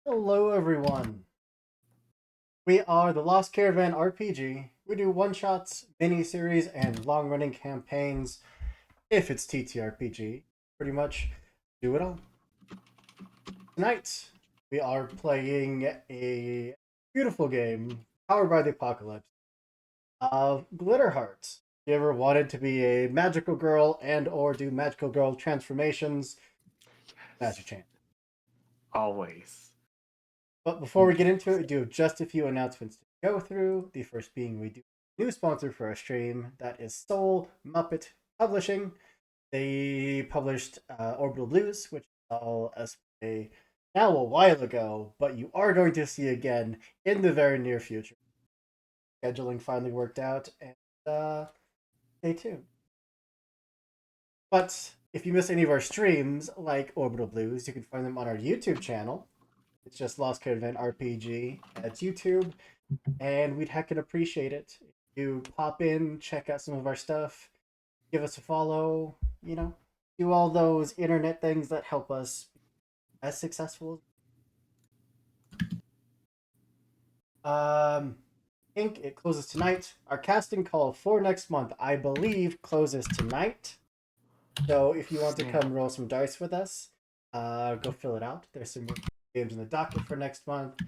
Hello, everyone. We are the Lost Caravan RPG. We do one-shots, mini-series, and long-running campaigns. If it's TTRPG, pretty much do it all. Tonight, we are playing a beautiful game powered by the apocalypse of Glitterhearts. If you ever wanted to be a magical girl and/or do magical girl transformations, now's your chance. Always. But before we get into it, we do have just a few announcements to go through. The first being we do a new sponsor for our stream. That is Soul Muppet Publishing. They published Orbital Blues, which all SPA now a while ago, but you are going to see again in the very near future. Scheduling finally worked out, and stay tuned. But if you miss any of our streams, like Orbital Blues, you can find them on our YouTube channel. It's just Lost Caravan RPG at YouTube, and we'd heckin' appreciate it. If you pop in, check out some of our stuff, give us a follow, do all those internet things that help us be as successful. Inc. It closes tonight. Our casting call for next month, I believe, closes tonight. So if you want to come roll some dice with us, go fill it out. There's some more games in the docket for next month.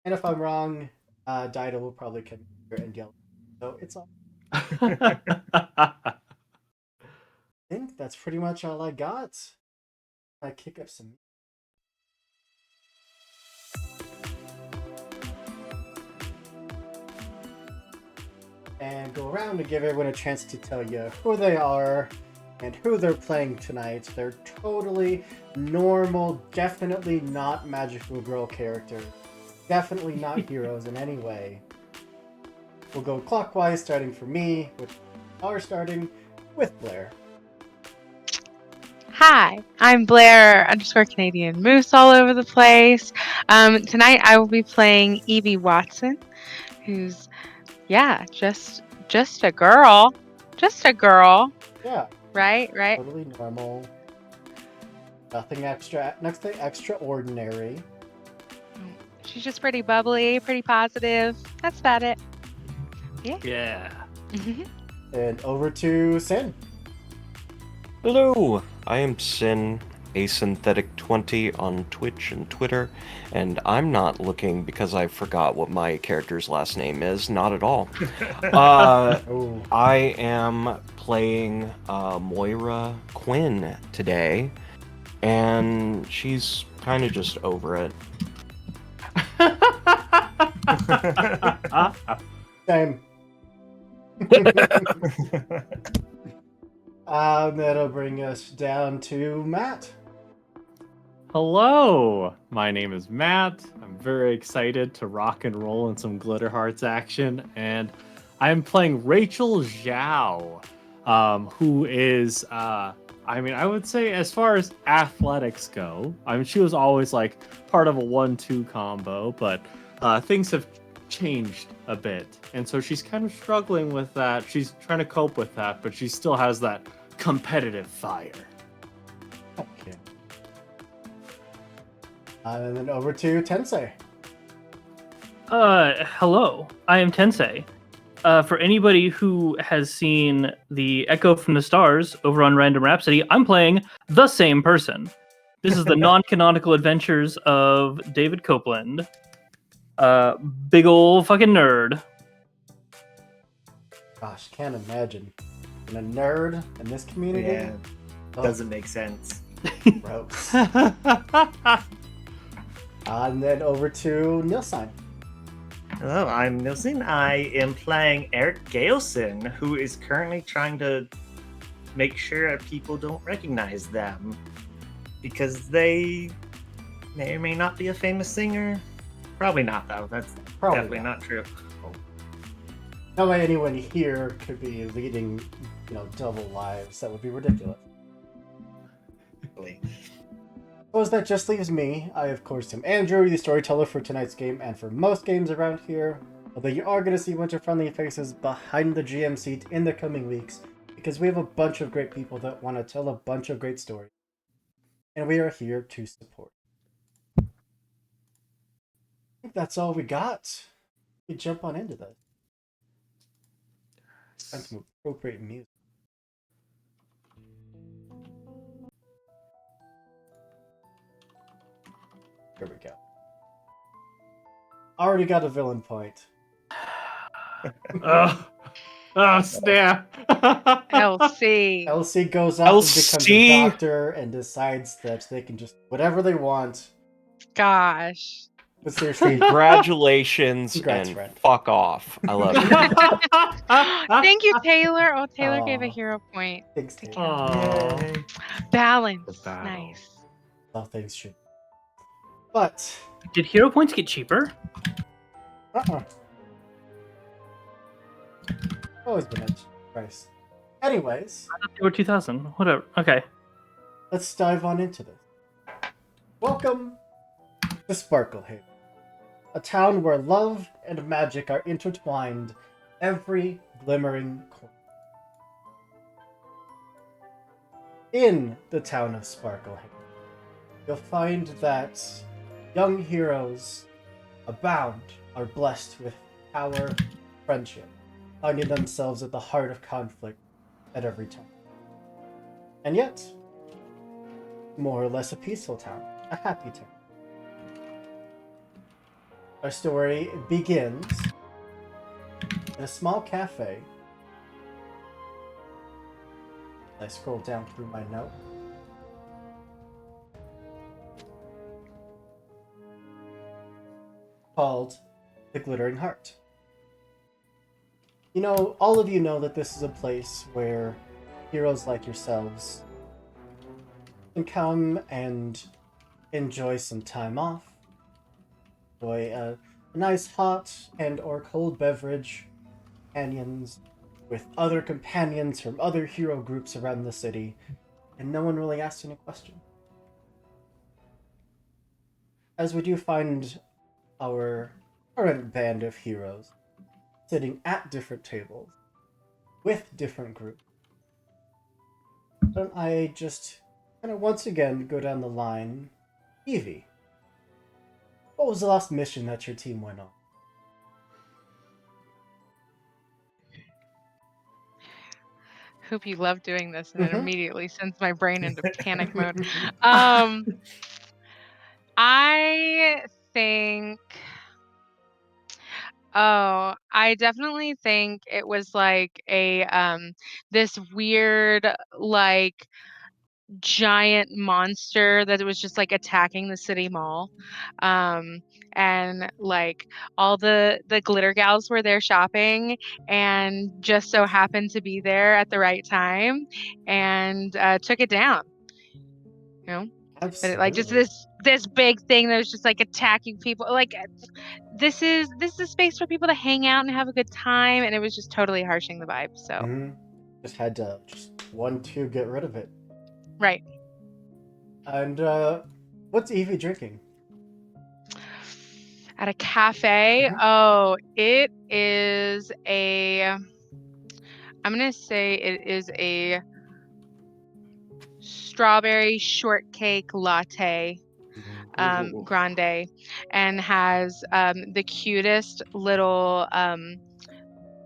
And if I'm wrong, Dido will probably come here and yell. So it's all. I think that's pretty much all I got. I kick up some. And go around and give everyone a chance to tell you who they are and who they're playing tonight. They're totally normal, definitely not magical girl characters. Definitely not heroes in any way. We'll go clockwise, starting for me, which are starting with Blair. Hi, I'm Blair _Canadian Moose all over the place. Tonight I will be playing Evie Watson, who's just a girl. Just a girl. Yeah. Right? Totally normal. Nothing extraordinary. She's just pretty bubbly, pretty positive. That's about it. Yeah. And over to Sin. Hello, I am Sin, a synthetic 20 on Twitch and Twitter, and I'm not looking because I forgot what my character's last name is, not at all. I am playing Moira Quinn today, and she's kind of just over it. Same. That'll bring us down to Matt. Hello, my name is Matt. I'm very excited to rock and roll in some Glitterhearts action, and I'm playing Rachel Zhao, who is, I would say as far as athletics go, she was always like part of a 1-2 combo, but things have changed a bit, and so she's kind of struggling with that. She's trying to cope with that, but she still has that competitive fire. Okay. And then over to Tensei. Hello, I am Tensei. For anybody who has seen the Echo from the Stars over on Random Rhapsody, I'm playing the same person. This is the non-canonical adventures of David Copeland. Big ol' fucking nerd. Gosh, can't imagine. And a nerd in this community? Yeah, doesn't make sense. Gross. And then over to Nilsson. Hello, I'm Nilsson. I am playing Eric Galeson, who is currently trying to make sure that people don't recognize them. Because they may or may not be a famous singer. Probably not, though. That's Probably definitely not true. No way anyone here could be leading, double lives. That would be ridiculous. Suppose that just leaves me. I, of course, am Andrew, the storyteller for tonight's game and for most games around here. Although you are going to see a bunch of friendly faces behind the GM seat in the coming weeks, because we have a bunch of great people that want to tell a bunch of great stories. And we are here to support. that's all we got. We jump on into this. Find some appropriate music. Here we go. Already got a villain point. Oh, snap. LC. LC goes off and becomes a LC? doctor and decides that they can just whatever they want. Gosh. But seriously, Congratulations Congrats, and friend. fuck off. I love you. Thank you, Taylor. Oh, Taylor gave a Aw. hero point. Thanks, to Taylor. Aw. Yay. Balance. The battle. Nice. All things should. But Did hero points get cheaper? always been a price. Anyways, I thought they were 2,000. Whatever. Okay. let's dive on into this. Welcome to Sparklehaven, a town where love and magic are intertwined every glimmering corner. In the town of Sparklehaven, you'll find that young heroes abound, are blessed with power, friendship, finding themselves at the heart of conflict at every turn. And yet, more or less a peaceful town, a happy town. Our story begins in a small cafe. I scroll down through my note. Called the Glittering Heart. You know, all of you know that this is a place where heroes like yourselves can come and enjoy some time off, enjoy a nice hot and or cold beverage, companions with other companions from other hero groups around the city, and no one really asks any questions. As we do find our current band of heroes sitting at different tables with different groups, don't I just kind of once again go down the line? Evie, what was the last mission that your team went on? Hope you love doing this, and then Mhm. immediately sends my brain into panic mode. Um, I think. Oh, I definitely think it was like a this weird like giant monster that was just like attacking the city mall. Um and like all the glitter gals were there shopping and just so happened to be there at the right time and took it down, you know? But it, like just Absolutely. this big thing that was just like attacking people. Like this is a space for people to hang out and have a good time, and it was just totally harshing the vibe. So Just had to just 1-2 get rid of it. right. And what's Evie drinking? At a cafe, Mhm. oh, it is a I'm gonna say it is a strawberry shortcake latte, Ooh. grande, and has the cutest little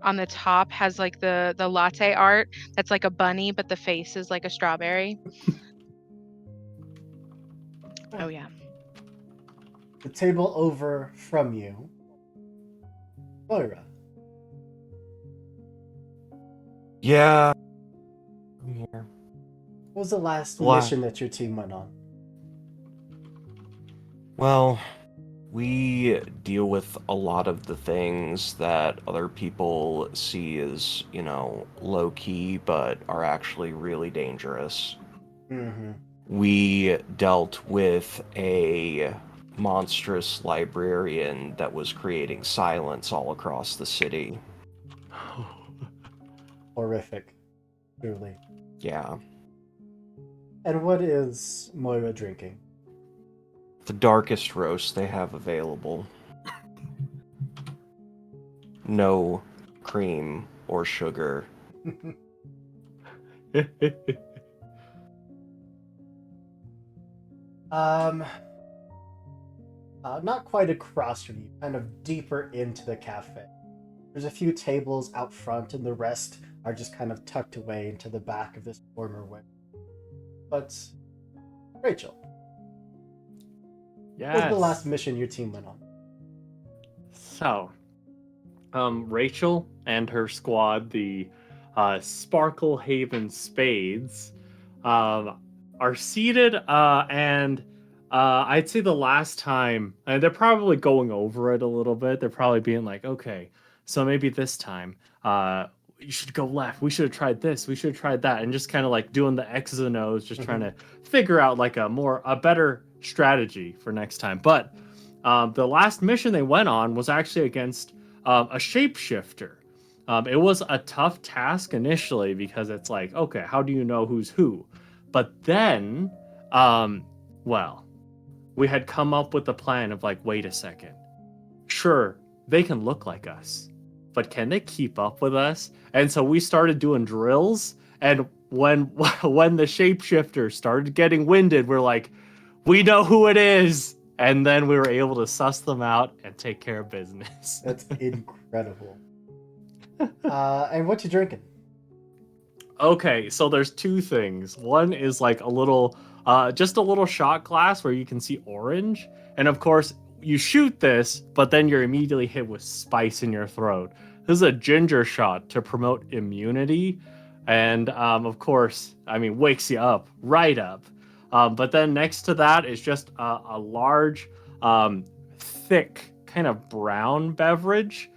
on the top has like the latte art that's like a bunny, but the face is like a strawberry. Oh yeah. The table over from you, Moira. Yeah. I'm here. What was the last Why? mission that your team went on? Well, we deal with a lot of the things that other people see as, low key, but are actually really dangerous. Mm-hmm. We dealt with a monstrous librarian that was creating silence all across the city. Horrific, truly. Yeah. And what is Moira drinking? The darkest roast they have available. No cream or sugar. Um, not quite across from you, kind of deeper into the cafe. There's a few tables out front, and the rest are just kind of tucked away into the back of this corner wing. But, Rachel, what was the Yes. last mission your team went on? So, Rachel and her squad, the Sparkle Haven Spades, are seated, and I'd say the last time, and they're probably going over it a little bit. They're probably being like, okay, so maybe this time, you should go left. We should have tried this. We should have tried that, and just kind of like doing the X's and O's, just trying to figure out like a better strategy for next time. But the last mission they went on was actually against a shapeshifter. It was a tough task initially because it's like, okay, how do you know who's who? But then, well, we had come up with the plan of like, wait a second. Sure, they can look like us, but can they keep up with us? And so we started doing drills. And when when the shapeshifter started getting winded, we're like, we know who it is. And then we were able to suss them out and take care of business. That's incredible. And what you drinking? Okay, so there's two things. One is like a little, just a little shot glass where you can see orange. And of course, you shoot this, but then you're immediately hit with spice in your throat. This is a ginger shot to promote immunity. And of course, I mean, wakes you up, right up. But then next to that is just a large, thick, kind of brown beverage,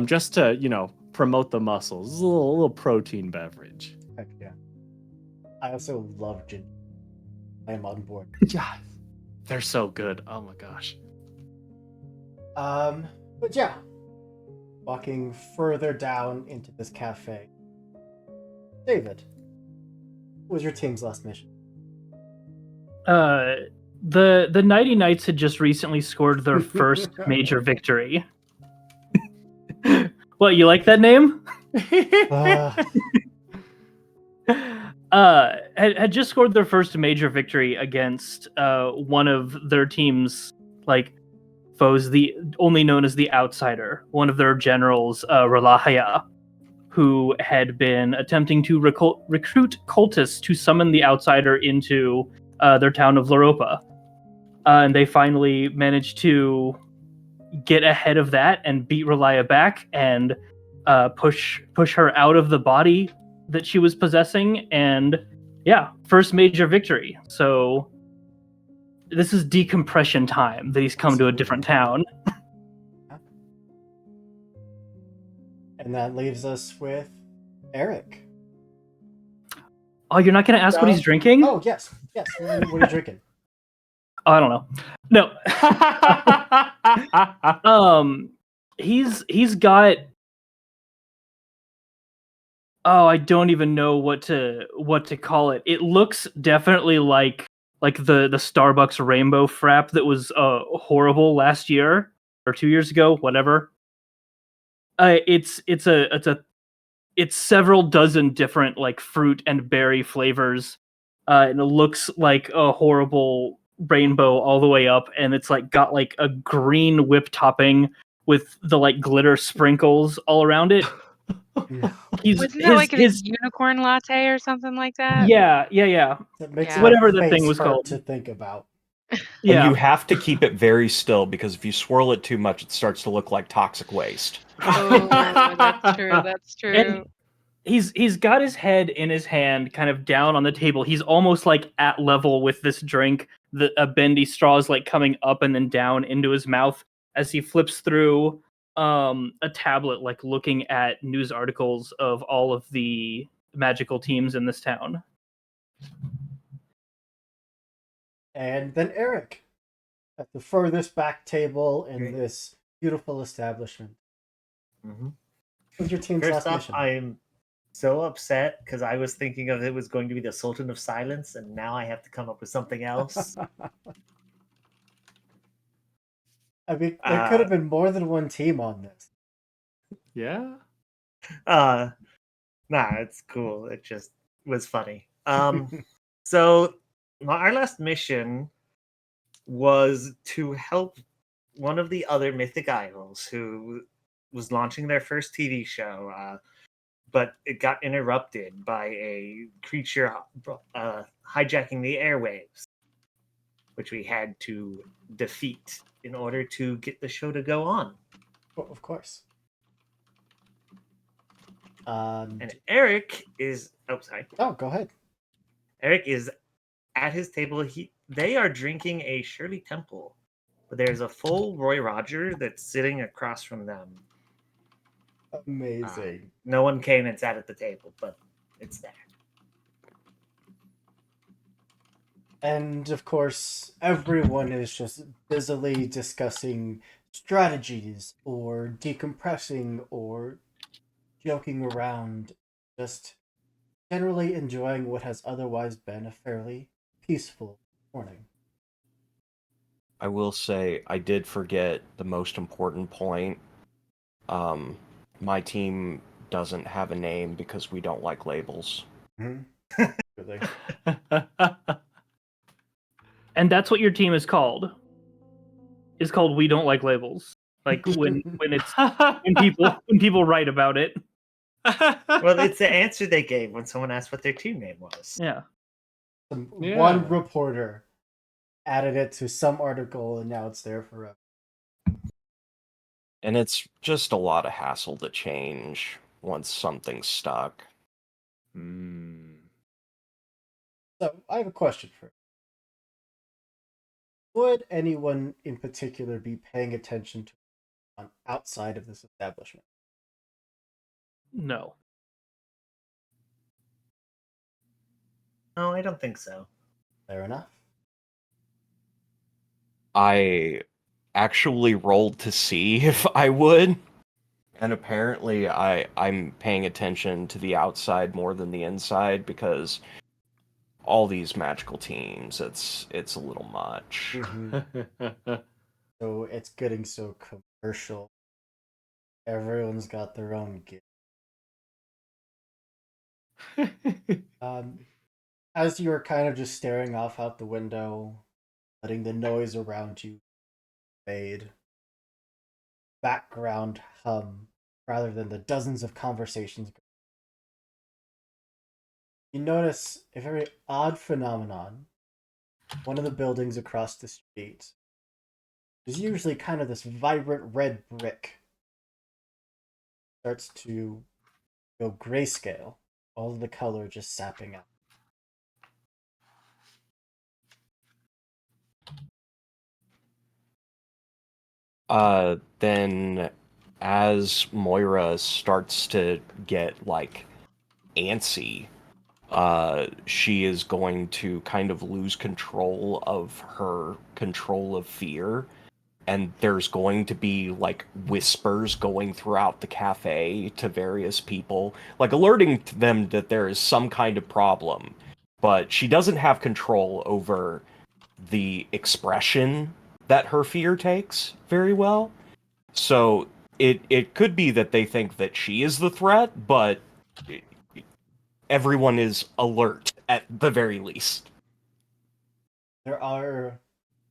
just to, promote the muscles. It's a little protein beverage. Heck yeah. I also love ginger. I am on board. Yeah, they're so good. Oh my gosh. But yeah, walking further down into this cafe. David, what was your team's last mission? The Nighty Knights had just recently scored their first major victory. What, you like that name? Had just scored their first major victory against one of their team's like foes, the only known as the Outsider, one of their generals, Relahaya, who had been attempting to recruit cultists to summon the Outsider into their town of Laropa. And they finally managed to get ahead of that and beat Relaya back and push her out of the body that she was possessing. And yeah, first major victory. So this is decompression time that he's come to a different town. And that leaves us with Eric. Oh, you're not going to ask what he's drinking? Oh, yes. Yes. What are you drinking? Oh, I don't know. No. He's got, oh, I don't even know what to call it. It looks definitely like the Starbucks rainbow frap that was horrible last year or 2 years ago, whatever. It's several dozen different like fruit and berry flavors, and it looks like a horrible rainbow all the way up, and it's like got like a green whip topping with the like glitter sprinkles all around it. Wasn't that like a unicorn latte or something like that? Yeah. That makes whatever that thing was called to think about. Yeah, And you have to keep it very still because if you swirl it too much, it starts to look like toxic waste. Oh, that's true. That's true. And he's got his head in his hand, kind of down on the table. He's almost like at level with this drink. A bendy straw is like coming up and then down into his mouth as he flips through a tablet, like looking at news articles of all of the magical teams in this town. And then Eric, at the furthest back table in this beautiful establishment. Mm-hmm. What's your team's First last off, mission? I'm so upset because I was thinking of it was going to be the Sultan of Silence, and now I have to come up with something else. I mean, there could have been more than one team on this. Yeah. Nah, it's cool. It just was funny. So our last mission was to help one of the other mythic idols who was launching their first TV show, but it got interrupted by a creature hijacking the airwaves, which we had to defeat in order to get the show to go on. Well, of course. And Eric is sorry. Oh, go ahead. Eric is at his table. They are drinking a Shirley Temple, but there's a full Roy Roger that's sitting across from them. Amazing. No one came and sat at the table, but it's there. And of course, everyone is just busily discussing strategies or decompressing or joking around, just generally enjoying what has otherwise been a fairly peaceful morning. I will say I did forget the most important point. My team doesn't have a name because we don't like labels. Mm-hmm. Really. And that's what your team is called. Is called We Don't Like Labels. Like when people write about it. Well, it's the answer they gave when someone asked what their team name was. Yeah. One reporter added it to some article, and now it's there forever. And it's just a lot of hassle to change once something's stuck. So, I have a question for you. Would anyone in particular be paying attention to on outside of this establishment? No. No, I don't think so. Fair enough. I actually rolled to see if I would. And apparently I'm paying attention to the outside more than the inside because all these magical teams, it's a little much. Mm-hmm. So it's getting so commercial. Everyone's got their own gift. As you're kind of just staring off out the window, letting the noise around you fade, background hum rather than the dozens of conversations. You notice a very odd phenomenon. One of the buildings across the street is usually kind of this vibrant red brick. Starts to go grayscale, all of the color just sapping out. Then as Moira starts to get like antsy, she is going to kind of lose control of her control of fear, and there's going to be like whispers going throughout the cafe to various people, like alerting them that there is some kind of problem, but she doesn't have control over the expression that her fear takes very well. So it could be that they think that she is the threat, but everyone is alert at the very least. There are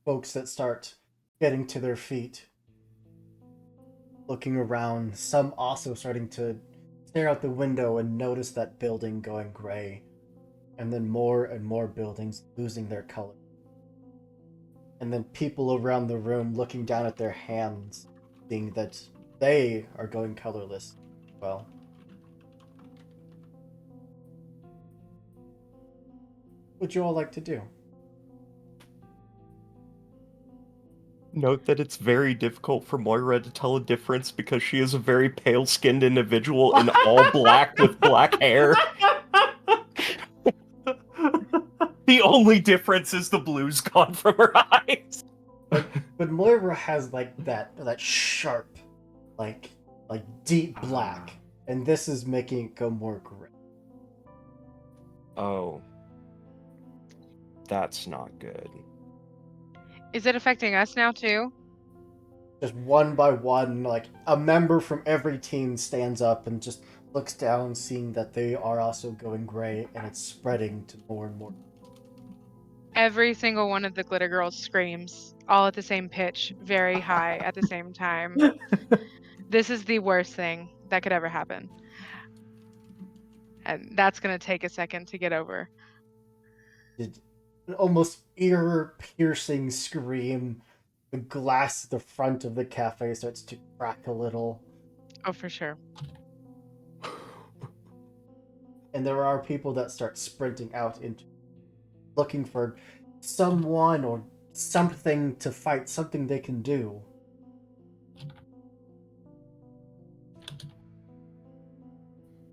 folks that start getting to their feet, looking around, some also starting to stare out the window and notice that building going gray, and then more and more buildings losing their color. And then people around the room looking down at their hands, seeing that they are going colorless. Well, what would you all like to do? Note that it's very difficult for Moira to tell a difference because she is a very pale-skinned individual in all black with black hair. The only difference is the blue's gone from her eyes. But Moira has like that sharp, like deep black, and this is making it go more gray. Oh. That's not good. Is it affecting us now too? Just one by one, like a member from every team stands up and just looks down, seeing that they are also going gray, and it's spreading to more and more. Every single one of the glitter girls screams, all at the same pitch, very high at the same time. This is the worst thing that could ever happen. And that's going to take a second to get over. An almost ear-piercing scream. The glass at the front of the cafe starts to crack a little. Oh, for sure. And there are people that start sprinting out into looking for someone or something to fight, something they can do.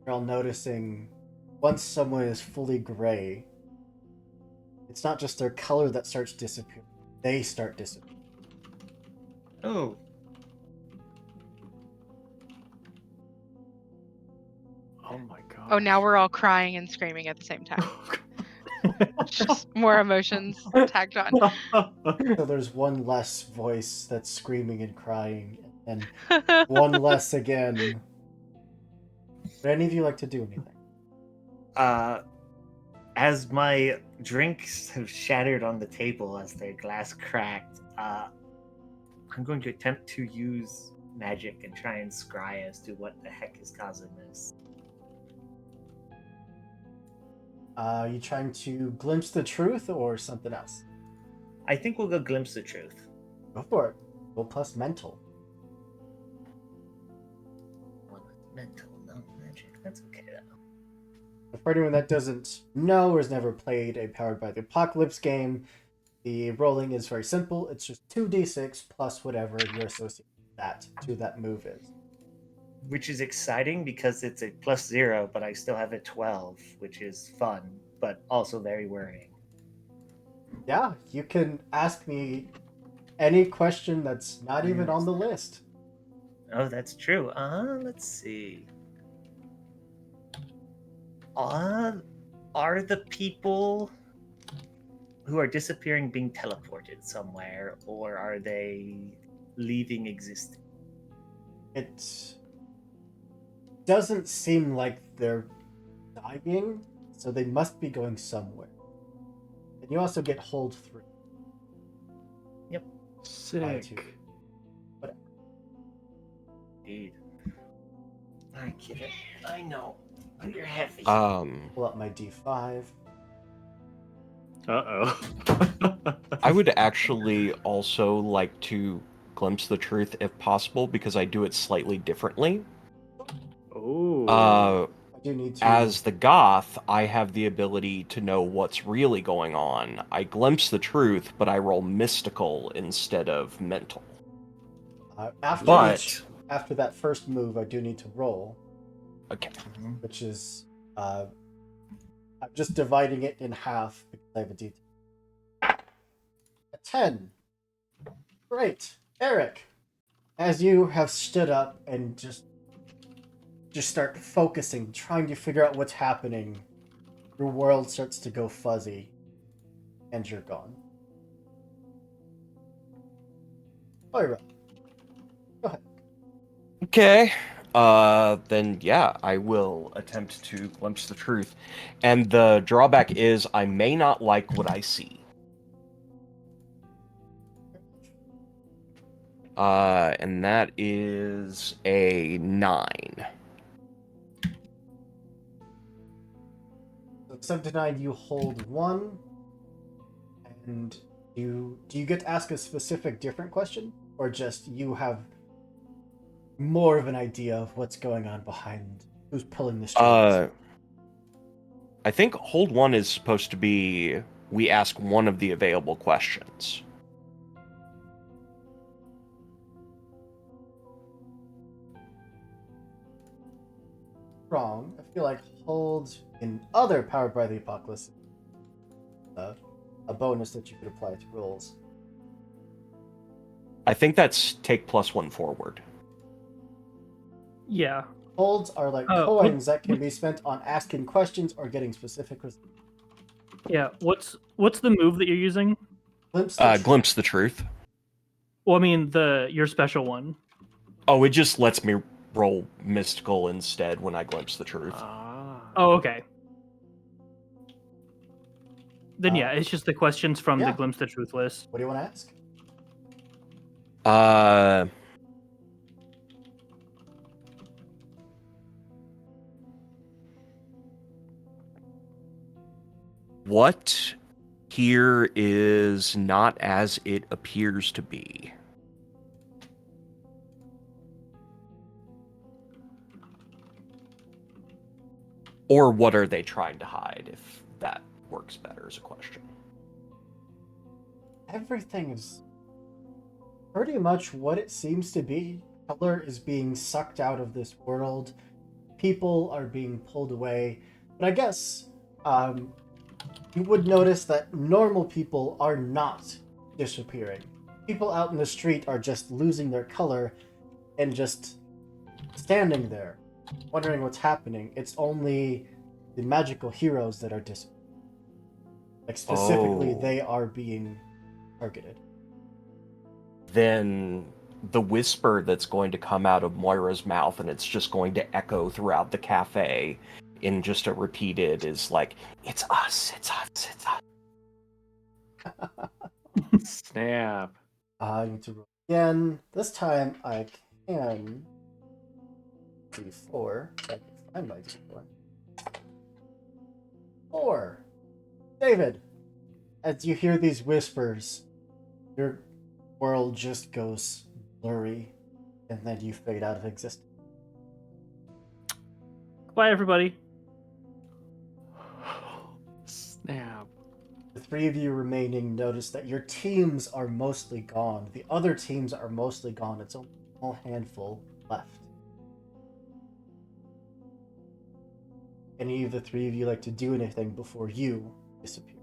You're all noticing once someone is fully gray, it's not just their color that starts disappearing. They start disappearing. Oh, Oh my god. Oh, now we're all crying and screaming at the same time. Just more emotions tagged on. So there's one less voice that's screaming and crying, and one less again. Would any of you like to do anything? As my drinks have shattered on the table as their glass cracked, I'm going to attempt to use magic and try and scry as to what the heck is causing this. You trying to glimpse the truth or something else? I think we'll go glimpse the truth. Go for it. Roll plus mental. Well, mental, no magic. That's okay though. For anyone that doesn't know or has never played a Powered by the Apocalypse game, the rolling is very simple. It's just 2d6 plus whatever your associate that to that move is. Which is exciting because it's a +0, but I still have a 12, which is fun, but also very worrying. Yeah, you can ask me any question that's not even on the list. Oh, that's true. Let's see. Are the people who are disappearing being teleported somewhere, or are they leaving existing? It doesn't seem like they're dying, so they must be going somewhere. And you also get hold 3. Sick. Whatever. Indeed. I get it. I know. But you're heavy. Pull up my d5. Uh-oh. I would actually also like to glimpse the truth if possible because I do it slightly differently. Oh. I do need to. As the goth, I have the ability to know what's really going on. I glimpse the truth, but I roll mystical instead of mental. After that first move, I do need to roll, Okay. which is I'm just dividing it in half because I have a d10. A 10. Great, Eric. As you have stood up and just start focusing, trying to figure out what's happening, your world starts to go fuzzy, and you're gone. Moira, go ahead. Okay. Then yeah, I will attempt to glimpse the truth. And the drawback is I may not like what I see. And that is a 9. So except denied, you hold 1, and do you get to ask a specific different question, or just you have more of an idea of what's going on behind who's pulling the strings? I think hold 1 is supposed to be we ask one of the available questions. Wrong. I feel like hold in other Powered by the Apocalypse a bonus that you could apply to rolls. I think that's take +1 forward. Yeah. Holds are like Oh, coins that can be spent on asking questions or getting specific results. Yeah. What's the move that you're using? Glimpse the truth. Well, I mean your special one. Oh, it just lets me roll mystical instead when I glimpse the truth. Oh, okay. Then yeah, it's just the questions from the yeah. Glimpse the Truth list. What do you want to ask? What here is not as it appears to be? Or what are they trying to hide, if that works better as a question? Everything is pretty much what it seems to be. Color is being sucked out of this world. People are being pulled away. But I guess you would notice that normal people are not disappearing. People out in the street are just losing their color and just standing there, wondering what's happening. It's only the magical heroes that are disappearing. Like, specifically, Oh. they are being targeted. Then the whisper that's going to come out of Moira's mouth, and it's just going to echo throughout the cafe in just a repeated, is like, it's us, it's us, it's us. Snap. I need to roll again. This time I can D4. I can find my D4. 4. David, as you hear these whispers, your world just goes blurry, and then you fade out of existence. Bye, everybody. Snap. The three of you remaining notice that your teams are mostly gone. The other teams are mostly gone. It's only a small handful left. Any of the three of you like to do anything before you disappear?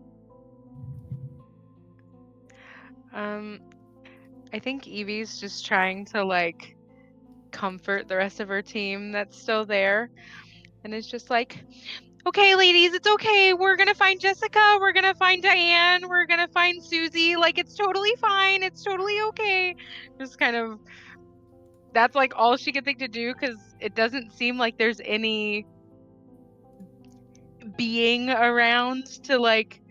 I think Evie's just trying to like comfort the rest of her team that's still there. And it's just like, okay, ladies, it's okay. We're gonna find Jessica. We're gonna find Diane. We're gonna find Susie. Like, it's totally fine. It's totally okay. Just kind of, that's like all she can think to do because it doesn't seem like there's any being around to like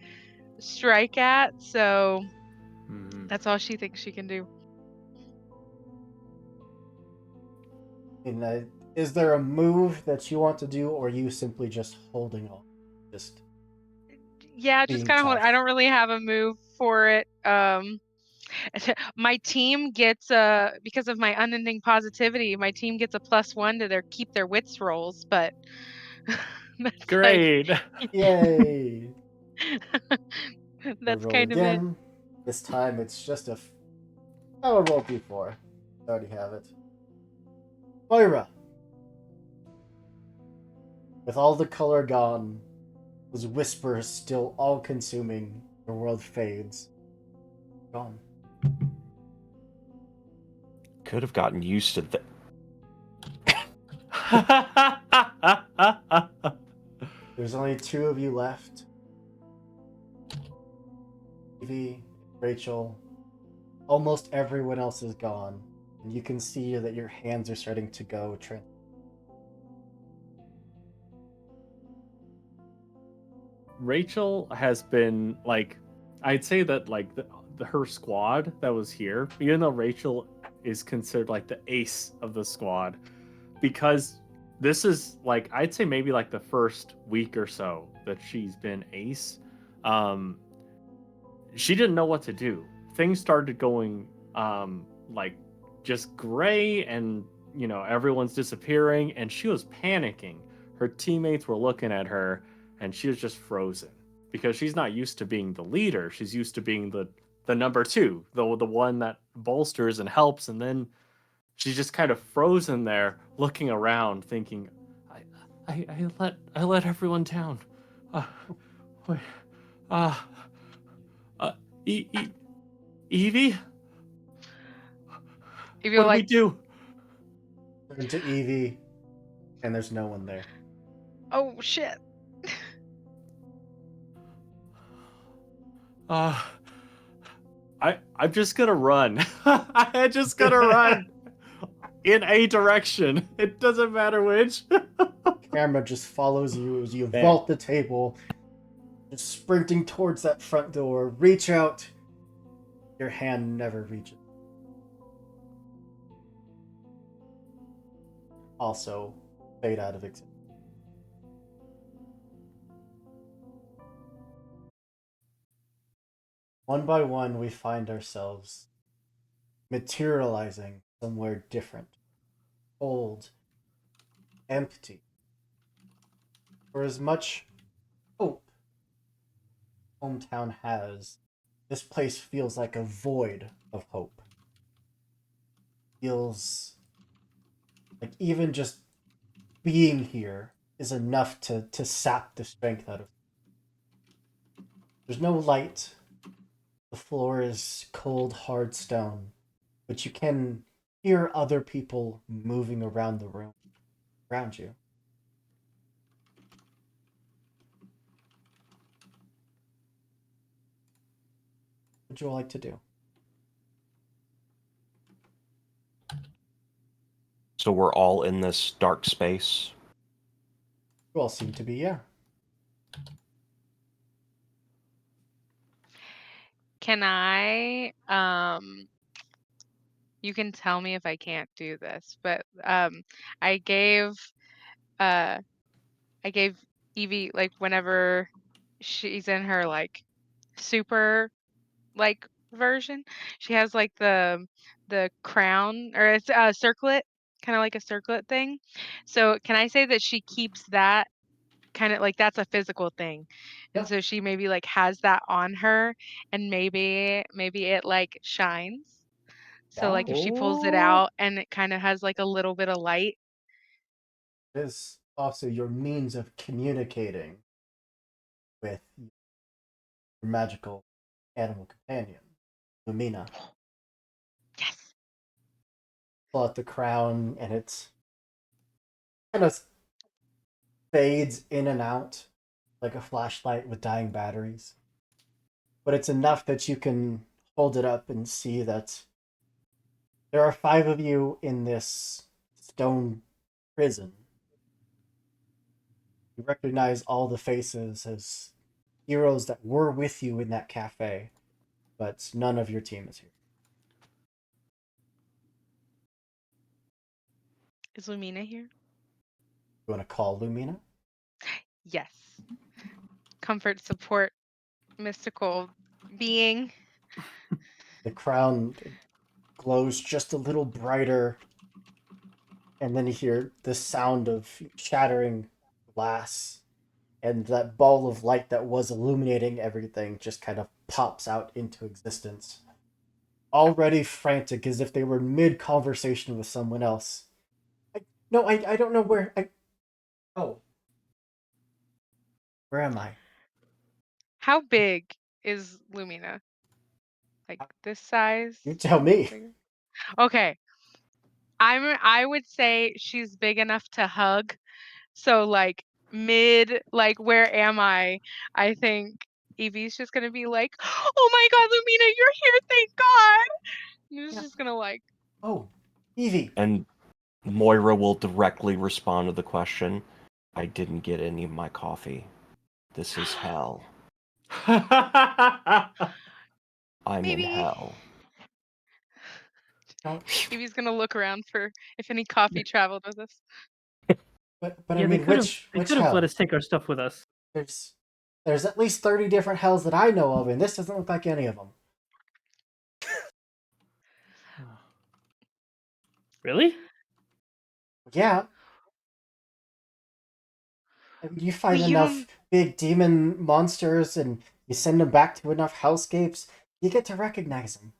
strike at. So that's all she thinks she can do. And is there a move that you want to do, or are you simply just holding on? Just Yeah, just being kind of hold. tough. I don't really have a move for it. My team gets because of my unending positivity, my team gets a +1 to their keep their wits rolls, but that's like Great. Yay! I'll that's roll kind of it. again. This time it's just a. I will roll D4. I already have it. Moira. With all the color gone, those whispers still all consuming, the world fades. Gone. Could have gotten used to that. There's only two of you left. Evie, Rachel. Almost everyone else is gone. And you can see that your hands are starting to go. Rachel has been like, I'd say that like her squad that was here, even though Rachel is considered like the ace of the squad, because this is like, I'd say maybe like the first week or so that she's been ace. She didn't know what to do. Things started going like just gray, and everyone's disappearing, and she was panicking. Her teammates were looking at her, and she was just frozen because she's not used to being the leader. She's used to being the number two, the one that bolsters and helps, and then she's just kind of frozen there, looking around, thinking, I let everyone down. Wait, uh, Evie, If what you're do we like, do? Turn to Evie, and there's no one there. oh shit. I'm just gonna run. I'm just gonna run in a direction. It doesn't matter which. Camera just follows you as you Fair. vault the table, just sprinting towards that front door, reach out. Your hand never reaches. Also, fade out of existence. One by one, we find ourselves materializing somewhere different, cold, empty. For as much hope hometown has, this place feels like a void of hope. Feels like even just being here is enough to sap the strength out of. There's no light. The floor is cold, hard stone, but you can hear other people moving around the room around you. What would you all like to do? So we're all in this dark space. You all seem to be, yeah. Can I you can tell me if I can't do this, but I gave uh I gave Evie, like, whenever she's in her like super like version, she has like the crown, or it's a circlet, kind of like a circlet thing. So can I say that she keeps that kind of like, that's a physical thing, and Yeah. so she maybe like has that on her, and maybe it like shines. So Yeah. like if she pulls it Oh, out and it kind of has like a little bit of light. It is also your means of communicating with your magical animal companion, Lumina. Yes. Pull out the crown, and it kind of fades in and out like a flashlight with dying batteries. But it's enough that you can hold it up and see that there are 5 of you in this stone prison. You recognize all the faces as heroes that were with you in that cafe, but none of your team is here. Is Lumina here? You want to call Lumina? Yes. Comfort, support, mystical being. The crown glows just a little brighter, and then you hear the sound of shattering glass, and that ball of light that was illuminating everything just kind of pops out into existence. Already frantic, as if they were mid conversation with someone else. I don't know where. Oh, where am I? How big is Lumina? Like this size? You tell me. Bigger? Okay. I would say she's big enough to hug. So like mid, like where am I? I think Evie's just gonna be like, "Oh my God, Lumina, you're here! Thank God!" And she's Yeah. just gonna like, Oh, Evie. And Moira will directly respond to the question. I didn't get any of my coffee. This is hell. I'm in maybe hell. Don't. Evie's gonna look around for if any coffee traveled with us. But I yeah, they mean, could have they which could have let hell? us take our stuff with us. There's there's at least 30 different hells that I know of, and this doesn't look like any of them. Really? Yeah, I mean, you Well, find enough you big demon monsters and you send them back to enough hellscapes, you get to recognize them.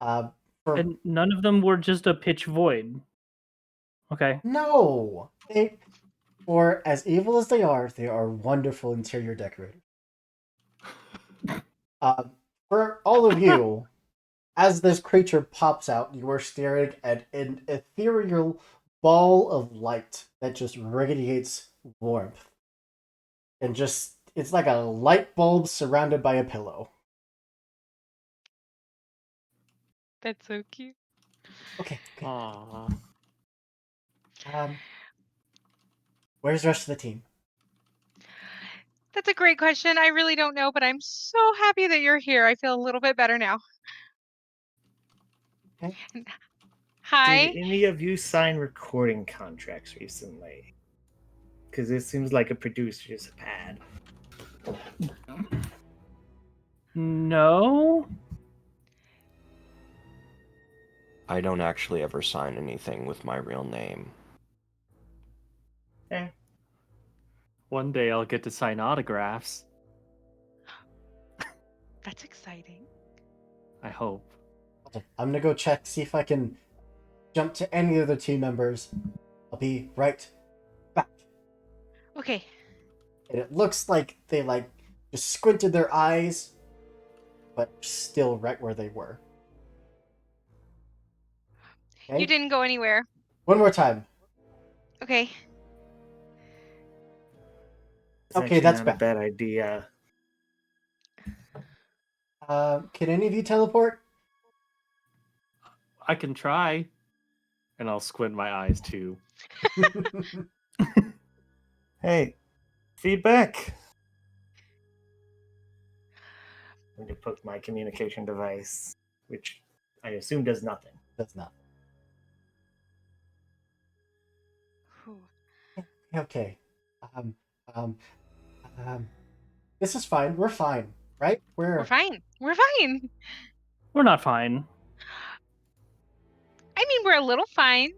Uh, for And none of them were just a pitch void. Okay. no, for as evil as they are wonderful interior decorators. Uh, for all of you, as this creature pops out, you are staring at an ethereal ball of light that just radiates warmth. And just, it's like a light bulb surrounded by a pillow. that's so cute. Okay, okay. Aw. Um, where's the rest of the team? That's a great question. I really don't know, but I'm so happy that you're here. I feel a little bit better now. Okay. Hi. Did any of you sign recording contracts recently? Because it seems like a producer's pad. No. I don't actually ever sign anything with my real name. Eh, One day I'll get to sign autographs. That's exciting. I hope. I'm gonna go check, see if I can jump to any other team members. I'll be right back. Okay. And it looks like they just squinted their eyes, but still right where they were. You Okay. didn't go anywhere. One more time. Okay. it's Okay, actually that's not a back. bad idea. Can any of you teleport? I can try. And I'll squint my eyes too. Hey, feedback. I'm going to put my communication device, which I assume does nothing. That's not. Whew. Okay. Um, um, this is fine. We're fine, right? We're fine. We're fine. We're not fine. I mean, we're a little fine.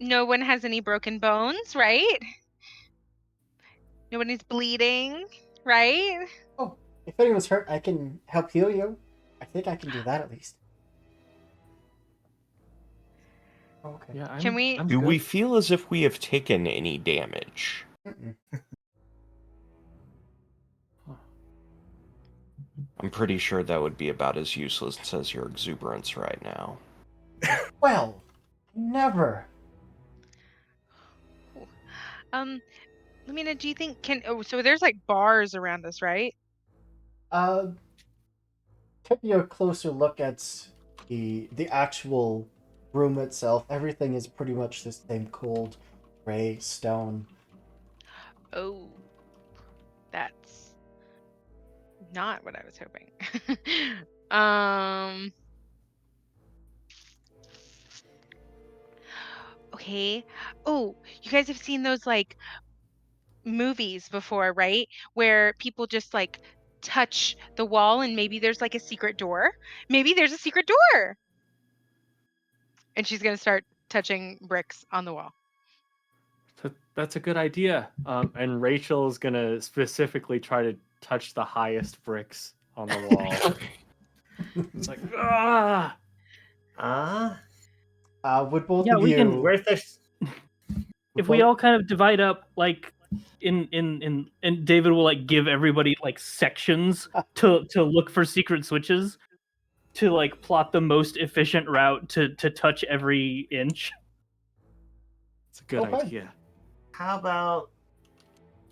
No one has any broken bones, right? Nobody's bleeding, right? Oh, if anyone's hurt, I can help heal you. I think I can do that at least. Okay. Yeah, Can we- I'm Do good. we feel as if we have taken any damage? Mm-mm. I'm pretty sure that would be about as useless as your exuberance right now. Well, never. Lumina, do you think so there's like bars around us, right? Uh, taking a closer look at the actual room itself, everything is pretty much the same cold gray stone. Oh. That's not what I was hoping. um Okay. Oh, you guys have seen those like movies before, right? Where people just like touch the wall and maybe there's like a secret door. Maybe there's a secret door. And she's going to start touching bricks on the wall. That's a good idea. And Rachel is gonna specifically try to touch the highest bricks on the wall. It's like, ah! Would both Yeah, of we you? can- Worth a If we all kind of divide up, like in and David will like give everybody like sections to look for secret switches to like plot the most efficient route to touch every inch. It's a good Okay. idea. How about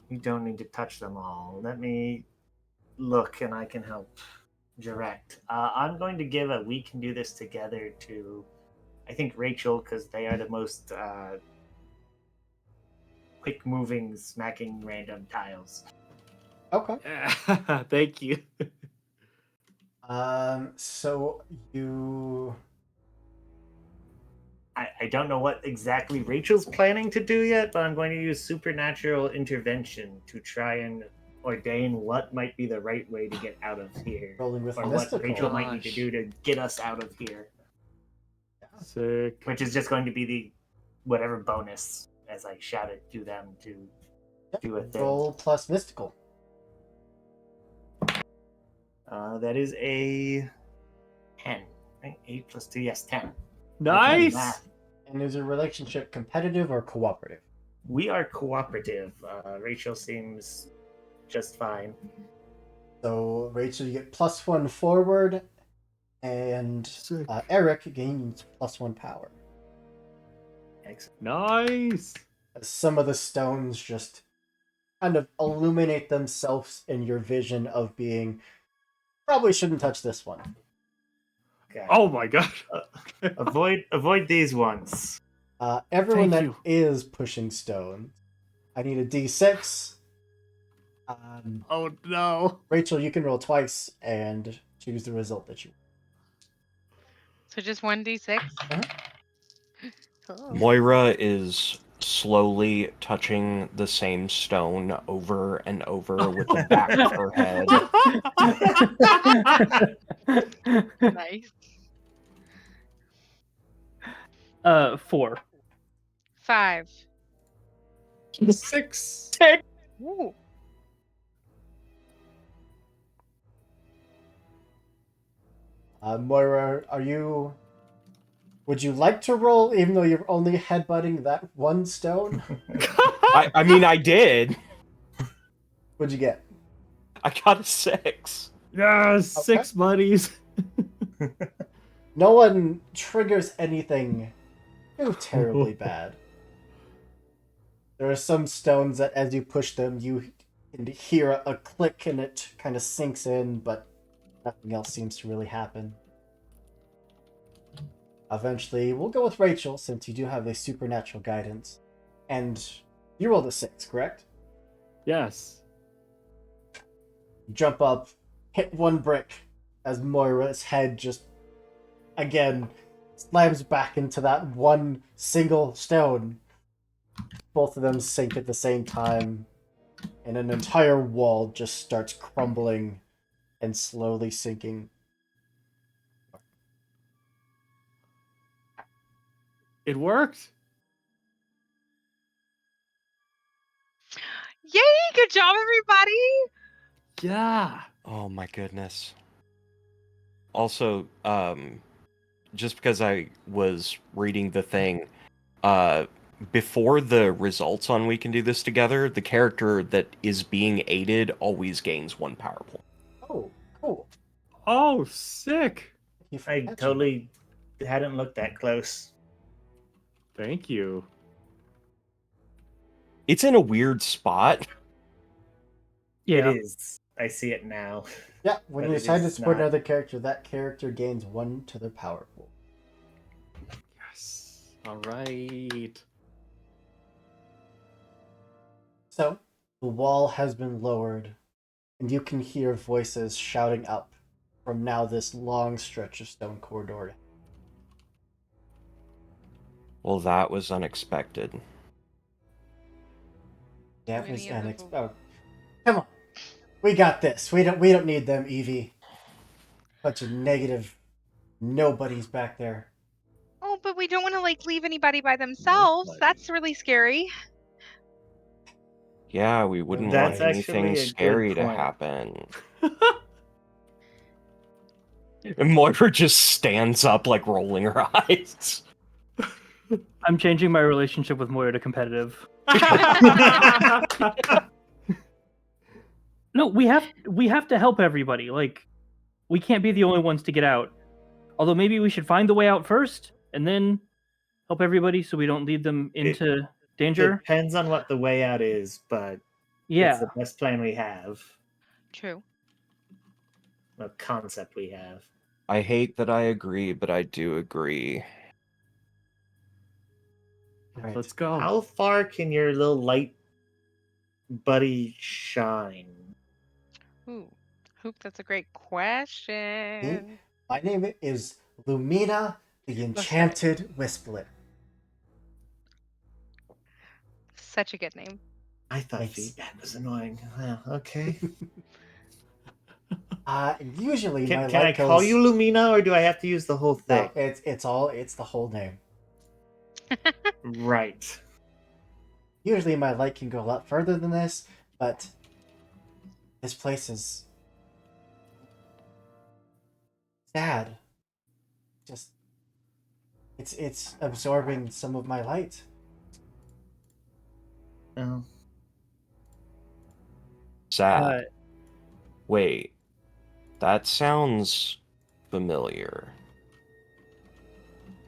you don't need to touch them all? Let me look and I can help direct. I'm going to give a we can do this together to, I think, Rachel, because they are the most quick moving, smacking random tiles. Okay. Thank you. So you. I don't know what exactly Rachel's planning to do yet, but I'm going to use supernatural intervention to try and ordain what might be the right way to get out of here. Rolling with Or mystical. what Rachel might need to Gosh. do to get us out of here. Sick. Which is just going to be the whatever bonus as I shout it to them to do a thing. Roll plus mystical. That is a 10. Right? 8 plus 2, yes, 10. Nice. Math. And is your relationship competitive or cooperative? We are cooperative. Rachel seems just fine. So Rachel, you get +1 forward, and Sick. Eric gains +1 power. Excellent. Nice. As some of the stones just kind of illuminate themselves in your vision of being. Probably shouldn't touch this one. Okay. Oh my god. Avoid these ones. Everyone Thank that you. is pushing stones, I need a D6. Oh no. Rachel, you can roll twice and choose the result that you want. So just 1d6? Uh-huh. Oh. Moira is slowly touching the same stone over and over with the back of her head. Nice. 4. 5. 6. Ooh. Moira, would you like to roll even though you're only headbutting that one stone? I mean, I did. What'd you get? I got a 6. Yes, Okay. 6 buddies. No one triggers anything too terribly bad. There are some stones that as you push them, you can hear a click and it kind of sinks in, but nothing else seems to really happen. Eventually, we'll go with Rachel since you do have a supernatural guidance. And you rolled a 6, correct? Yes. You jump up, hit one brick as Moira's head just again slams back into that one single stone. Both of them sink at the same time, and an entire wall just starts crumbling and slowly sinking. It worked. Yay! Good job, everybody! Yeah. Oh my goodness. Also, just because I was reading the thing, before the results on We Can Do This Together, the character that is being aided always gains 1 power point. Oh, cool. Oh, sick. Thank you for I catching totally hadn't looked that close. Thank you. It's in a weird spot. Yeah. It is. I see it now. that. Yeah, when But you it decide to is support not. another character, that character gains 1 to their power pool. Yes. All right. So, the wall has been lowered, and you can hear voices shouting up from now this long stretch of stone corridor. Well, that was unexpected. That Many was of the unexpected. Oh, come on, we got this. We don't need them, Evie. Bunch of negative nobodies back there. Oh, but we don't want to like leave anybody by themselves. Nobody. That's really scary. Yeah, we wouldn't That's want anything actually a good scary to point. happen. And Moira just stands up, like rolling her eyes. I'm changing my relationship with Moira to competitive. No, we have to help everybody. Like, we can't be the only ones to get out. Although maybe we should find the way out first and then help everybody so we don't lead them into danger. Depends on what the way out is, but Yeah. it's the best plan we have. True. The concept we have. I hate that I agree, but I do agree. Right. Let's go. How far can your little light buddy shine? Ooh. Hoop, that's a great question. My name is Lumina, the Enchanted Whistler. Such a good name. I thought Thanks. feedback was annoying. Well, okay. Usually my Can I light call goes. you Lumina, or do I have to use the whole thing? No, it's the whole name. Right. Usually my light can go a lot further than this, but this place is sad. Just it's absorbing some of my light. Oh. Sad. Wait, that sounds familiar.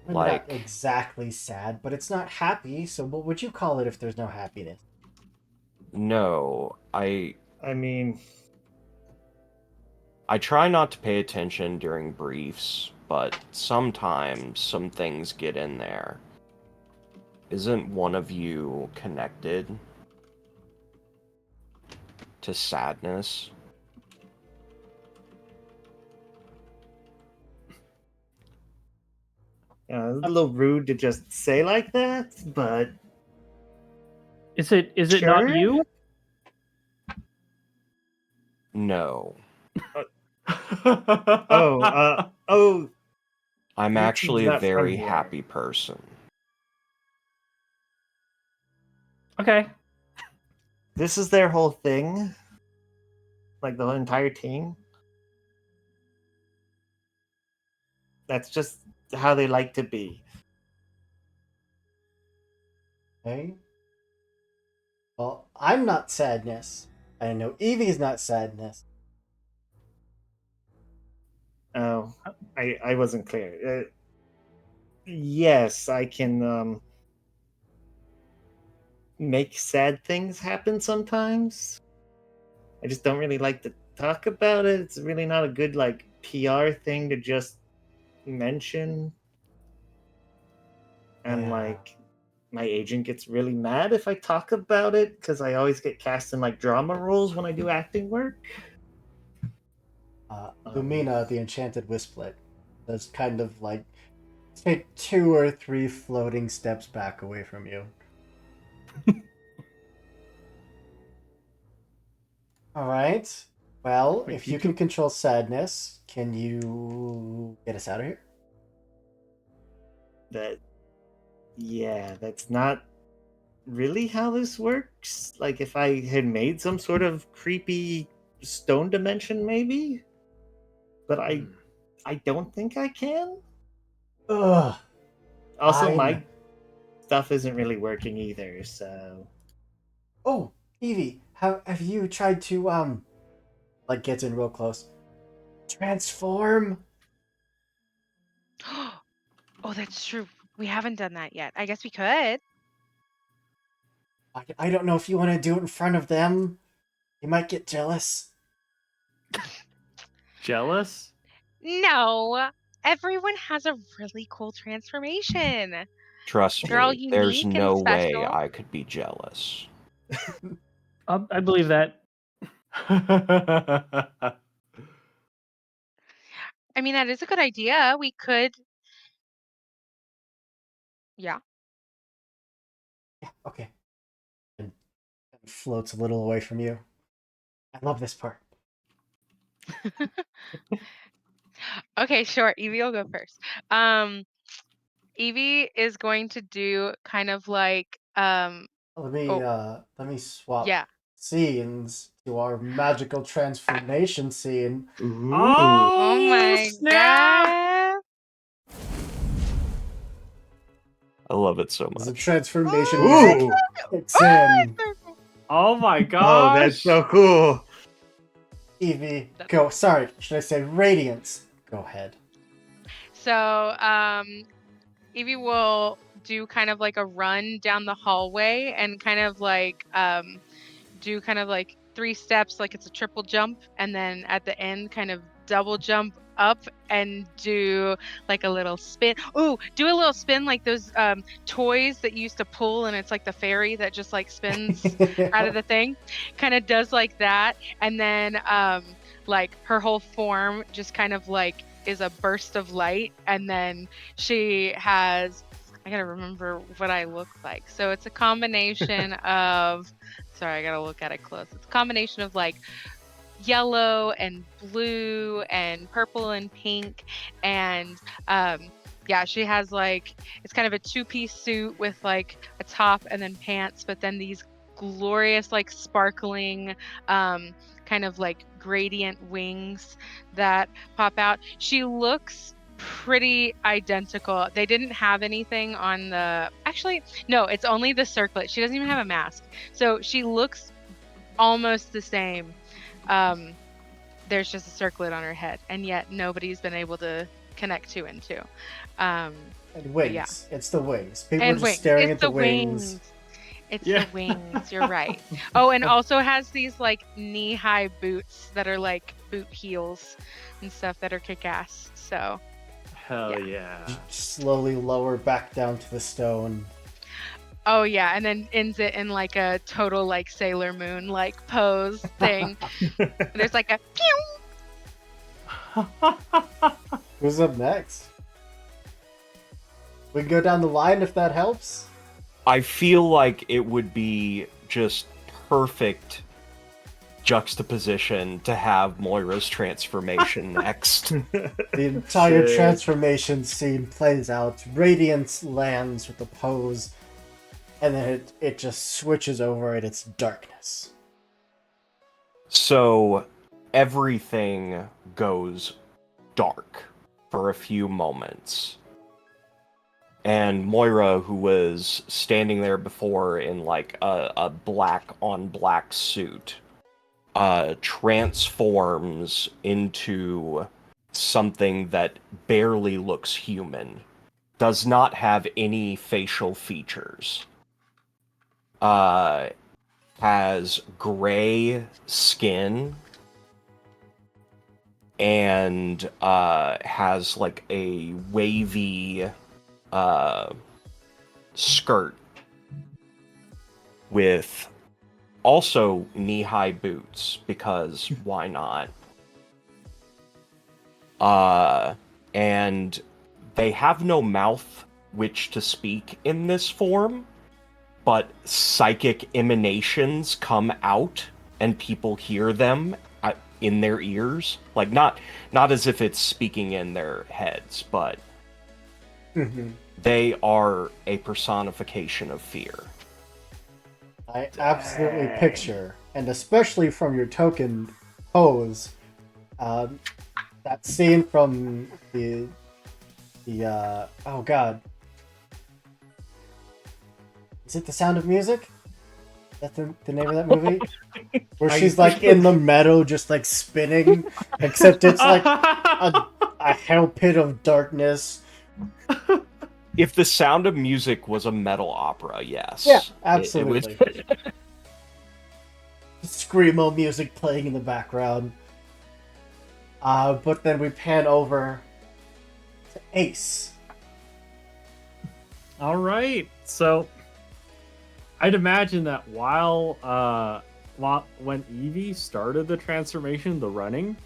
Maybe Like- not exactly sad, but it's not happy. So what would you call it if there's no happiness? No, I mean, try not to pay attention during briefs, but sometimes some things get in there. Isn't one of you connected to sadness. It's a little rude to just say like that, but Is it not Sure. you? No. oh, I'm your team's actually a not from very here. happy person. Okay. This is their whole thing, like the entire team. That's just how they like to be. Okay. Well, I'm not sadness. I know Evie's not sadness. Oh, I wasn't clear. Yes, I can make sad things happen sometimes. I just don't really like to talk about it. It's really not a good like PR thing to just mention. And Yeah. like my agent gets really mad if I talk about it because I always get cast in like drama roles when I do acting work. Lumina, the Enchanted Wisplet, does kind of like take 2 or 3 floating steps back away from you. All right. Well, Wait, if you can control sadness, can you get us out of here? That yeah, that's not really how this works. Like if I had made some sort of creepy stone dimension maybe, but I don't think I can. Ugh. Also Fine. my stuff isn't really working either, so Oh, Evie, have you tried to like gets in real close? Transform? Oh, that's true. We haven't done that yet. I guess we could. I don't know if you want to do it in front of them. You might get jealous. Jealous? No, everyone has a really cool transformation. Trust They're all me, there's unique and no way special. I could be jealous. I believe that. I mean, that is a good idea. We could, yeah. Yeah, okay. And floats a little away from you. I love this part. Okay, sure. Evie will go first. Um, Evie is going to do kind of like, oh, Let me swap yeah. scenes to our magical transformation scene. ooh. Oh Oh, my snap! God. I love it so As the much. transformation Oh, music Ooh. kicks oh, in. it's so cool. Oh my Oh, that's gosh! so cool. Evie, go. Sorry, should I say Radiance? Go ahead. So, Evie will do kind of like a run down the hallway and kind of like do kind of like 3 steps like it's a triple jump, and then at the end kind of double jump up and do like a little spin. Ooh, do a little spin like those toys that you used to pull, and it's like the fairy that just like spins out of the thing. Kind of does like that, and then like her whole form just kind of like is a burst of light, and then she has, I gotta remember what I look like. So it's a combination of, sorry, I gotta look at it close. It's a combination of like yellow and blue and purple and pink, and yeah, she has like, it's kind of a 2-piece suit with like a top and then pants, but then these glorious like sparkling kind of like gradient wings that pop out. She looks pretty identical. They didn't have anything on the, actually no, it's only the circlet. She doesn't even have a mask, so she looks almost the same. There's just a circlet on her head, and yet nobody's been able to connect 2 and 2. And But yeah, wings. It's the wings. People are and just wings. staring It's at the the wings. wings. It's Yeah. the wings. You're right. Oh, and also has these like knee-high boots that are like boot heels and stuff that are kick-ass. So Hell yeah. Slowly lower back down to the stone. Oh yeah, and then ends it in like a total like Sailor Moon like pose thing. There's like a pew. Who's up next? We can go down the line if that helps. I feel like it would be just perfect juxtaposition to have Moira's transformation next. The entire Sick. transformation scene plays out. Radiance lands with the pose, and then it just switches over and it's darkness. So everything goes dark for a few moments. And Moira, who was standing there before in like a black on black suit, transforms into something that barely looks human, does not have any facial features, has gray skin, and has like a wavy skirt with also knee-high boots, because why not? And they have no mouth which to speak in this form, but psychic emanations come out and people hear them in their ears. Like, not as if it's speaking in their heads, but they are a personification of fear. I absolutely picture, and especially from your token pose, that scene from the oh god, is it The Sound of Music? Is that the name of that movie? Where she's like in the meadow, just like spinning, except it's like a hell pit of darkness. If The Sound of Music was a metal opera, yes. Yeah, It absolutely. would... Screamo music playing in the background. But then we pan over to Ace. All right. So I'd imagine that while when Evie started the transformation, the running,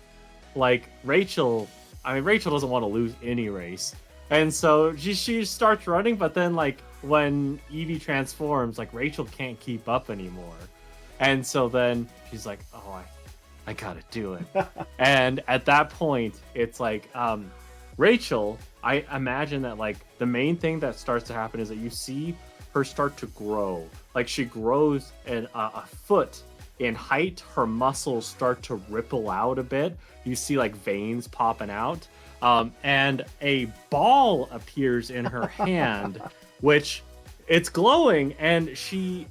like Rachel doesn't want to lose any race. And so she starts running, but then like when Evie transforms, like Rachel can't keep up anymore. And so then she's like, "Oh, I gotta do it." And at that point, it's like Rachel, I imagine that like the main thing that starts to happen is that you see her start to grow. Like she grows a foot in height. Her muscles start to ripple out a bit. You see like veins popping out. And a ball appears in her hand, which it's glowing, and she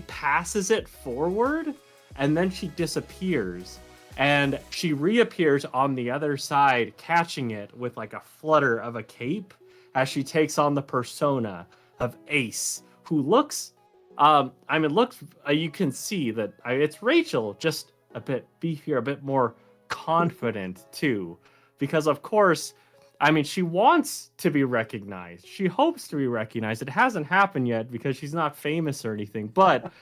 passes it forward, and then she disappears, and she reappears on the other side, catching it with like a flutter of a cape as she takes on the persona of Ace, who looks, you can see that it's Rachel, just a bit beefier, a bit more confident too. Because of course, she wants to be recognized. She hopes to be recognized. It hasn't happened yet because she's not famous or anything. But,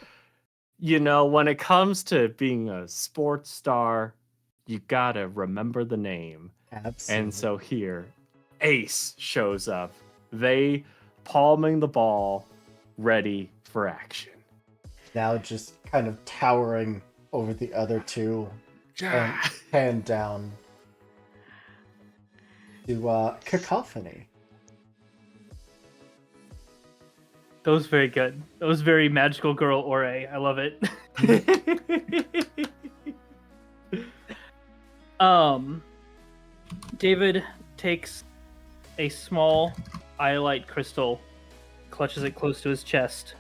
when it comes to being a sports star, you gotta remember the name. Absolutely. And so here, Ace shows up. They palming the ball, ready for action. Now just kind of towering over the other two, and pan down to Cacophony. That was very good. That was very magical girl Ore. I love it. David takes a small iolite crystal, clutches it close to his chest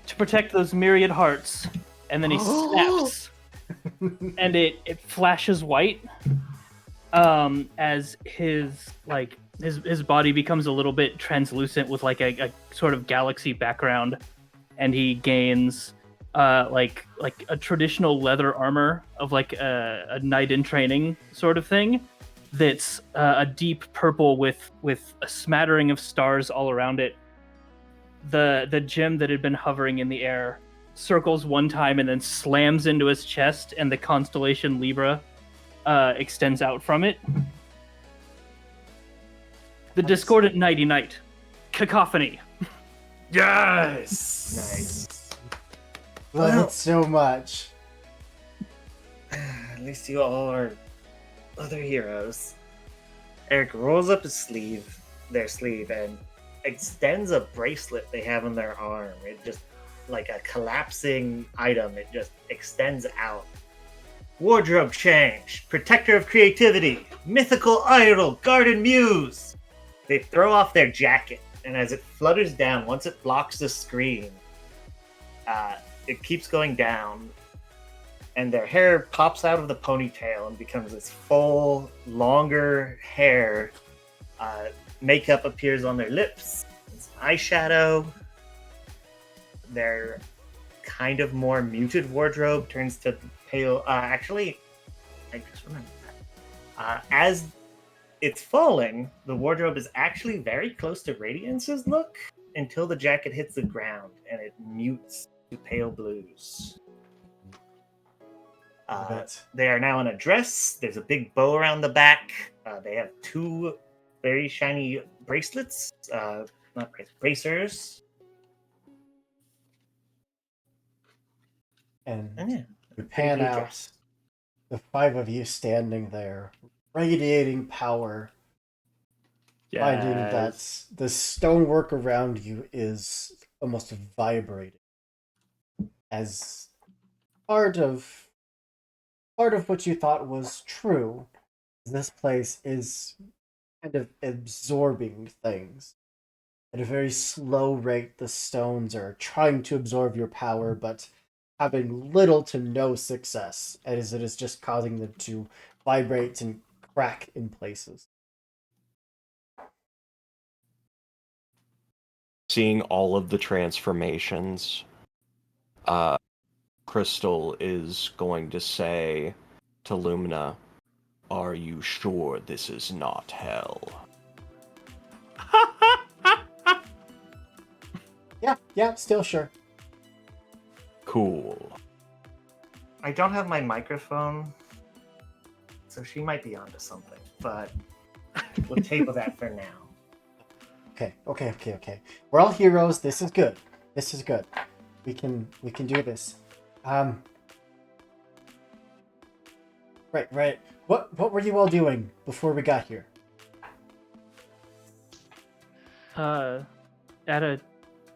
to protect those myriad hearts, and then he snaps, and it flashes white as his body becomes a little bit translucent with like a sort of galaxy background, and he gains like a traditional leather armor of like a knight in training sort of thing that's a deep purple with a smattering of stars all around it. The gem that had been hovering in the air circles one time and then slams into his chest, and the constellation Libra extends out from it. The discordant nighty night. Cacophony. Yes. Nice. Love Well- it so much. At least you all are other heroes. Eric rolls up their sleeve, and extends a bracelet they have on their arm. It just, like a collapsing item, it just extends out. Wardrobe change, protector of creativity, mythical idol, garden muse. They throw off their jacket, and as it flutters down, once it blocks the screen, it keeps going down, and their hair pops out of the ponytail and becomes this full, longer hair. Makeup appears on their lips, it's eyeshadow. Their kind of more muted wardrobe turns to pale. Actually, I just remembered that. As it's falling, the wardrobe is actually very close to Radiance's look until the jacket hits the ground and it mutes to pale blues. They are now in a dress. There's a big bow around the back. They have two very shiny bracelets, bracers. And Yeah, we pan blue out dress. the five of you standing there, radiating power, finding that the stonework around you is almost vibrating. As part of what you thought was true, this place is kind of absorbing things. At a very slow rate, the stones are trying to absorb your power, but having little to no success, as it is just causing them to vibrate and crack in places. Seeing all of the transformations, Crystal is going to say to Lumina, "Are you sure this is not hell?" Yeah, still sure. Cool. I don't have my microphone, so she might be onto something, but we'll table that for now. Okay. We're all heroes. This is good. We can do this. Right. What were you all doing before we got here? At a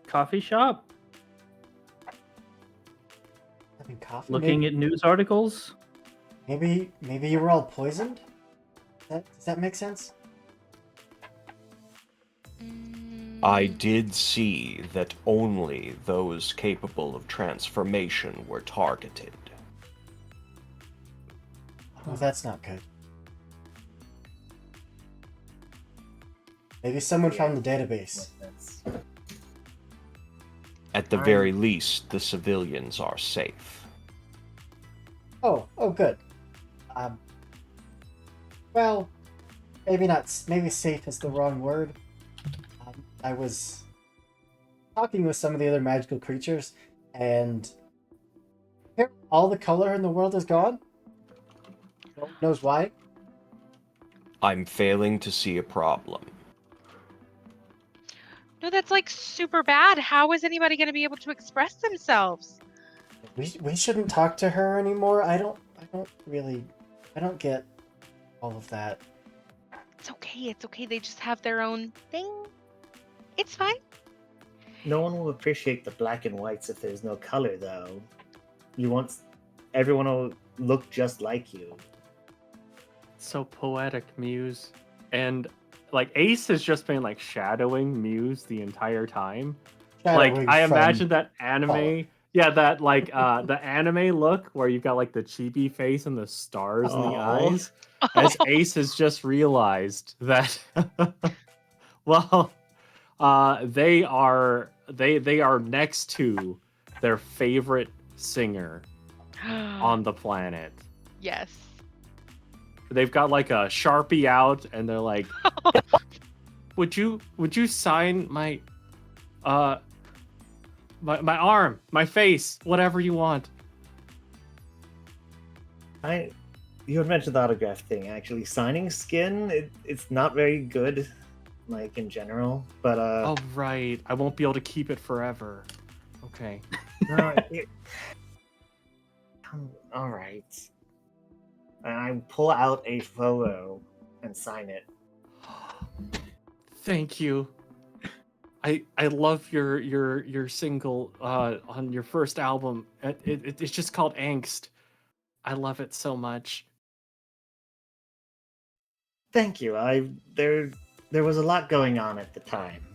coffee shop, Having coffee? looking at news articles. Maybe you were all poisoned? Does that make sense? I did see that only those capable of transformation were targeted. Oh, that's not good. Maybe someone found the database. At the very least, the civilians are safe. Oh, good. Well, maybe not. Maybe safe is the wrong word. I was talking with some of the other magical creatures, and all the color in the world is gone. No one knows why. I'm failing to see a problem. No, that's like super bad. How is anybody going to be able to express themselves? We shouldn't talk to her anymore. I don't get all of that. It's okay. They just have their own thing. It's fine. No one will appreciate the black and whites if there's no color, though. Everyone will look just like you. So poetic, Muse. And like Ace has just been like shadowing Muse the entire time. Shadowing I from imagine that anime. Paula. Yeah, that like the anime look where you've got like the chibi face and the stars in the Aw. eyes. As Ace has just realized that well, they are next to their favorite singer on the planet. Yes. they've got like a Sharpie out, and they're like, would you sign my my arm, my face, whatever you want. You had mentioned the autograph thing. Actually, signing skin, it's not very good, like in general. But Oh right, I won't be able to keep it forever. Okay. no, all right. And I pull out a photo and sign it. Thank you. I love your single on your first album. It's just called Angst. I love it so much. Thank you. There was a lot going on at the time.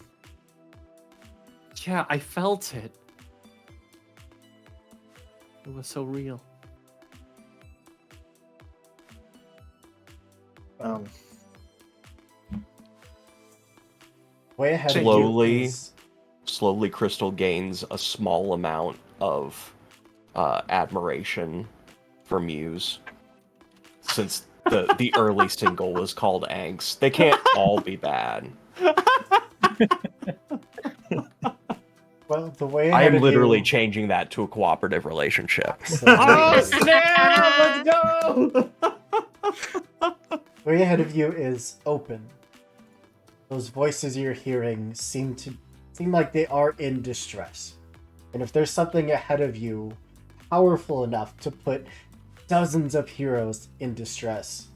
Yeah, I felt it. It was so real. Way ahead of Slowly. you is Slowly, Crystal gains a small amount of admiration for Muse, since the early single was called Angst. They can't all be bad. well the way I ahead am of literally you. changing that to a cooperative relationship. Oh Absolutely. snap! Let's go! Way ahead of you is open. Those voices you're hearing seem like they are in distress. And if there's something ahead of you powerful enough to put dozens of heroes in distress,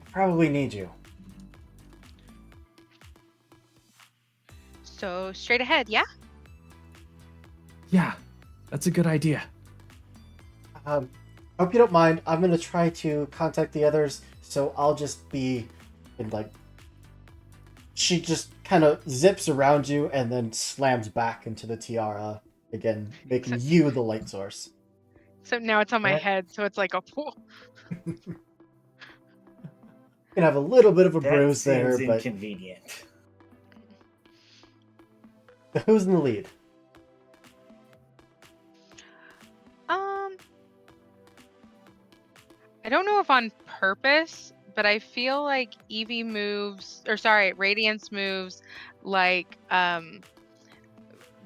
I probably need you. So straight ahead, yeah? Yeah, that's a good idea. Hope you don't mind. I'm gonna try to contact the others, so I'll just be in like. She just kind of zips around you and then slams back into the tiara again, making you the light source. So now it's on my That- head, so it's like a pool. You can have a little bit of a That bruise there, seems but inconvenient. who's in the lead? I don't know if on purpose, but I feel like Radiance moves like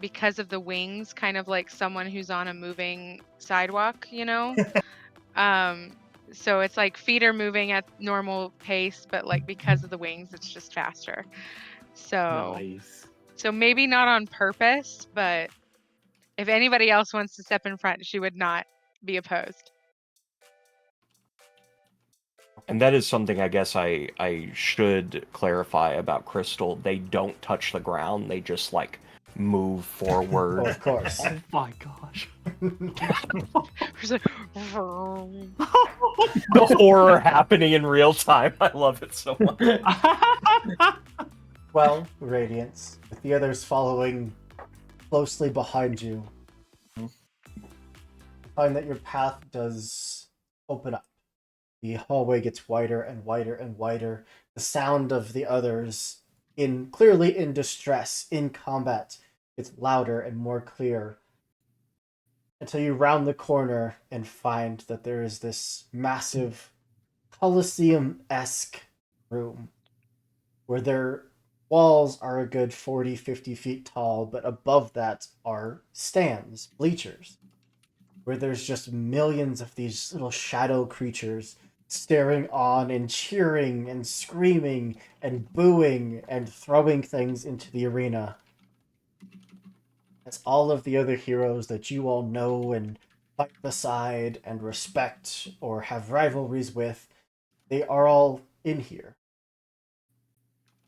because of the wings, kind of like someone who's on a moving sidewalk, you know? So it's like feet are moving at normal pace, but like because of the wings, it's just faster. So Nice. so maybe not on purpose, but if anybody else wants to step in front, she would not be opposed. And that is something I guess I should clarify about Crystal. They don't touch the ground. They just like move forward. Of course. Oh my gosh. She's like, vroom. The horror happening in real time. I love it so much. Well, Radiance, with the others following closely behind you, you find that your path does open up. The hallway gets wider and wider and wider. The sound of the others, clearly in distress, in combat, gets louder and more clear. Until you round the corner and find that there is this massive Colosseum-esque room where their walls are a good 40, 50 feet tall, but above that are stands, bleachers, where there's just millions of these little shadow creatures staring on and cheering and screaming and booing and throwing things into the arena. As all of the other heroes that you all know and fight beside and respect or have rivalries with, they are all in here.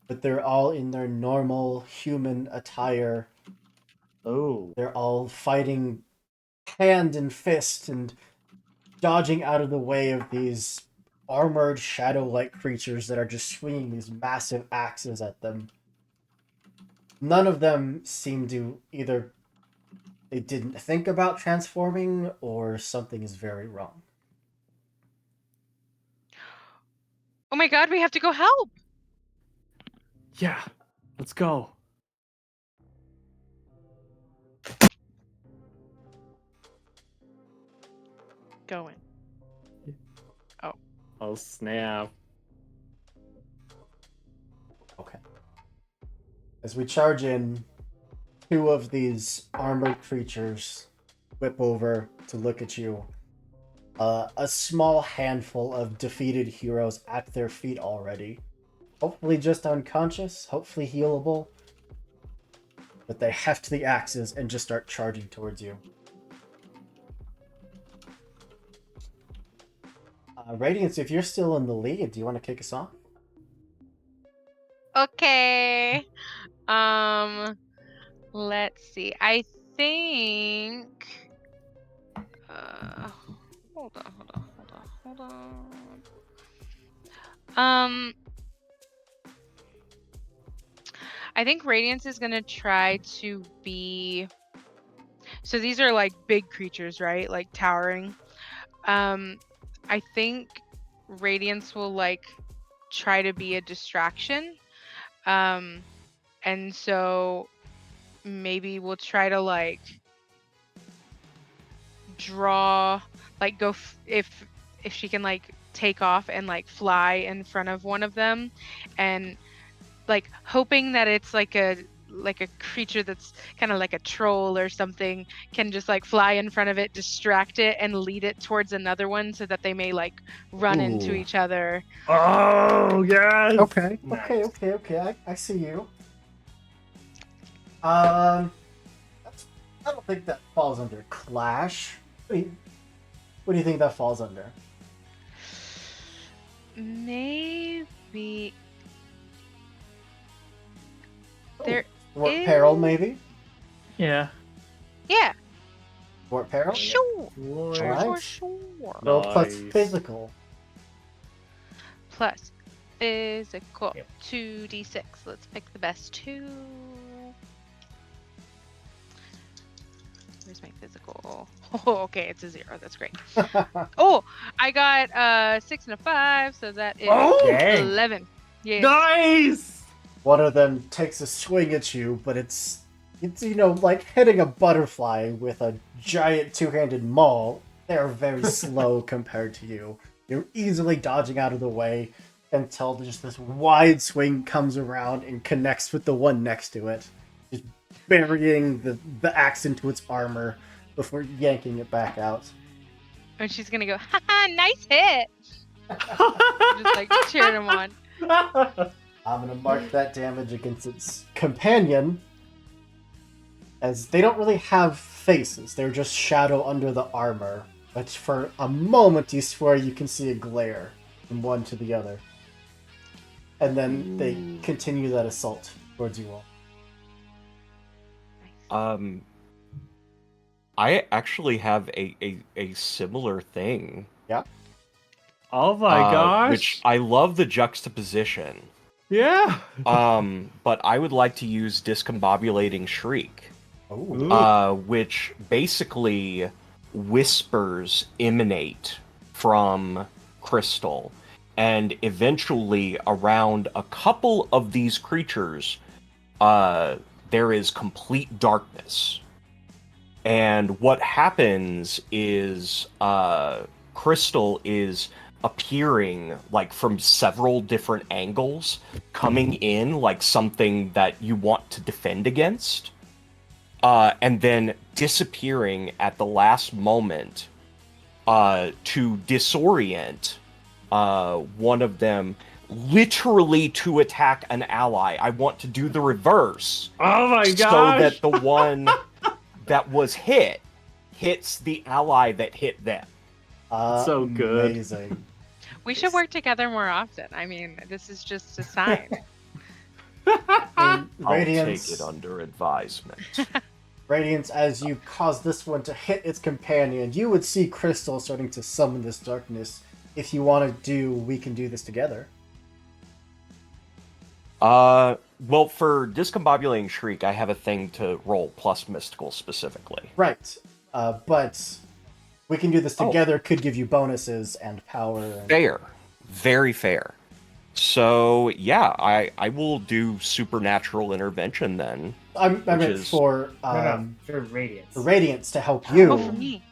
But they're all in their normal human attire. Oh, They're all fighting hand and fist and dodging out of the way of these armored shadow-like creatures that are just swinging these massive axes at them. None of them seem to either they didn't think about transforming or something is very wrong. Oh my god, we have to go help. Yeah, let's go. Going. Oh. Oh snap! Okay. As we charge in, two of these armored creatures whip over to look at you. A small handful of defeated heroes at their feet already. Hopefully just unconscious, hopefully healable. But they heft the axes and just start charging towards you. Radiance, if you're still in the lead, do you want to kick us off? Okay. Let's see. I think. Hold on. I think Radiance is gonna try to be. So these are like big creatures, right? Like towering. I think Radiance will like try to be a distraction. And so maybe we'll try to like draw, like go if she can like take off and like fly in front of one of them, and like hoping that it's like a creature that's kind of like a troll or something, can just like fly in front of it, distract it, and lead it towards another one so that they may like run into Ooh. each other. Oh yes. Okay, Nice. okay. I see you. I don't think that falls under clash. What do you think that falls under? Maybe Oh, there Thwart is... peril, maybe? Yeah. Yeah. Thwart peril? Sure. Alright. Sure. Well, plus Nice. physical. Plus physical. Yep. 2d6. Let's pick the best two. Where's my physical? Oh, okay, it's a 0. That's great. Oh, I got 6 and a 5, so that is Dang. 11. Yes. Nice. One of them takes a swing at you, but it's like hitting a butterfly with a giant two-handed maul. They're very slow compared to you. You're easily dodging out of the way until just this wide swing comes around and connects with the one next to it, just burying the axe into its armor before yanking it back out. And she's gonna go, haha, nice hit! Just like cheering him on. I'm gonna mark that damage against its companion, as they don't really have faces. They're just shadow under the armor. But for a moment, you swear you can see a glare from one to the other. And then they continue that assault towards you all. I actually have a similar thing. Yeah. Oh my gosh. Which I love the juxtaposition. Yeah. But I would like to use Discombobulating Shriek. Ooh. Which basically whispers emanate from Crystal. And eventually, around a couple of these creatures, there is complete darkness. And what happens is Crystal is appearing like from several different angles, coming in like something that you want to defend against, and then disappearing at the last moment to disorient one of them, literally to attack an ally. I want to do the reverse. Oh my so gosh. that the one that was hits the ally that hit them. So good. Amazing. We should work together more often. I mean, this is just a sign. And I'll Radiance, take it under advisement. Radiance, as you cause this one to hit its companion, you would see Crystal starting to summon this darkness. If you want to we can do this together. Well, for Discombobulating Shriek, I have a thing to roll plus Mystical specifically. Right. But we can do this together, could give you bonuses and power. And... Fair. Very fair. So, yeah, I will do Supernatural Intervention then. I meant for for Radiance. for Radiance to help you. Oh, for me.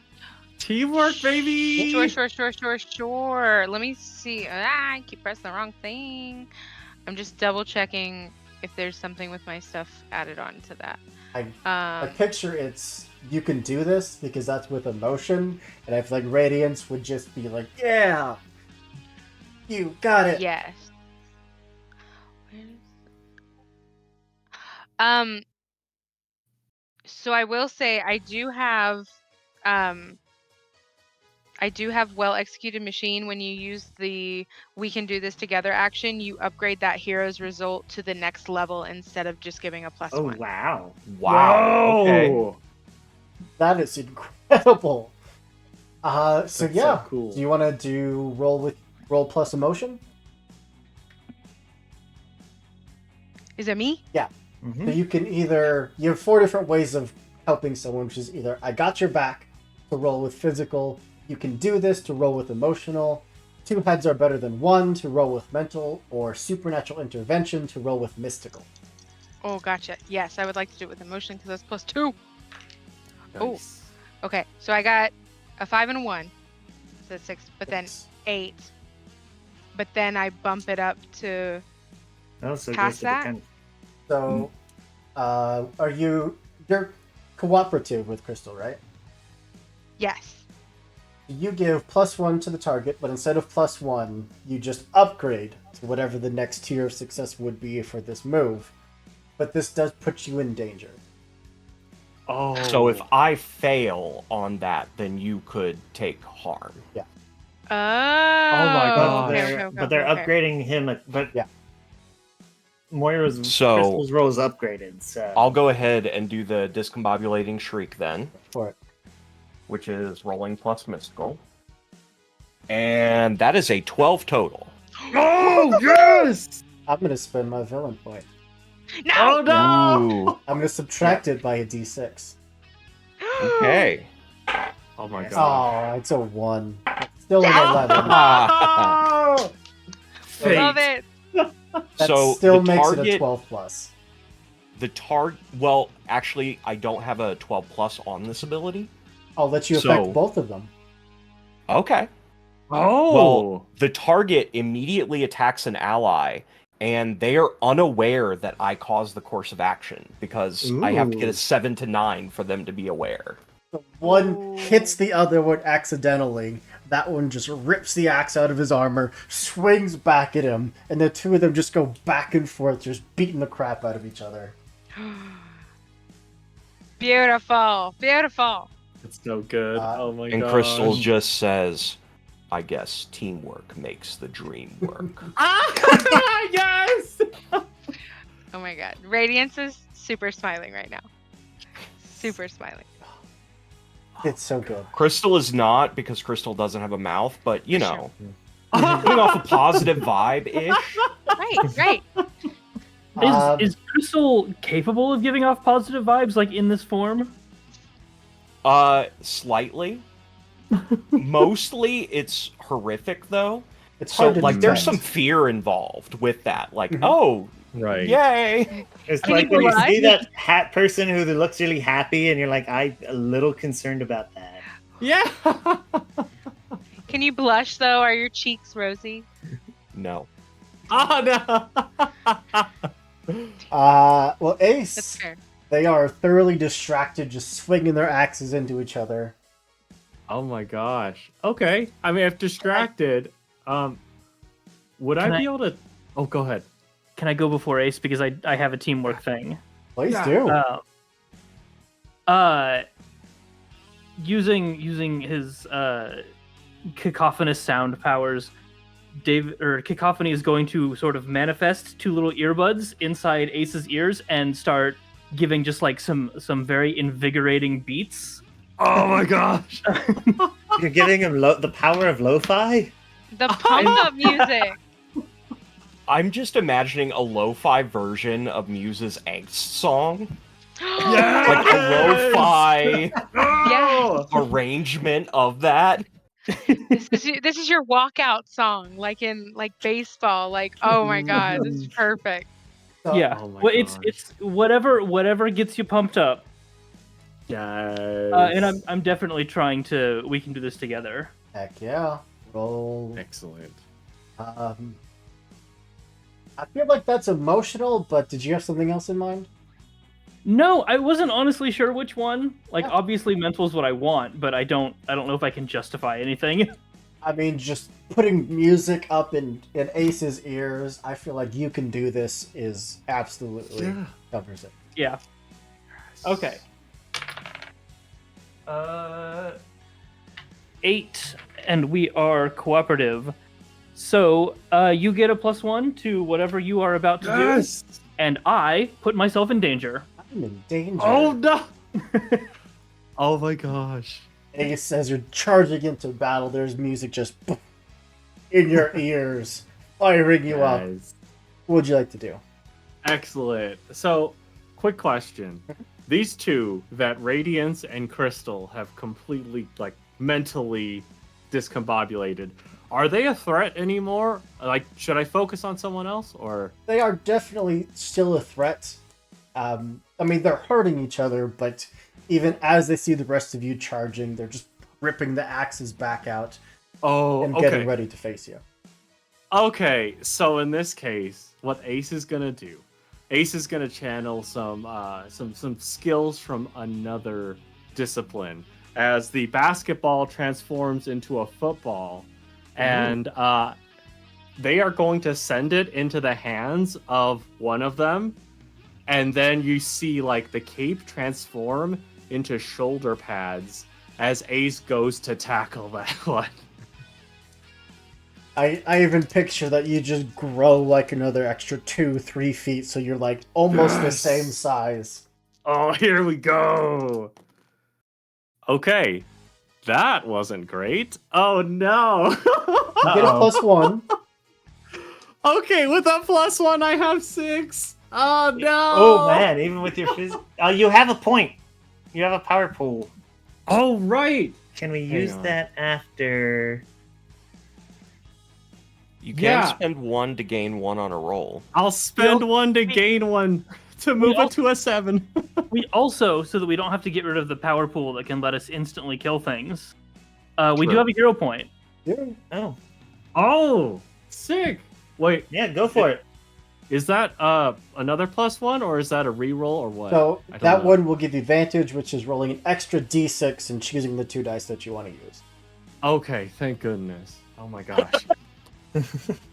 Teamwork, baby. Sure. Let me see. I keep pressing the wrong thing. I'm just double checking if there's something with my stuff added on to that. I picture it's you can do this because that's with emotion, and I feel like Radiance would just be like, yeah, you got it. Yes. So I will say I do have well executed machine. When you use the we can do this together action, you upgrade that hero's result to the next level instead of just giving a +1. Oh wow. Wow. Okay. Whoa. That is incredible. So That's so yeah, cool. do you want to do roll plus emotion? Is it me? Yeah. Mhm. So you have 4 different ways of helping someone, which is either I got your back to roll with physical, you can do this to roll with emotional, 2 heads are better than 1 to roll with mental, or supernatural intervention to roll with mystical. Oh, gotcha. Yes, I would like to do it with emotion because that's +2. Nice. Okay, so I got a 5 and a 1. So that's 6, but then Yes. 8. But then I bump it up to Oh, so it Past goes to the that? 10. So, you're cooperative with Crystal, right? yes. You give +1 to the target, but instead of +1, you just upgrade to whatever the next tier of success would be for this move. But this does put you in danger. Oh. So if I fail on that, then you could take harm. Yeah. Oh, my gosh. But they're upgrading him. But Yeah. Moira's So- Crystal's role is upgraded. So I'll go ahead and do the discombobulating shriek then, For it. which is rolling plus mystical. And that is a 12 total. Oh yes! I'm gonna spend my villain point. No! Oh no! Ooh. I'm gonna subtract it by a d6. Okay. Oh my Yes. god. Oh, it's a 1. It's still an Yeah! 11. Oh! Fate. Love it. That So still the makes it a target, 12 plus. well, actually, I don't have a 12 plus on this ability. I'll let you So- affect both of them. Okay. Oh. Well, the target immediately attacks an ally, and they are unaware that I caused the course of action because I have to get Ooh. a 7 to 9 for them to be aware. The one hits the other one accidentally. That one just rips the axe out of his armor, swings back at him, and the two of them just go back and forth, just beating the crap out of each other. Beautiful. Beautiful. It's so good. Oh my god. And Crystal just says, I guess teamwork makes the dream work. Yes! Oh my god. Radiance is super smiling right now. Super smiling. It's so good. Crystal is not, because Crystal doesn't have a mouth, but, you Sure. know, giving off a positive vibe-ish. Right. Is Crystal capable of giving off positive vibes, like in this form? Slightly. Mostly, it's horrific, though. It's So, hard to like, there's some detect. fear involved with that. Like, Mhm. oh, Right. yay! it's Can like you when you blush? see that hat person who looks really happy, and you're like, I'm a little concerned about that. Yeah. Can you blush though? Are your cheeks rosy? No. Oh no. Well, That's Ace, fair. they are thoroughly distracted, just swinging their axes into each other. Oh my gosh. Okay. I mean, if distracted, would Can I I- be able to? Oh, go ahead. Can I go before Ace because I have a teamwork thing? Please Yeah. do. Using his cacophonous sound powers, Cacophony is going to sort of manifest 2 little earbuds inside Ace's ears and start giving just like some very invigorating beats. Oh my gosh. You're giving him the power of lo-fi? The pump up music. I'm just imagining a lo-fi version of Muse's Angst song. Yes! Like a lo-fi Yes. arrangement of that. This is your walkout song, like in baseball. Like, oh my god, this is perfect. So, Yeah. Oh my Well, it's gosh. whatever gets you pumped up. Yes. And I'm definitely trying to. We can do this together. Heck yeah. Roll. Excellent. I feel like that's emotional, but did you have something else in mind? No, I wasn't honestly sure which one. Like, Yeah. obviously, mental is what I want, but I don't know if I can justify anything. I mean, just putting music up in Ace's ears, I feel like you can do this is absolutely Yeah. covers it. Yeah. Okay. 8, and we are cooperative. So, you get a +1 to whatever you are about to Yes. do, and I put myself in danger. I'm in danger. Oh no. Oh my gosh. Ace, as you're charging into battle, there's music just in your ears, firing you up. Guys. What would you like to do? Excellent. So, quick question. These two, that Radiance and Crystal, have completely, like, mentally discombobulated. Are they a threat anymore? Like, should I focus on someone else, or? They are definitely still a threat. I mean, they're hurting each other, but even as they see the rest of you charging, they're just ripping the axes back out Oh, and okay. getting ready to face you. Okay, so in this case, what Ace is gonna do, Ace is gonna channel some skills from another discipline as the basketball transforms into a football, and they are going to send it into the hands of one of them, and then you see like the cape transform into shoulder pads as Ace goes to tackle that one. I even picture that you just grow like another extra 2-3 feet, so you're like almost the Yes! same size. Oh, here we go. Okay, that wasn't great. Oh no. You get a +1. Okay, with that +1, I have 6. Oh no. Oh man, even with your oh, you have a point. You have a power pool. Oh right. Can we Hang use on. that after? You can Yeah. spend 1 to gain 1 on a roll. I'll spend 1 to gain 1 to move it to a 7. We also, so that we don't have to get rid of the power pool that can let us instantly kill things, we do True. have a hero point. Yeah. Oh, Oh, sick. Wait, yeah, go for it. is that another +1 or is that a reroll or what? So I don't that know. one will give you advantage, which is rolling an extra d6 and choosing the 2 dice that you want to use. Okay, thank goodness. Oh my gosh.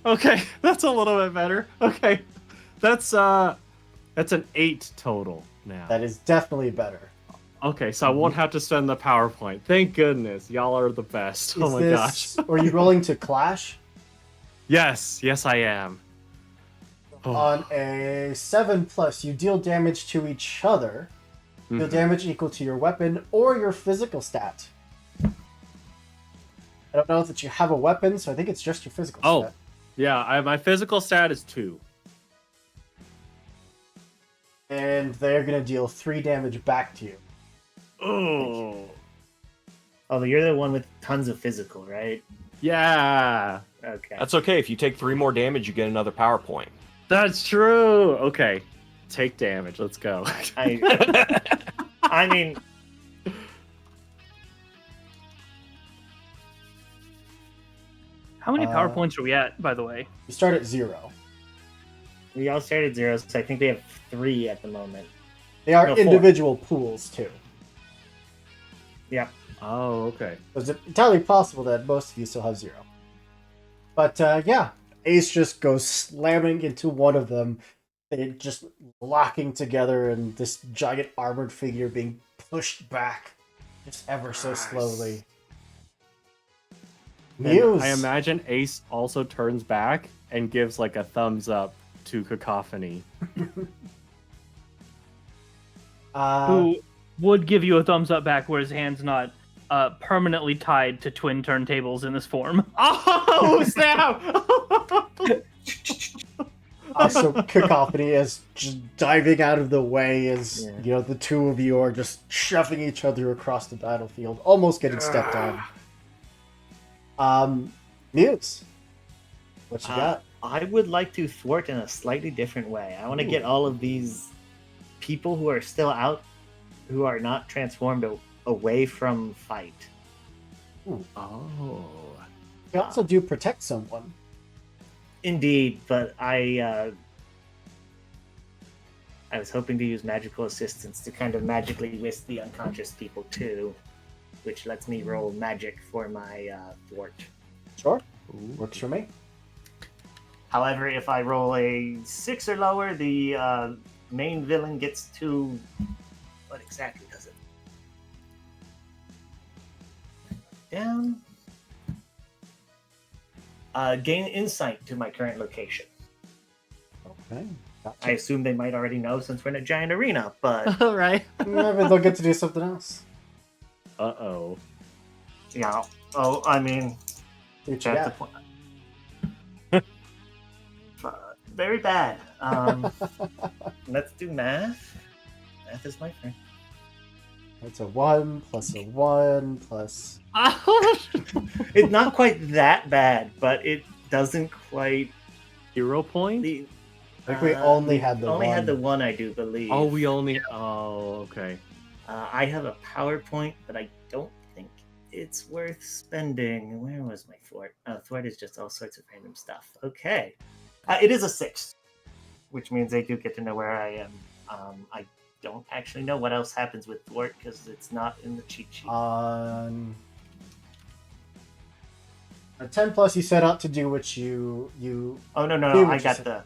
Okay, that's a little bit better. Okay. That's an 8 total now. That is definitely better. Okay, so I won't have to spend the PowerPoint. Thank goodness. Y'all are the best. Oh Is my this, gosh. Are you rolling to clash? Yes, I am. Oh. On a 7+, you deal damage to each other. Deal Mhm. damage equal to your weapon or your physical stat. I don't know that you have a weapon, so I think it's just your physical Oh, stat. yeah, my physical stat is 2. And they're going to deal 3 damage back to you. Oh. Oh, you're the one with tons of physical, right? Yeah, Okay. That's okay. If you take 3 more damage, you get another power point. that's true. Okay, take damage. Let's go. I mean, How many power Uh, points are we at, by the way? You start at 0. we all started 0, so I think we have 3 at the moment. They are No, 4. individual pools, too. Yeah. Oh, okay. So it's entirely possible that most of you still have 0. But yeah, Ace just goes slamming into one of them. They just locking together, and this giant armored figure being pushed back just ever so slowly. And Muse. I imagine Ace also turns back and gives like a thumbs up to Cacophony. Who would give you a thumbs up back where his hand's not permanently tied to twin turntables in this form? Oh, snap! Also, Cacophony is just diving out of the way as Yeah. you know the two of you are just shoving each other across the battlefield, almost getting stepped on. Muse, what you got? I would like to thwart in a slightly different way. I want to get all of these people who are still out who are not transformed away from fight. Oh. You also do protect someone. Indeed, but I was hoping to use magical assistance to kind of magically whisk the unconscious people too, which lets me roll magic for my thwart. Sure. Ooh. Works for me. However, if I roll a 6 or lower, the main villain gets to... What exactly does it? Down. Gain insight to my current location. Okay. I assume they might already know since we're in a giant arena, but Right. Maybe they'll get to do something else. Uh-oh. yeah. Oh, I mean, See what you that's the got. point. Very bad. Let's do math. Math is my friend. It's a 1 plus a 1 plus. It's not quite that bad, but it doesn't quite. 0 point? I think we only had the only one. had the one, I do believe. Oh, we only... Oh, okay. I have a PowerPoint, but I don't think it's worth spending. Where was my thwart? Thwart is just all sorts of random stuff. Okay. It is a 6, which means they do get to know where I am. I don't actually know what else happens with thwart because it's not in the cheat sheet. A 10 plus, you set out to do what you. Oh, no, see I what you got said. the...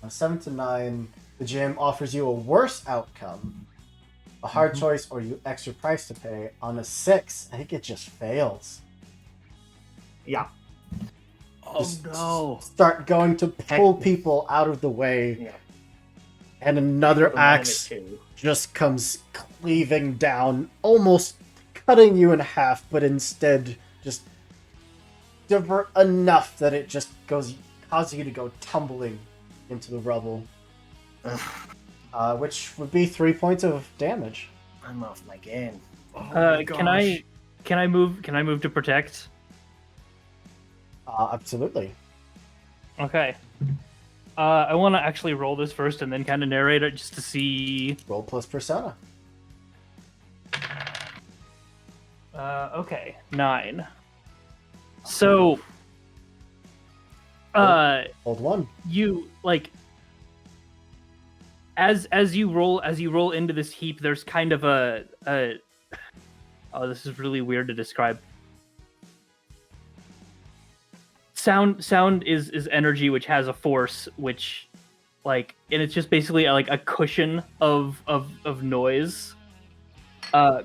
A 7 to 9, the gym offers you a worse outcome, a hard choice, or you extra price to pay. On a 6, I think it just fails. Yeah. Oh, no. Start going to pull people out of the way, Yeah. and another The one and the axe two. just comes cleaving down, almost cutting you in half, but instead just divert enough that it just causes you to go tumbling into the rubble, Ugh, which would be 3 points of damage. I'm off my game. Oh, my gosh. Can I move to protect? Absolutely. Okay. I want to actually roll this first and then kind of narrate it just to see. Roll plus persona. Okay, 9. So, Hold 1. you like as you roll into this heap. There's kind of a oh, this is really weird to describe. Sound is energy, which has a force, which like, and it's just basically like a cushion of noise.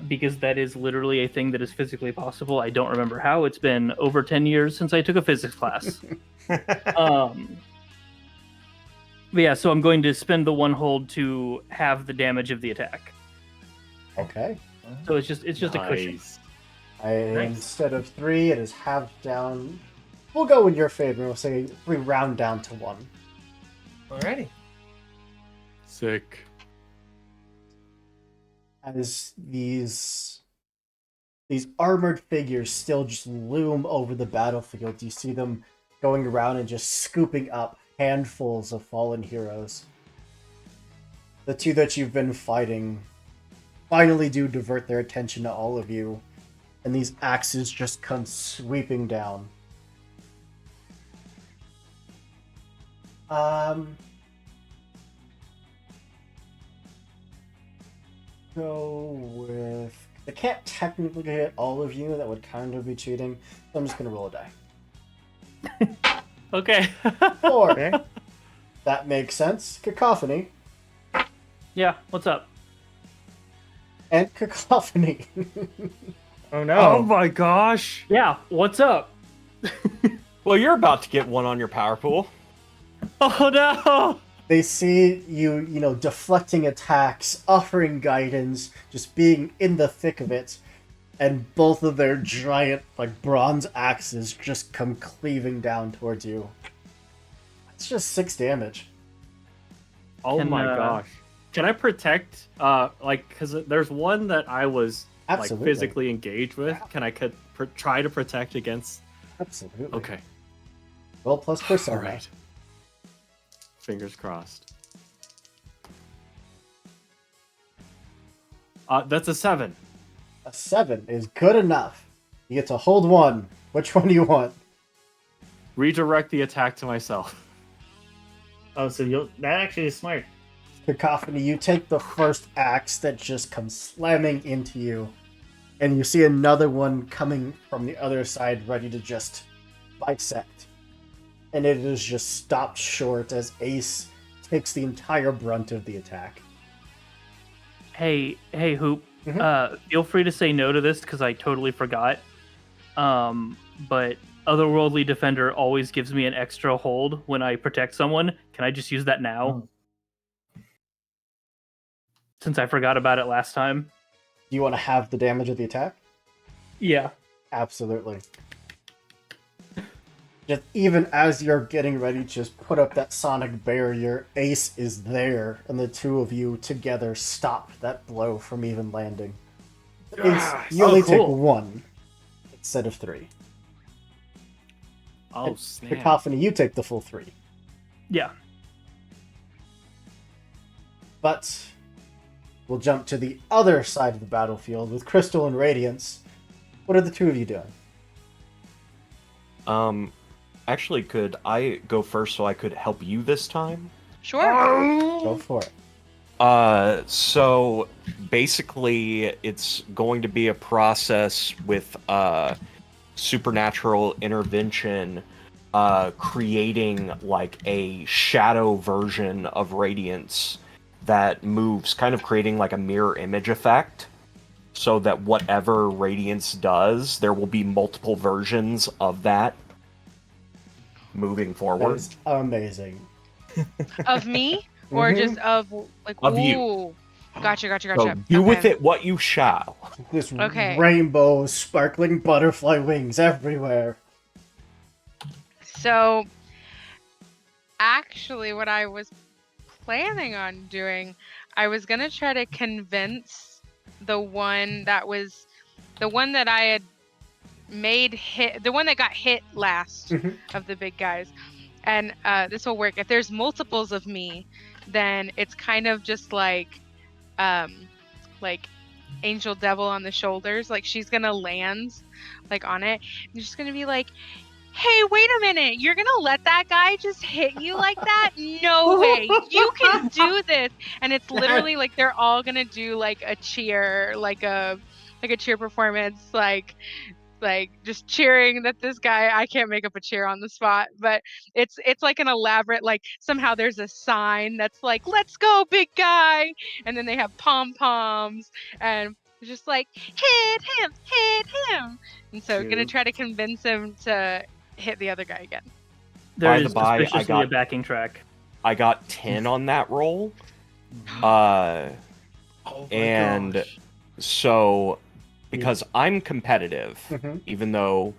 Because that is literally a thing that is physically possible. I don't remember how. It's been over 10 years since I took a physics class. But yeah, so I'm going to spend the 1 hold to have the damage of the attack. Okay. So it's just a cushion. Nice. Instead of 3, it is halved down. We'll go in your favor. We'll say we round down to 1. Alrighty. Sick. As these armored figures still just loom over the battlefield, you see them going around and just scooping up handfuls of fallen heroes. The 2 that you've been fighting finally do divert their attention to all of you, and these axes just come sweeping down. Go with... I can't technically hit all of you. That would kind of be cheating. So I'm just going to roll a die. Okay. 4. Okay. That makes sense. Cacophony. Yeah, what's up? And Cacophony. Oh Oh, no. my gosh. Yeah, what's up? Well, you're about to get one on your power pool. Oh no! They see you, deflecting attacks, offering guidance, just being in the thick of it, and both of their giant, bronze axes just come cleaving down towards you. It's just 6 damage. Oh, Can, my gosh. Can I protect, because there's one that I was, Absolutely. physically engaged with. Can I try to protect against? Absolutely. Okay. Roll plus persona. All right. Fingers crossed. That's a 7. A 7 is good enough. You get to hold 1. Which one do you want? Redirect the attack to myself. Oh, so that actually is smart. Cacophony, you take the first axe that just comes slamming into you, and you see another one coming from the other side ready to just bisect. And it is just stopped short as Ace takes the entire brunt of the attack. Hey, Hoop. Mhm. Feel free to say no to this because I totally forgot. But Otherworldly Defender always gives me an extra hold when I protect someone. Can I just use that now? Since I forgot about it last time. Do you want to have the damage of the attack? Yeah. Absolutely. Just even as you're getting ready to just put up that sonic barrier, Ace is there, and the two of you together stop that blow from even landing. Ace, you only take cool. 1 instead of 3. Oh, And snap. Cacophony, you take the full 3. Yeah. But we'll jump to the other side of the battlefield with Crystal and Radiance. What are the two of you doing? Actually, could I go first so I could help you this time? Sure. Go for it. So basically, it's going to be a process with supernatural intervention, creating like a shadow version of Radiance that moves, kind of creating like a mirror image effect, so that whatever Radiance does, there will be multiple versions of that moving That forward. is amazing. Of me? Or just of, like, Of you. ooh. Gotcha. So do with Okay. it what you shall. This Okay. rainbow, sparkling butterfly wings everywhere. So, actually, what I was planning on doing, I was gonna try to convince the one that I had made hit, the one that got hit last Mhm. of the big guys. And this will work. If there's multiples of me, then it's kind of just like angel devil on the shoulders. Like she's gonna land like on it. And she's gonna be like, hey, wait a minute, you're gonna let that guy just hit you like that? No way, you can do this. And it's literally like they're all gonna do like a cheer, like a cheer performance, like just cheering that this guy, I can't make up a cheer on the spot, but it's like an elaborate, like somehow there's a sign that's like, let's go big guy, and then they have pom poms, and it's just like, hit him. And so gonna Cute. try to convince him to hit the other guy again. There By is the by, suspiciously a backing track. I got 10 on that roll. Oh my And gosh. so, because I'm competitive, Mhm. even though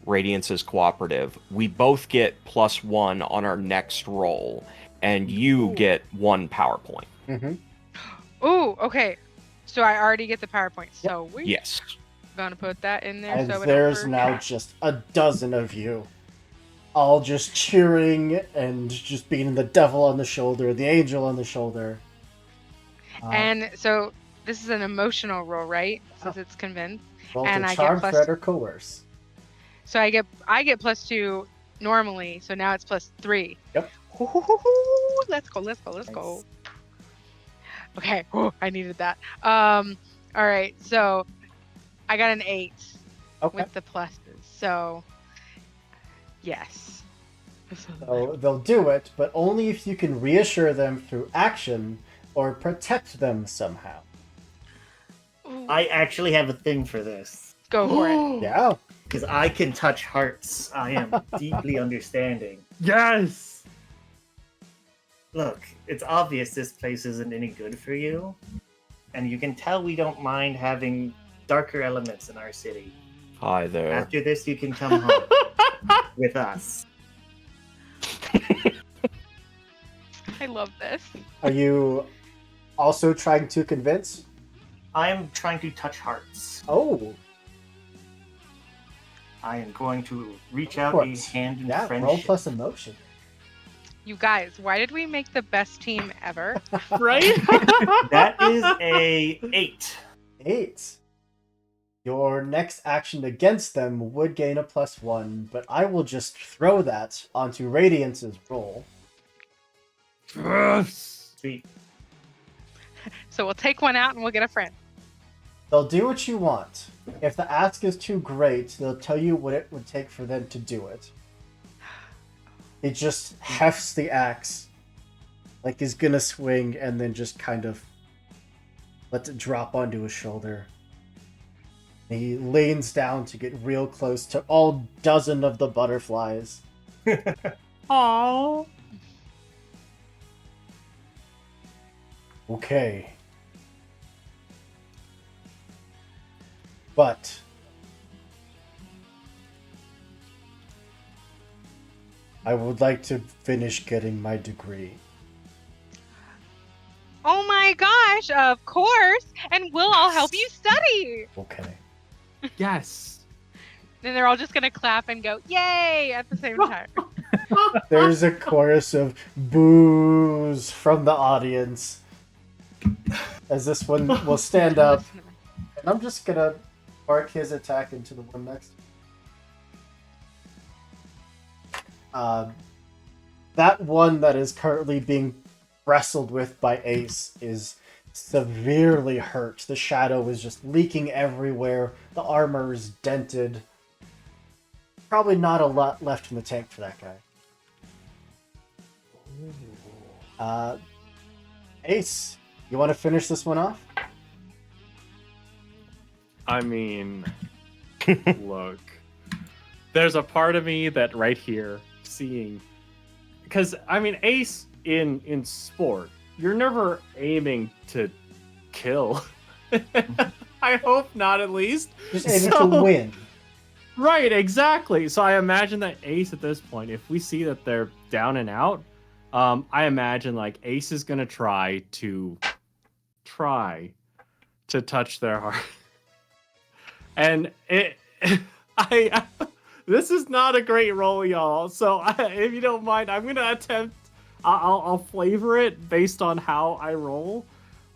Radiance is cooperative, we both get +1 on our next roll, and you Ooh. get 1 power point. Ooh, okay. So I already get the PowerPoint. So we Yes. gonna put that in there. And So I there's don't now forget. just a dozen of you. All just cheering and just beating the devil on the shoulder, the angel on the shoulder. And so this is an emotional roll, right? Since it's convinced. Roll And to I get charm, plus. threat, or coerce. So I get +2 normally. So now it's +3. Yep. Let's go. Okay. I needed that. All right. So I got an 8 Okay. with the pluses. So yes. So they'll do it, but only if you can reassure them through action or protect them somehow. Ooh, I actually have a thing for this. go for it. Yeah. Because I can touch hearts. I am deeply understanding. Yes. Look, it's obvious this place isn't any good for you. And you can tell we don't mind having darker elements in our city. Hi there. After this, you can come home with us. I love this. Are you also trying to convince? I'm trying to touch hearts. Oh, I am going to reach of out course. a hand in Yeah, friendship. roll plus emotion. You guys, why did we make the best team ever? Right? That is a 8. 8. Your next action against them would gain a +1, but I will just throw that onto Radiance's roll. Yes. Sweet. So we'll take one out and we'll get a friend. They'll do what you want. If the ask is too great, they'll tell you what it would take for them to do it. He just hefts the axe, like he's gonna swing, and then just kind of lets it drop onto his shoulder. He leans down to get real close to all dozen of the butterflies. Aww. Okay. But I would like to finish getting my degree. Oh my gosh, of course. And we'll all help you study. Okay. Yes. Then they're all just going to clap and go, yay, at the same time. There's a chorus of boos from the audience as this one will stand up. And I'm just gonna mark his attack into the one next. That one that is currently being wrestled with by Ace is severely hurt. The shadow is just leaking everywhere. The armor is dented. Probably not a lot left in the tank for that guy. Ace, you want to finish this one off? I mean, look. There's a part of me that right here, seeing... Because, I mean, Ace in sport, you're never aiming to kill. I hope not, at least. Just aiming to win. Right, exactly. So I imagine that Ace at this point, if we see that they're down and out, I imagine like Ace is gonna try to touch their heart, and I this is not a great roll, y'all. So if you don't mind, I'm gonna attempt. I'll flavor it based on how I roll.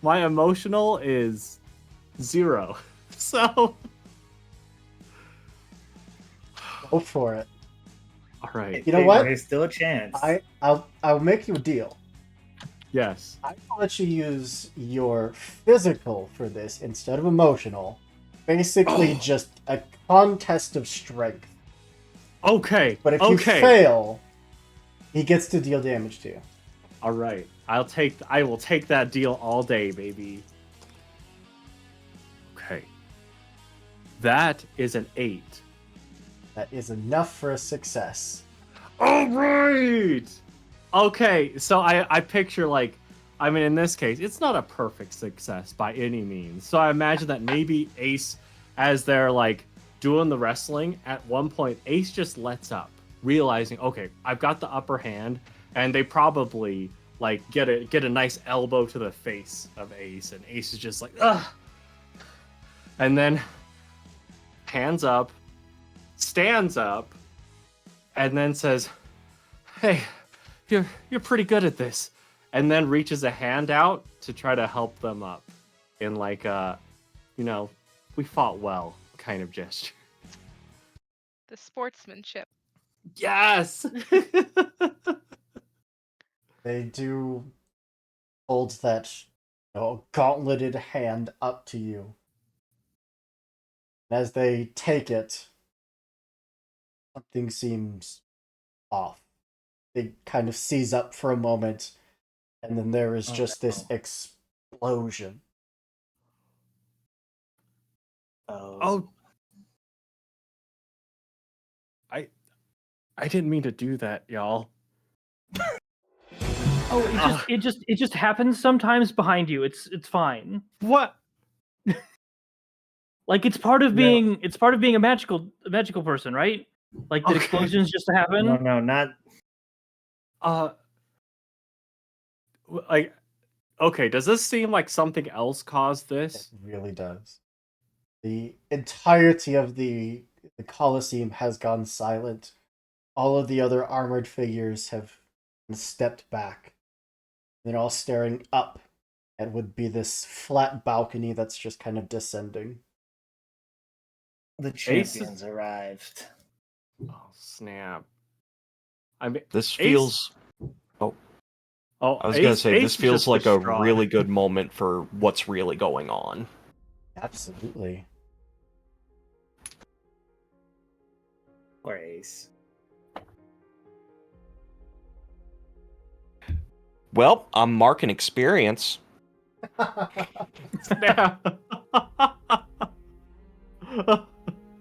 My emotional is 0, so Go for it. all right. You know what? There's still a chance. I'll make you a deal. Yes. I will let you use your physical for this instead of emotional. Basically, just a contest of strength. Okay. But if you fail, he gets to deal damage to you. All right. I will take that deal all day, baby. Okay. That is an 8. That is enough for a success. All right. Okay, so I picture like, I mean, in this case, it's not a perfect success by any means. So I imagine that maybe Ace, as they're like doing the wrestling, at one point Ace just lets up, realizing, okay, I've got the upper hand, and they probably like get a nice elbow to the face of Ace, and Ace is just like, ugh, and then hands up, stands up, and then says, hey, you're pretty good at this, and then reaches a hand out to try to help them up in like a, we fought well kind of gesture. The sportsmanship. Yes. They do hold that gauntleted hand up to you. As they take it, something seems off. They kind of seize up for a moment, and then there is just this explosion. Oh, I didn't mean to do that, y'all. Oh, it just happens sometimes behind you. It's fine. What? Like it's part of being a magical person, right? Like the explosions just happen. No, not. Like, okay, does this seem like something else caused this? It really does. The entirety of the Colosseum has gone silent. All of the other armored figures have stepped back. They're all staring up and would be this flat balcony that's just kind of descending. The Ace- champions arrived. Oh snap! I mean, This Ace- feels. Oh, I was gonna say, this is feels just like a distraught. really good moment for what's really going on. Absolutely. Or Ace. Well, I'm marking experience. Snap.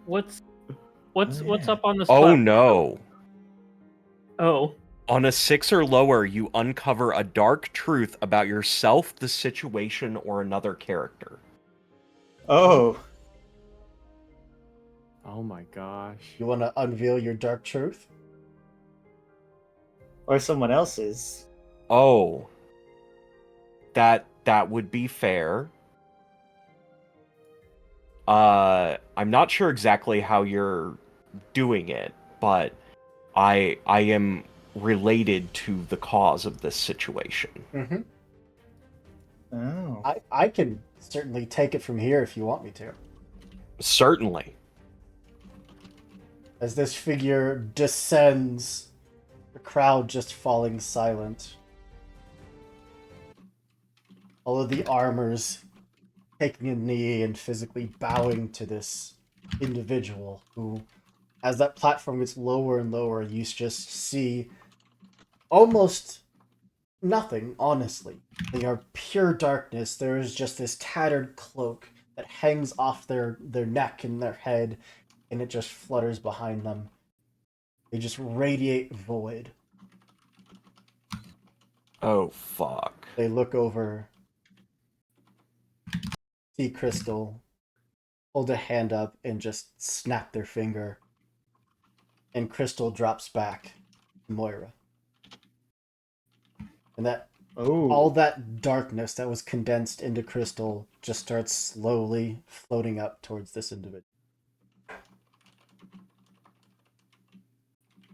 What's Yeah. up on this? Oh platform? no. Oh, On a 6 or lower, you uncover a dark truth about yourself, the situation, or another character. Oh, Oh my gosh. You want to unveil your dark truth? or someone else's. Oh. That would be fair. I'm not sure exactly how you're doing it, but I am related to the cause of this situation. Mm-hmm. Oh. I can certainly take it from here if you want me to. Certainly. As this figure descends, the crowd just falling silent. All of the armors taking a knee and physically bowing to this individual who, as that platform gets lower and lower, you just see almost nothing, honestly. They are pure darkness. There is just this tattered cloak that hangs off their neck and their head, and it just flutters behind them. They just radiate void. Oh, fuck. They look over, see Crystal, hold a hand up, and just snap their finger. And Crystal drops back to Moira. And that all Oh. that darkness that was condensed into Crystal just starts slowly floating up towards this individual.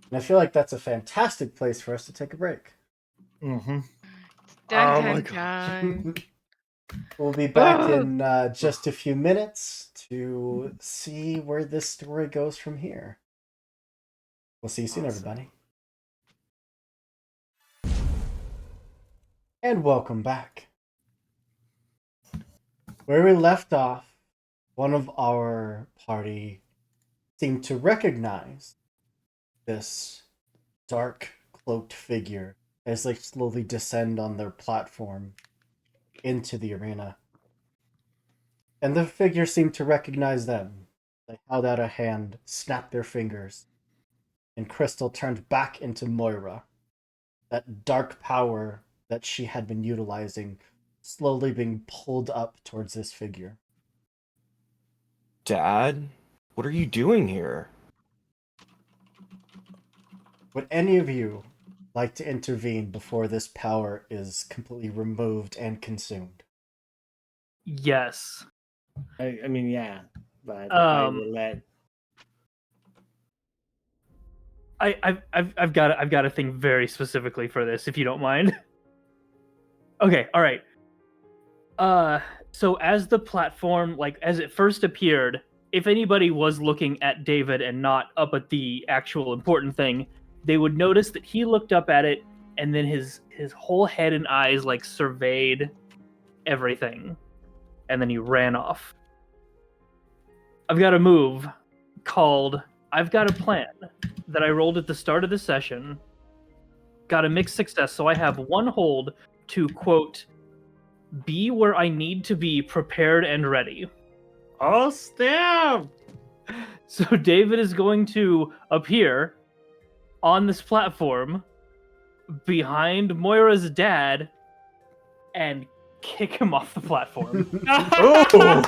And I feel like that's a fantastic place for us to take a break. Mm-hmm. Dun Oh dun my dun. We'll be back in just a few minutes to see where this story goes from here. We'll see you soon, Awesome. everybody. And welcome back. Where we left off, one of our party seemed to recognize this dark cloaked figure as they slowly descend on their platform into the arena. And the figure seemed to recognize them. They held out a hand, snapped their fingers, and Crystal turned back into Moira. That dark power that she had been utilizing slowly being pulled up towards this figure. Dad? What are you doing here? Would any of you like to intervene before this power is completely removed and consumed? yes. I mean, yeah, but I will let. I've got a thing very specifically for this, if you don't mind. Okay, all right. So as the platform, like as it first appeared, if anybody was looking at David and not up at the actual important thing, they would notice that he looked up at it, and then his whole head and eyes like surveyed everything, and then he ran off. I've got a move called I've Got a Plan that I rolled at the start of the session. Got a mixed success, so I have one hold to, quote, be where I need to be prepared and ready. Oh, snap! So David is going to appear on this platform behind Moira's dad and kick him off the platform. Oh!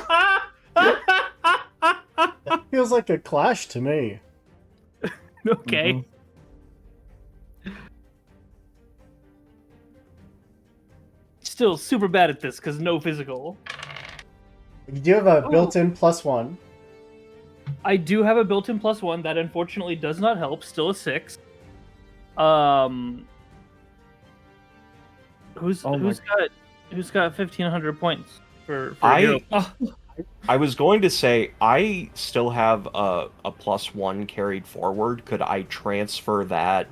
That feels like a clash to me. Okay. Mhm. Still super bad at this because no physical. You do have a Oh. built-in +1. I do have a built-in +1 that unfortunately does not help. Still a 6. Who's Oh my- got Who's got 1,500 points for I Joe? I was going to say I still have a +1 carried forward. Could I transfer that,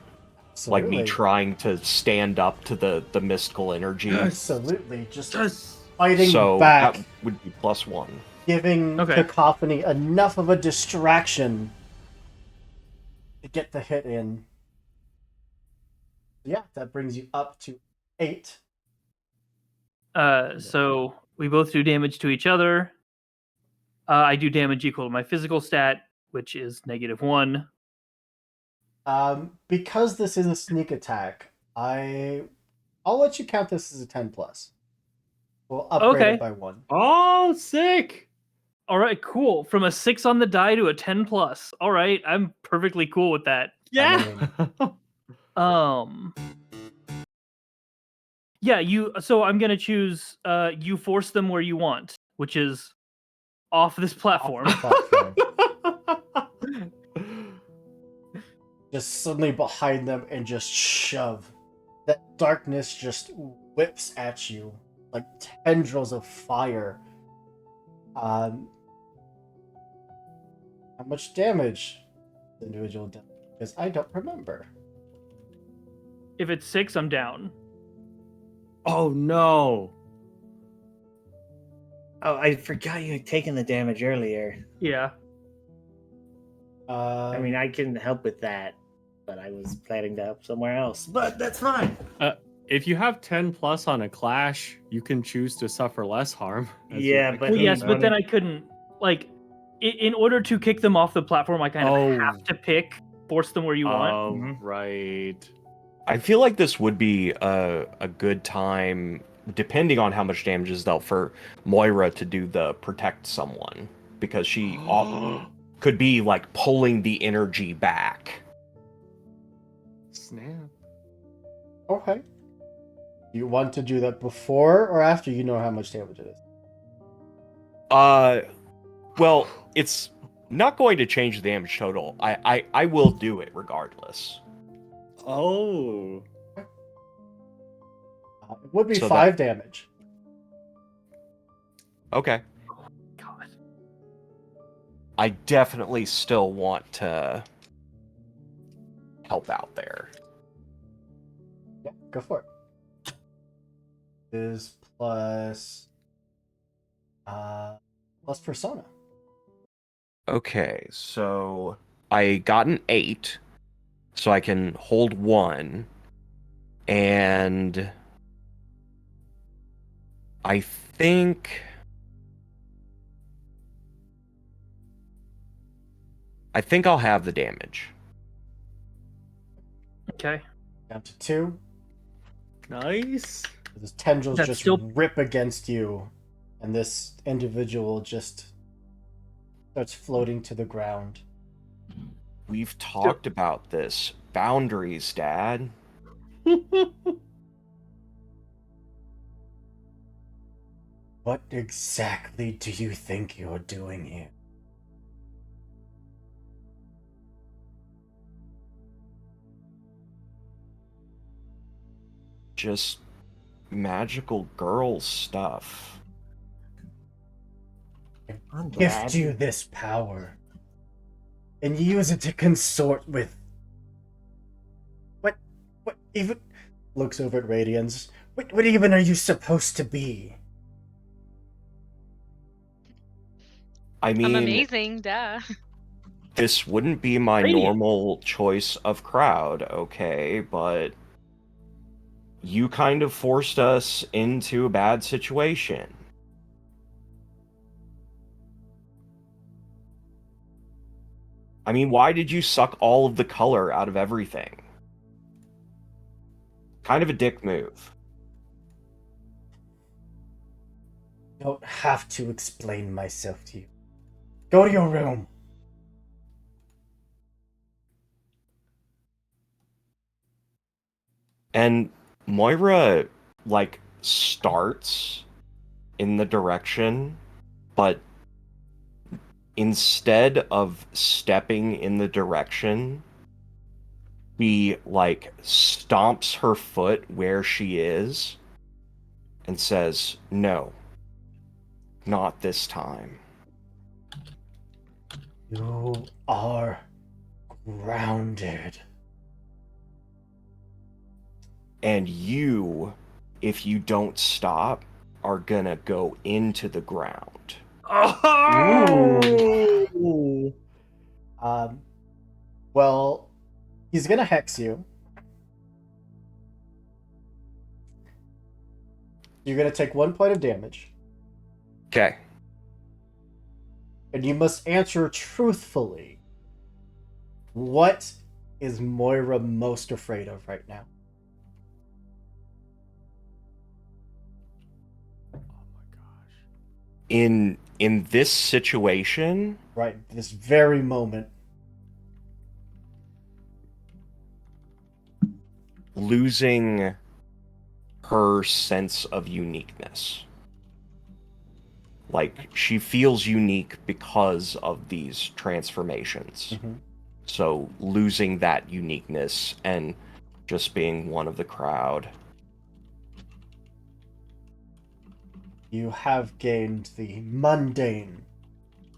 like me Absolutely. trying to stand up to the mystical energy? Absolutely. Just Just fighting So back, that would be +1. giving Okay. Cacophony enough of a distraction to get the hit in. Yeah, that brings you up to 8. So we both do damage to each other. I do damage equal to my physical stat, which is -1. Because this is a sneak attack, I'll let you count this as a 10 plus. We'll upgrade Okay. it by 1. oh, sick. All right, cool. From a 6 on the die to a 10 plus. All right, I'm perfectly cool with that. Yeah. Um Yeah, so I'm going to choose you force them where you want, which is off this platform. Platform. Just suddenly behind them and just shove. That darkness just whips at you like tendrils of fire. How much damage the individual does? Because I don't remember. If it's 6, I'm down. Oh no. Oh, I forgot you had taken the damage earlier. Yeah. I mean, I can help with that, but I was planning to help somewhere else. But that's fine. If you have 10 plus on a clash, you can choose to suffer less harm. as Yeah, you- but Well, he yes, but then I couldn't in order to kick them off the platform, I kind of Oh. have to pick force them where you want. Oh, Mhm. right. I feel like this would be a good time, depending on how much damage is dealt, for Moira to do the protect someone, because she could be like pulling the energy back. Snap. Okay. You want to do that before or after you know how much damage it is? Well, it's not going to change the damage total. I will do it regardless. Oh. It would be So 5 damage. Okay. God. I definitely still want to help out there. Yeah, go for it. Is plus persona. Okay, so I got an 8, so I can hold 1, and I think I'll have the damage. Okay. Down to 2. Nice. Those tendrils That's just still- rip against you, and this individual just starts floating to the ground. We've talked about this. Boundaries, Dad. What exactly do you think you're doing here? Just magical girl stuff. I'm Gift glad. you this power and use it to consort with. What even? Looks over at Radiance. What even are you supposed to be? I I'm mean, amazing, duh. this wouldn't be my Radiant. normal choice of crowd, okay, but you kind of forced us into a bad situation. I mean, why did you suck all of the color out of everything? Kind of a dick move. Don't have to explain myself to you. Go to your room. And Moira, like, starts in the direction, but instead of stepping in the direction, he, like, stomps her foot where she is and says, "No, not this time." You are grounded. And you, if you don't stop, are gonna go into the ground. Oh! Well, he's gonna hex you. You're gonna take 1 point of damage, Okay. and you must answer truthfully. What is Moira most afraid of right now? Oh my gosh. In this situation, Right, this very moment. losing her sense of uniqueness. Like, she feels unique because of these transformations. Mhm. So losing that uniqueness and just being one of the crowd. You have gained the mundane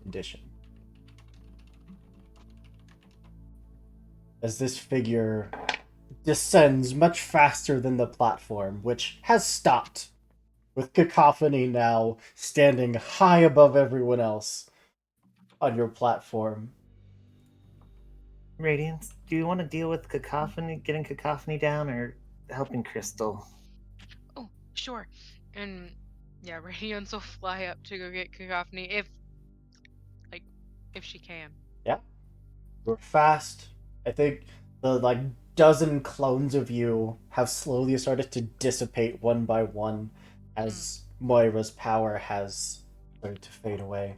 condition. As this figure descends much faster than the platform, which has stopped, with Cacophony now standing high above everyone else on your platform. Radiance, do you want to deal with Cacophony, getting Cacophony down, or helping Crystal? Oh, sure. And yeah, Radiance will fly up to go get Cacophony if she can. Yeah. You're fast. I think the dozen clones of you have slowly started to dissipate one by one as Moira's power has started to fade away.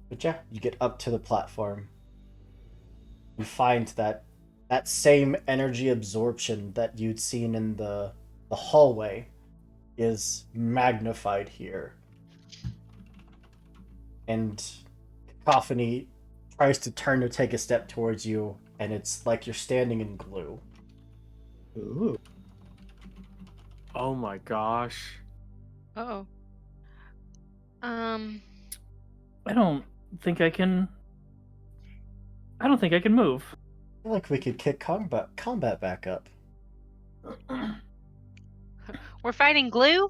But yeah, you get up to the platform. You find that same energy absorption that you'd seen in the hallway is magnified here. And Cacophony tries to turn to take a step towards you, and it's like you're standing in glue. Ooh. Oh my gosh. Uh-oh. I don't think I can move. I feel like we could kick combat back up. We're fighting glue?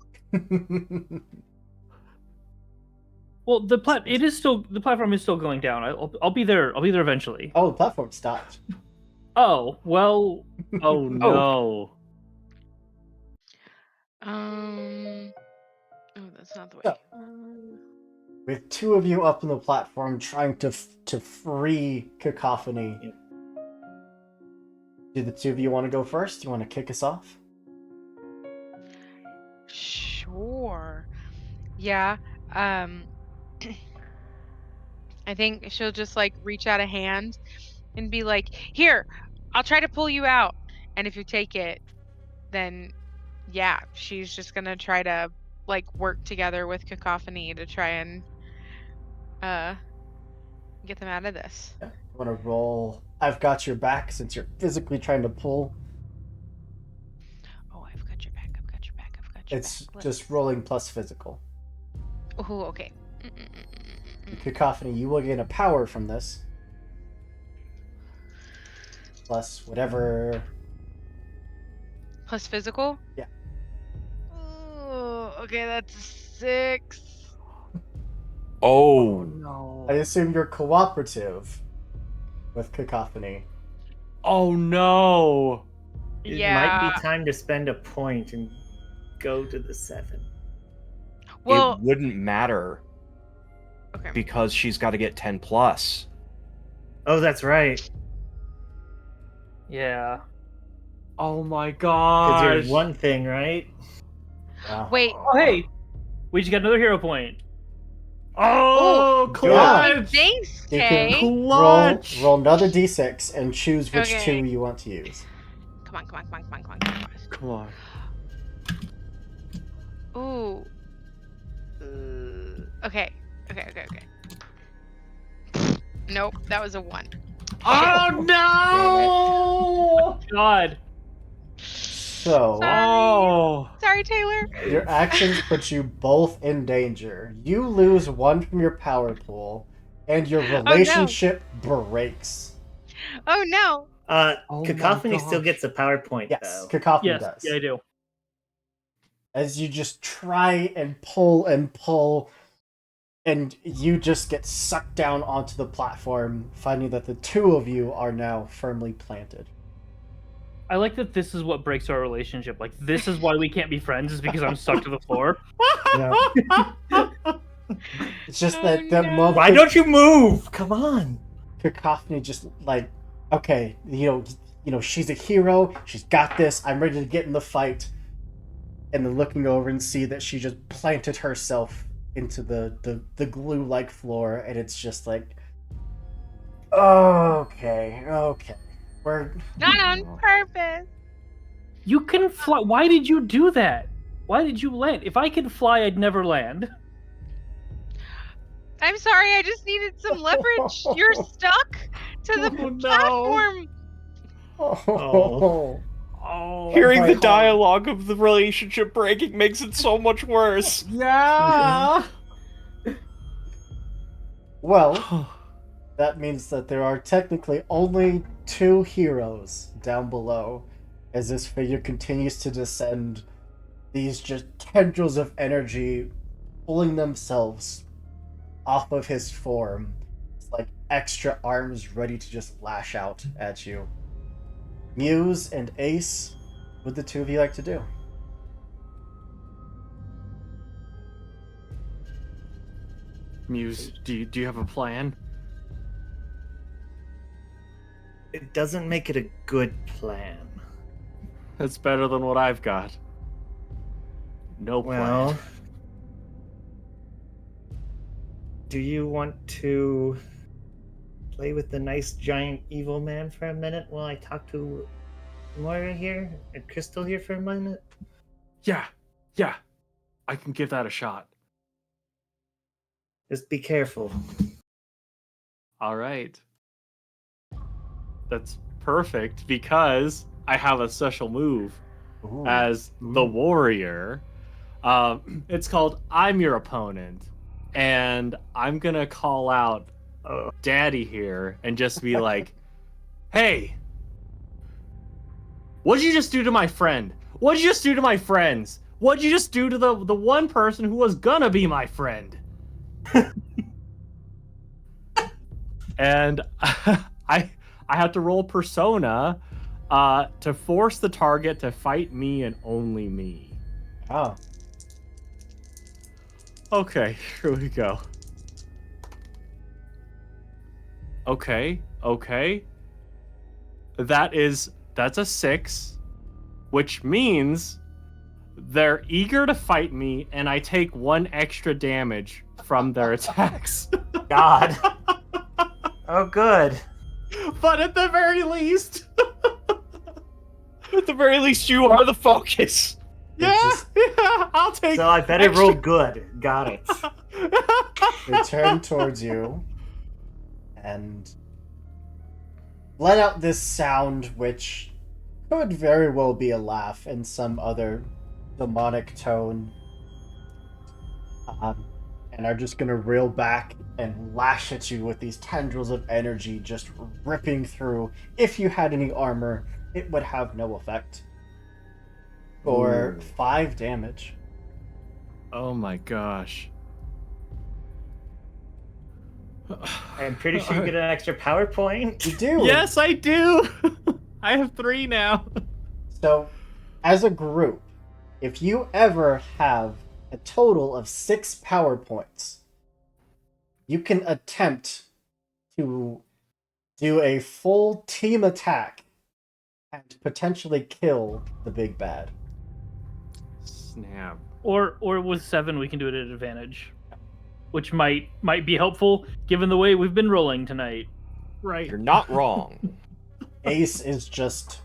Well, the platform is still going down. I'll be there. I'll be there eventually. Oh, the platform stopped. Oh, well, Oh no. Oh, that's not the way. So, with two of you up on the platform trying to free Cacophony, Yep. do the two of you want to go first? You want to kick us off? Sure. Yeah. I think she'll just reach out a hand and be like, "Here, I'll try to pull you out." And if you take it, then yeah, she's just gonna try to work together with Cacophony to try and get them out of this. Yeah. You want to roll? I've got your back since you're physically trying to pull. Oh, I've got your back. I've got your back. I've got your It's back. just rolling plus physical. Oh, okay. Cacophony, you will gain a power from this. Plus whatever. Plus physical? Yeah. Oh, okay, that's a 6. Oh, No. I assume you're cooperative with Cacophony. Oh no. It Yeah. might be time to spend a point and go to the 7. Well, it wouldn't matter okay. because she's got to get 10 plus. Oh, that's right. yeah. Oh my Because gosh. you're one thing, right? Wow. Wait. Oh, hey, we just got another hero point. Oh, Yeah. clutch. Thanks, You can Kay. Clutch. roll another d6 and choose which Okay. two you want to use. Come on, come on, come on, come on, come on, come on. Come on. Ooh. Okay. Okay. Nope, that was a 1. Oh no! God. So, Sorry, Taylor. your actions put you both in danger. You lose one from your power pool, and your relationship breaks. Oh no. Oh my Cacophony still gosh. gets a PowerPoint, Yes, though. Cacophony Yes, does. yeah, I do. As you just try and pull, and you just get sucked down onto the platform, finding that the two of you are now firmly planted. I like that this is what breaks our relationship. Like, this is why we can't be friends, is because I'm stuck to the floor. Yeah. It's just Oh, that the no. moment Why don't you move? Come on. Cacophony just like, okay, you know, she's a hero. She's got this. I'm ready to get in the fight. And then looking over and see that she just planted herself into the glue-like floor, and it's just like, okay. We're Not on purpose. You can fly. Why did you do that? Why did you land? If I could fly, I'd never land. I'm sorry, I just needed some leverage. You're stuck to the Oh, no. platform. oh. Oh, Hearing my the God. dialogue of the relationship breaking makes it so much worse. Yeah. Well, that means that there are technically only two heroes down below, as this figure continues to descend. These just tendrils of energy pulling themselves off of his form. It's like extra arms ready to just lash out at you. Muse and Ace, what would the two of you like to do? Muse, do you have a plan? It doesn't make it a good plan. That's better than what I've got. No plan. Well, do you want to play with the nice giant evil man for a minute while I talk to Moira here and Crystal here for a minute? Yeah. I can give that a shot. Just be careful. All right. That's perfect because I have a special move Ooh. as the warrior. It's called I'm Your Opponent. And I'm going to call out Daddy here and just be like, hey, what'd you just do to my friend? What'd you just do to my friends? What'd you just do to the one person who was gonna be my friend? And I have to roll persona to force the target to fight me and only me. Oh. Okay, here we go. Okay. That's a 6, which means they're eager to fight me, and I take 1 extra damage from their attacks. God. Oh, good. But at the very least, At the very least, you are the focus. yeah, I'll take. So I better extra- roll good. Got it. They turn towards you and let out this sound, which could very well be a laugh in some other demonic tone, and are just gonna reel back and lash at you with these tendrils of energy just ripping through. If you had any armor, it would have no effect. For Ooh. 5 damage. Oh my gosh. I'm pretty sure you get an extra PowerPoint. You do! Yes, I do. I have 3 now. So, as a group, if you ever have a total of 6 power points, you can attempt to do a full team attack and potentially kill the big bad. Snap. Or with 7, we can do it at advantage, which might be helpful given the way we've been rolling tonight. Right. You're not wrong. Ace is just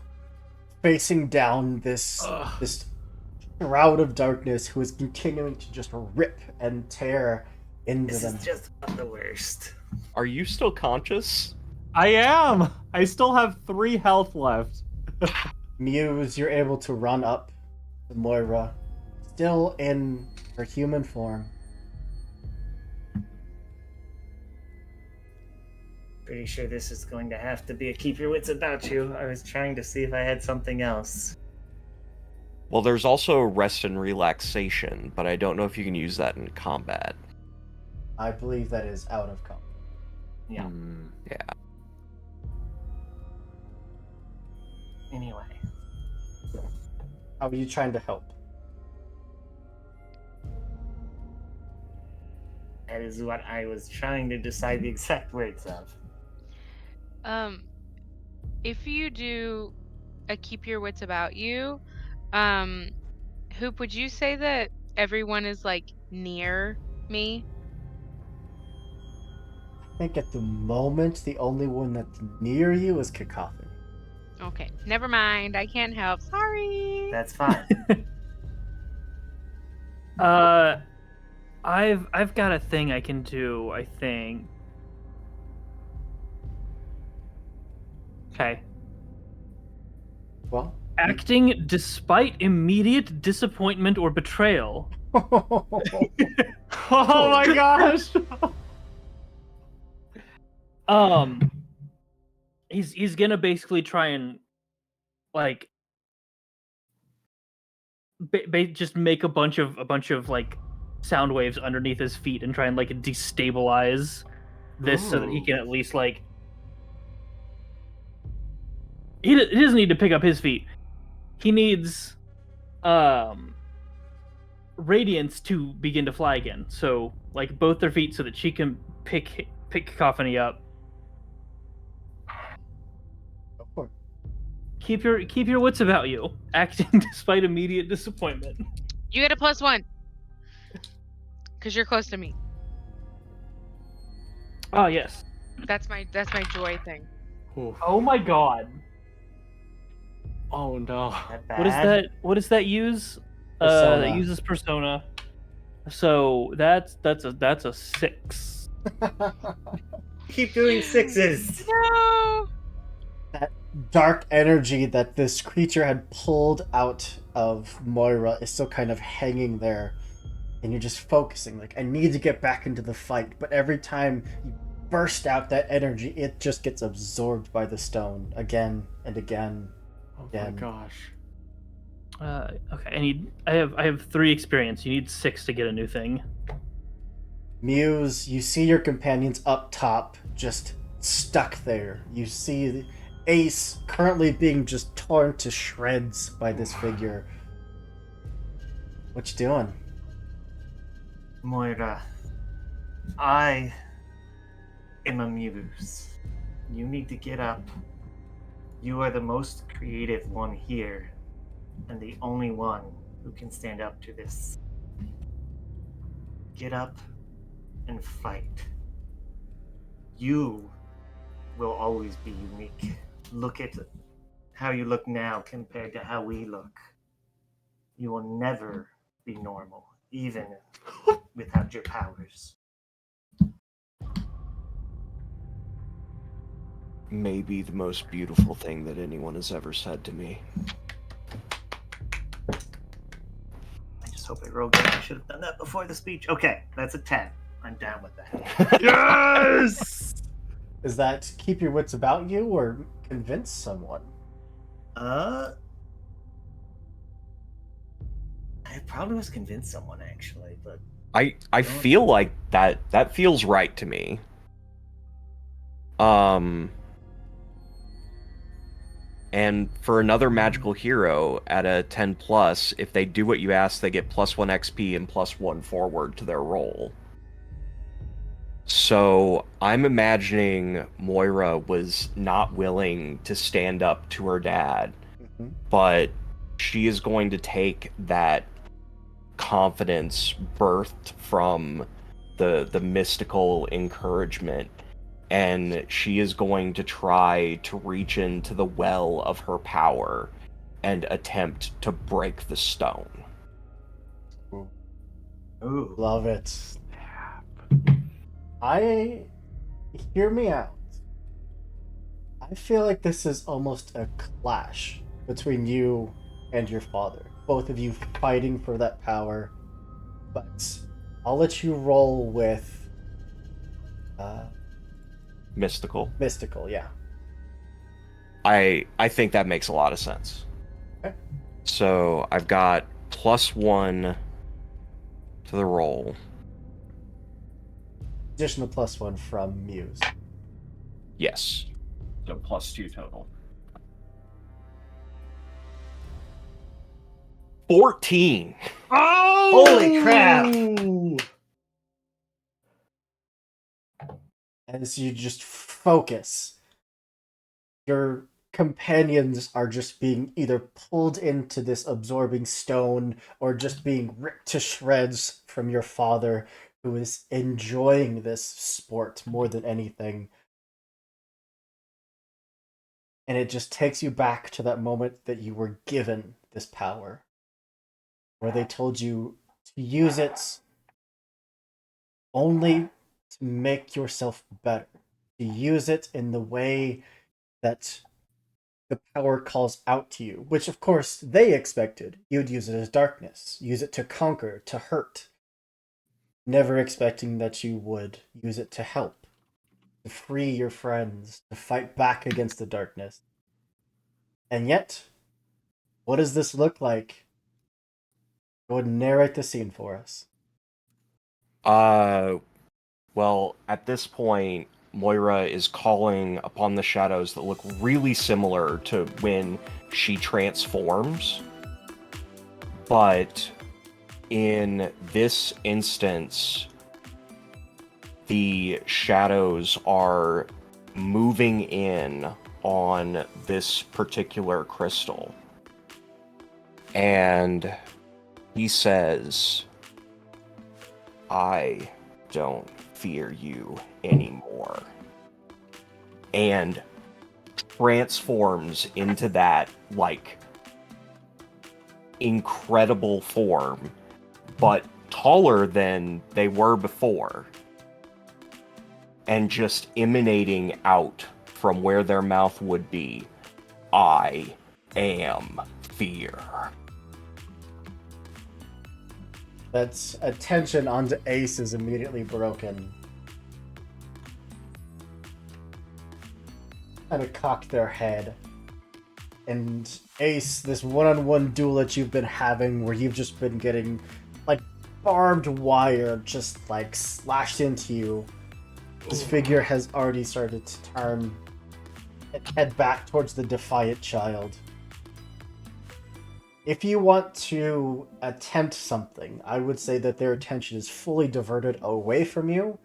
facing down this Ugh. this shroud of darkness who is continuing to just rip and tear into This them. is just about the worst. Are you still conscious? I am. I still have 3 health left. Muse, you're able to run up to Moira, still in her human form. Pretty sure this is going to have to be a keep your wits about you. I was trying to see if I had something else. Well, there's also rest and relaxation, but I don't know if you can use that in combat. I believe that is out of combat. Yeah. Yeah. Anyway. How are you trying to help? That is what I was trying to decide the exact words of. If you do a keep your wits about you, Hoop, would you say that everyone is like near me? I think at the moment, the only one that's near you is Cacophony. Okay, never mind. I can't help. Sorry. That's fine. I've got a thing I can do, I think. Okay. Well, Acting despite immediate disappointment or betrayal. Oh my gosh! He's gonna basically try and like just make a bunch of like sound waves underneath his feet and try and like destabilize this so that he can at least like he doesn't need to pick up his feet. He needs Radiance to begin to fly again. So like both their feet so that she can pick Cacophony up. of course. Keep your wits about you. Acting despite immediate disappointment. You get a +1 because you're close to me. Oh yes. That's my joy thing. Oh my god. Oh no. That bad? What does that use? Persona. It uses persona. So that's a 6. Keep doing 6s. No. That dark energy that this creature had pulled out of Moira is still kind of hanging there. And you're just focusing, like, I need to get back into the fight. But every time you burst out that energy, it just gets absorbed by the stone again and again. Oh my Again. gosh. Okay, I have 3 experience. You need 6 to get a new thing. Muse, you see your companions up top, just stuck there. You see Ace currently being just torn to shreds by this figure. What you doing? Moira, I am a muse. You need to get up. You are the most creative one here, and the only one who can stand up to this. Get up and fight. You will always be unique. Look at how you look now compared to how we look. You will never be normal, even without your powers. Maybe the most beautiful thing that anyone has ever said to me. I just hope I rolled good. I should have done that before the speech. Okay, that's a 10. I'm down with that. Yes! Is that keep your wits about you or convince someone? I probably was convinced someone actually, but I feel like that feels right to me. And for another magical hero at a 10 plus, if they do what you ask, they get +1 XP and +1 forward to their roll. So I'm imagining Moira was not willing to stand up to her dad, but she is going to take that confidence birthed from the mystical encouragement, and she is going to try to reach into the well of her power and attempt to break the stone. ooh, Love it. Hear me out. I feel like this is almost a clash between you and your father. Both of you fighting for that power. But I'll let you roll with Mystical. mystical, yeah. I think that makes a lot of sense. Okay. So I've got +1 to the roll. Additional +1 from Muse. Yes. So +2 total. 14. Oh! Holy crap! As you just focus, your companions are just being either pulled into this absorbing stone or just being ripped to shreds from your father, who is enjoying this sport more than anything. And it just takes you back to that moment that you were given this power, where they told you to use it only to make yourself better, to use it in the way that the power calls out to you, which of course they expected. You'd use it as darkness, use it to conquer, to hurt, never expecting that you would use it to help, to free your friends, to fight back against the darkness. And yet, what does this look like? Go ahead and narrate the scene for us. Well, at this point, Moira is calling upon the shadows that look really similar to when she transforms. But in this instance, the shadows are moving in on this particular crystal. And he says, I don't fear you anymore. And transforms into that, like, incredible form, but taller than they were before. And just emanating out from where their mouth would be, I am fear. That's attention onto Ace is immediately broken. Kind of cock their head. And Ace, this one-on-one duel that you've been having where you've just been getting like barbed wire just like slashed into you. His figure has already started to turn and head back towards the defiant child. If you want to attempt something, I would say that their attention is fully diverted away from you.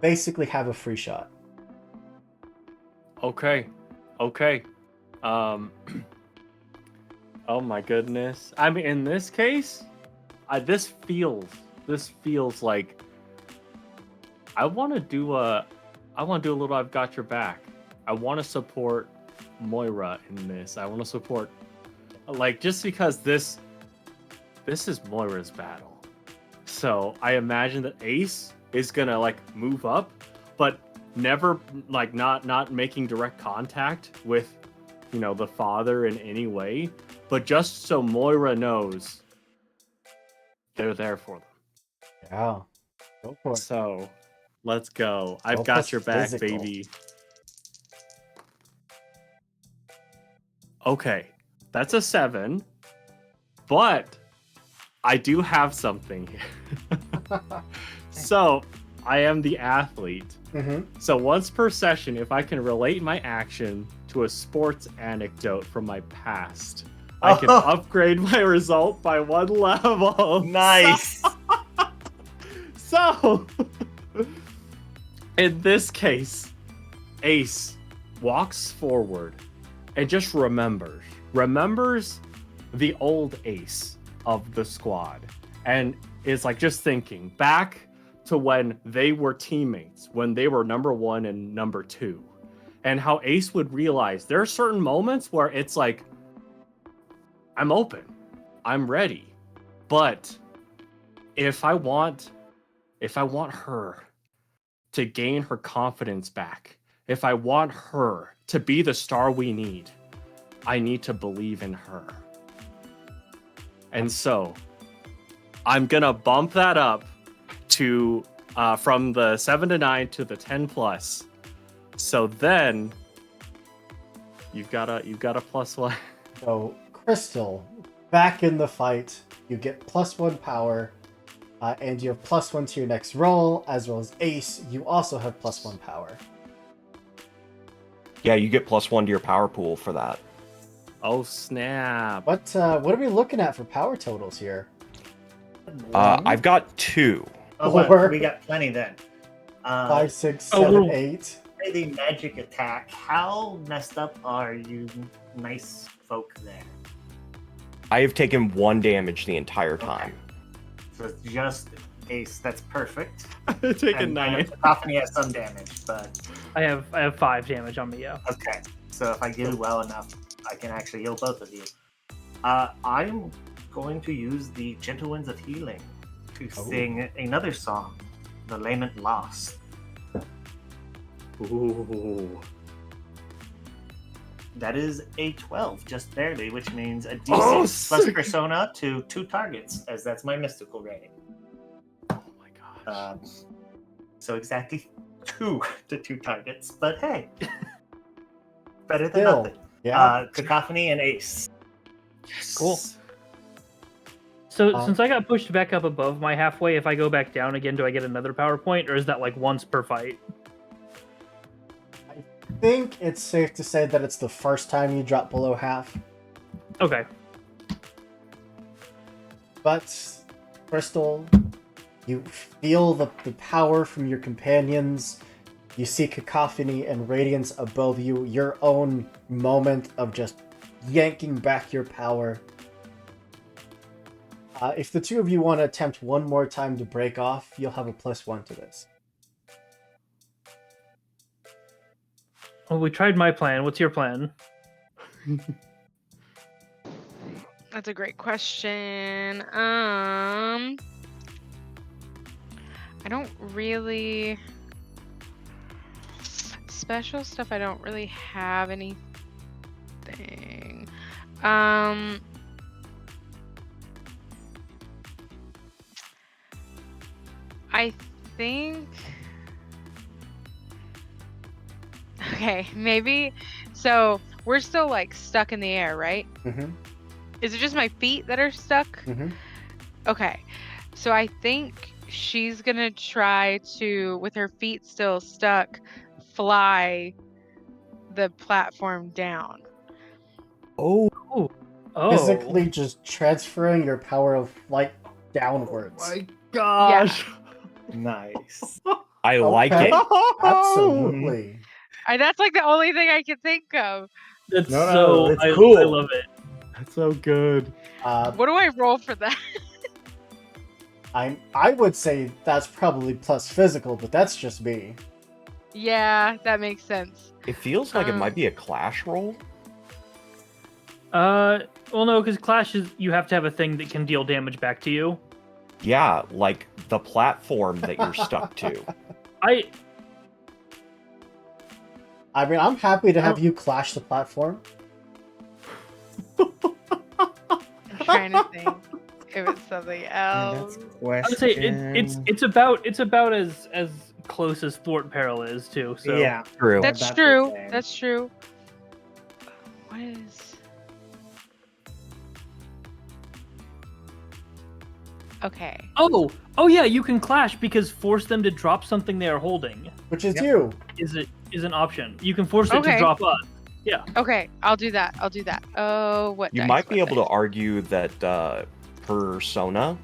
Basically have a free shot. Okay. Um. Oh my goodness. I mean, in this case, this feels like I want to do a little I've got your back. I want to support Moira in this. I want to support, like, just because this is Moira's battle. So I imagine that Ace is gonna like move up, but never like not making direct contact with, you know, the father in any way, but just so Moira knows they're there for them. Yeah. Go for it. So let's go. I've Roll got plus your back, physical. baby. Okay, that's a 7, but I do have something here. So I am the athlete. Mm-hmm. So once per session, if I can relate my action to a sports anecdote from my past, I can upgrade my result by 1 level. Nice. So, in this case, Ace walks forward and just remembers the old Ace of the squad, and is like just thinking back to when they were teammates, when they were number 1 and number 2, and how Ace would realize there are certain moments where it's like, I'm open, I'm ready, but if I want her to gain her confidence back, if I want her to be the star we need, I need to believe in her. And so I'm gonna bump that up to from the 7 to 9 to the 10 plus. So then you've got a +1. So, Crystal, back in the fight, you get +1 power, and you have +1 to your next roll, as well as Ace, you also have +1 power. Yeah, you get +1 to your power pool for that. Oh snap! What are we looking at for power totals here? I've got 2. Oh, well, Four. we got plenty then. 5, 6, oh, 7, we're- 8. The magic attack. How messed up are you nice folk there? I have taken 1 damage the entire time. So it's just Ace. That's perfect. Take a And I know 9. Cacophony has some damage, but I have 5 damage on me. Yeah. okay. So if I do well enough, I can actually heal both of you. I'm going to use the Gentle Winds of Healing to sing another song, The Lament Lost. Ooh. That is a 12, just barely, which means a D6 Oh, plus sick. Persona to 2 targets, as that's my mystical rating. Oh my gosh. So exactly 2 to 2 targets, but hey, better than Still, nothing. yeah. Cacophony and Ace. Cool. So Um, since I got pushed back up above my halfway, if I go back down again, do I get another power point, or is that like once per fight? I think it's safe to say that it's the first time you drop below half. Okay. But, Crystal, you feel the power from your companions. You see Cacophony and Radiance above you. Your own moment of just yanking back your power. If the two of you want to attempt one more time to break off, you'll have a +1 to this. Well, we tried my plan. What's your plan? That's a great question. I don't really special stuff. I don't really have anything. I think. Okay, maybe. So we're still like stuck in the air, right? Mm-hmm. Is it just my feet that are stuck? Mm-hmm. Okay. So I think she's gonna try to, with her feet still stuck, fly the platform down. Oh, Oh. Physically just transferring your power of flight downwards. My gosh. Nice. I like Okay. it. Absolutely. That's like the only thing I can think of. That's No, so. it's I cool. love it. That's so good. What do I roll for that? I would say that's probably plus physical, but that's just me. Yeah, that makes sense. It feels like it might be a clash roll. Well, no, because Clash is you have to have a thing that can deal damage back to you. Yeah, like the platform that you're stuck to. I mean, I'm happy to have you clash the platform. I'm trying to think if it's something else. would say it's about as close as thwart peril is too. So Yeah, True. That's That's the true. same. That's true. What is? Okay. Oh yeah, you can clash because force them to drop something they are holding Which is Yep. you. is an option. You can force it Okay. to drop us. Okay, I'll do that. Oh, what? You dice? might be What able to dice? argue that Persona,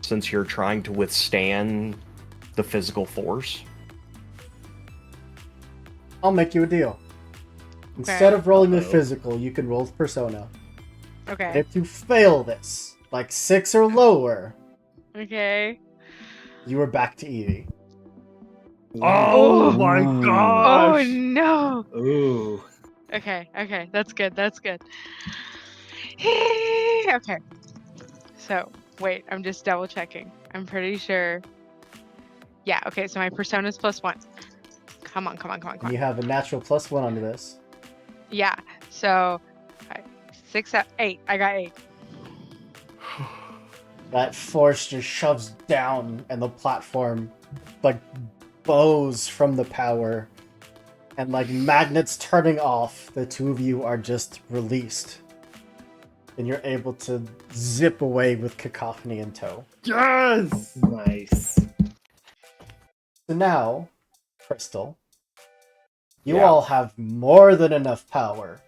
since you're trying to withstand the physical force. I'll make you a deal. Instead of rolling with Uh-oh. physical, you can roll with persona. And Okay. if you fail this, like 6 or lower, Okay. you are back to Eevee. Oh Ooh. my Ooh. Oh gosh! no. Ooh. Okay. That's good. Okay. So wait, I'm just double checking. I'm pretty sure. Yeah. Okay. So my persona's +1. Come on. And you have a natural +1 onto this. Yeah. So 5, 6, 8. I got 8. That force just shoves down, and the platform, like, bows from the power. And like magnets turning off, the two of you are just released. And you're able to zip away with Cacophony in tow. Yes! Nice. So now, Crystal, you Yeah. all have more than enough power.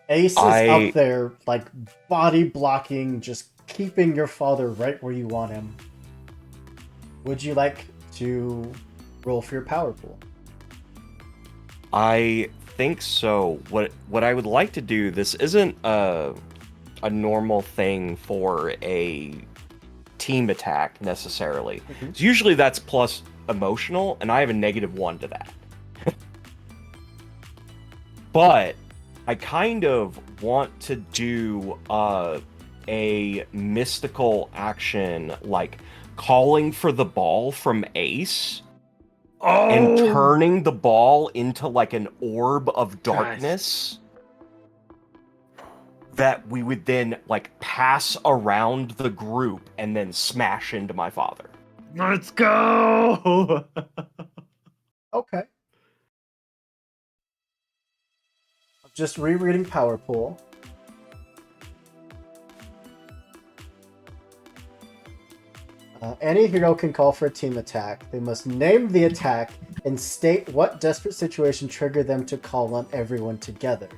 Ace is up there, like, body blocking, just keeping your father right where you want him. Would you like to roll for your power pool? I think so. What I would like to do, this isn't a normal thing for a team attack necessarily. Mhm. So usually that's plus emotional, and I have a -1 to that. But I kind of want to do a mystical action, like calling for the ball from Ace. And turning the ball into like an orb of darkness that we would then like pass around the group and then smash into my father. Let's go! Okay. Just rereading power pool. Any hero can call for a team attack. They must name the attack and state what desperate situation triggered them to call on everyone together.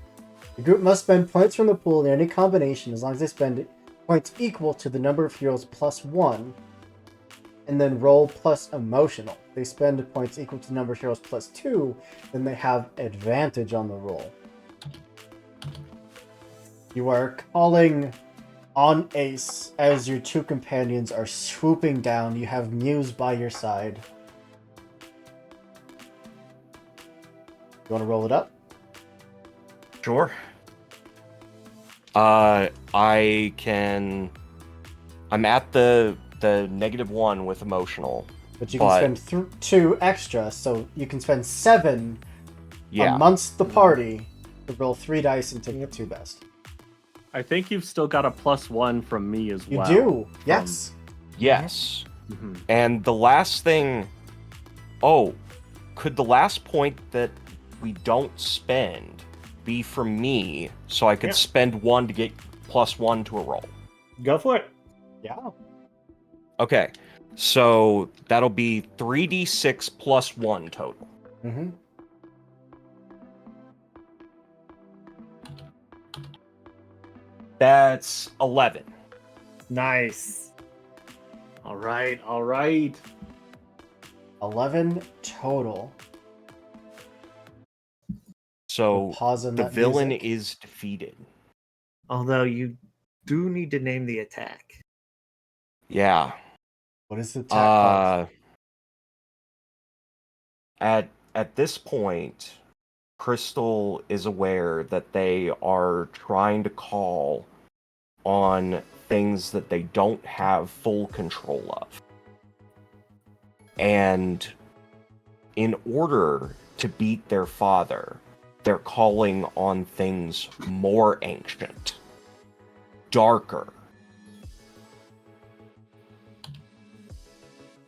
The group must spend points from the pool in any combination as long as they spend points equal to the number of heroes plus 1, and then roll plus emotional. If they spend points equal to the number of heroes plus 2, then they have advantage on the roll. You are calling on Ace as your two companions are swooping down. You have Muse by your side. You want to roll it up? Sure. I can. I'm at the -1 with emotional. But you can spend 2 extra, so you can spend 7 amongst the party to roll 3 dice and take the 2 best. I think you've still got a +1 from me as well. You do, yes. Yes. Mm-hmm. And the last thing. Oh, could the last point that we don't spend be from me, so I could spend 1 to get +1 to a roll? Go for it. Yeah. Okay, so that'll be 3d6 plus 1 total. Mm-hmm. That's 11. Nice. All right, all right. 11 total. So Pause on the that villain music. is defeated. Although you do need to name the attack. Yeah. What is the attack called? At this point, Crystal is aware that they are trying to call on things that they don't have full control of. And in order to beat their father, they're calling on things more ancient, darker.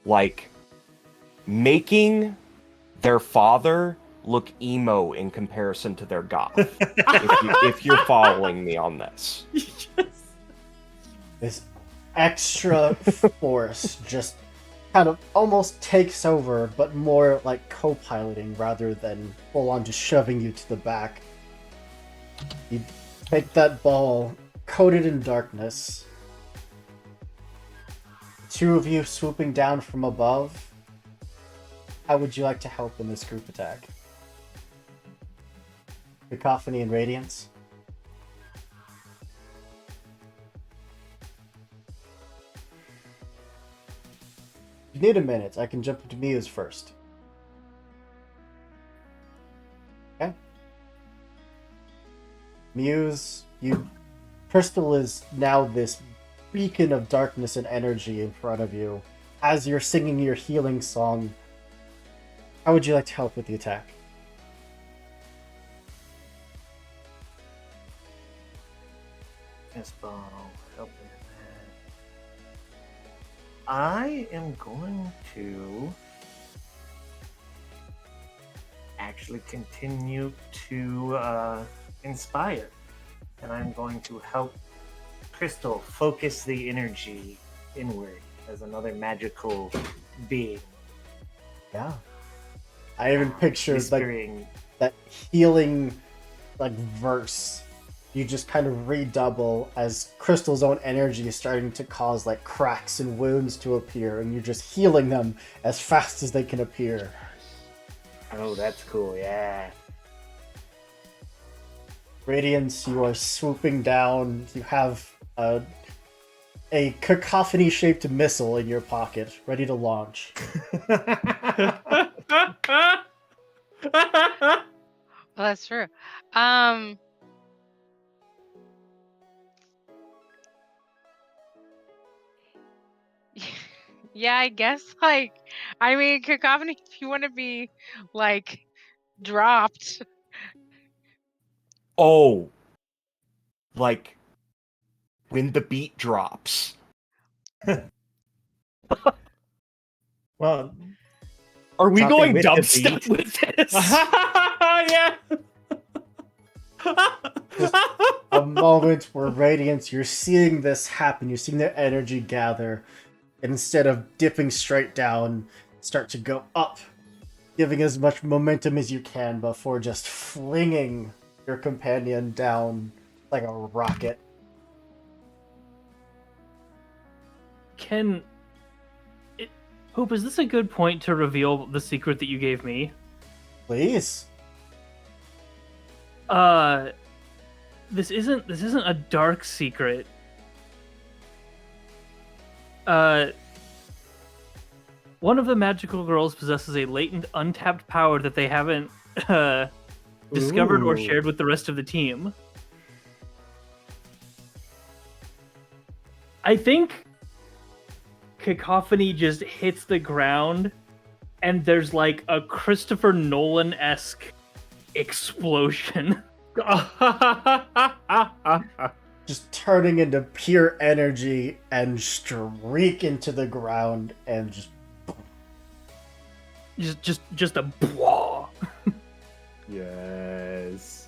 Like making their father look emo in comparison to their god. if you're following me on this. This extra force just kind of almost takes over, but more like co-piloting rather than full-on just shoving you to the back. You take that ball, coated in darkness. The 2 of you swooping down from above. How would you like to help in this group attack? Cacophony and Radiance? If you need a minute, I can jump into Muse first. Okay. Muse, Crystal is now this beacon of darkness and energy in front of you. As you're singing your healing song, how would you like to help with the attack? darkness ball. Help me with that. I am going to actually continue to inspire, and I'm going to help Crystal focus the energy inward as another magical being. Yeah. I even pictured like Whispering. that healing like verse. You just kind of redouble as Crystal's own energy is starting to cause like cracks and wounds to appear, and you're just healing them as fast as they can appear. Oh, that's cool, yeah. Radiance, you are swooping down. You have a cacophony-shaped missile in your pocket, ready to launch. Well, that's true. Yeah, I guess like I mean cacophony if you want to be like dropped. Oh, like when the beat drops. Well, Are we dropping going with the dubstep beat. with this? Yeah. Just a moment where Radiance, you're seeing this happen, you're seeing their energy gather, and instead of dipping straight down, start to go up, giving as much momentum as you can before just flinging your companion down like a rocket. Hope, is this a good point to reveal the secret that you gave me? Please. This isn't a dark secret. One of the magical girls possesses a latent, untapped power that they haven't discovered or Ooh. shared with the rest of the team. I think Cacophony just hits the ground, and there's like a Christopher Nolan-esque explosion. Just turning into pure energy and streak into the ground and just a blah. Yes.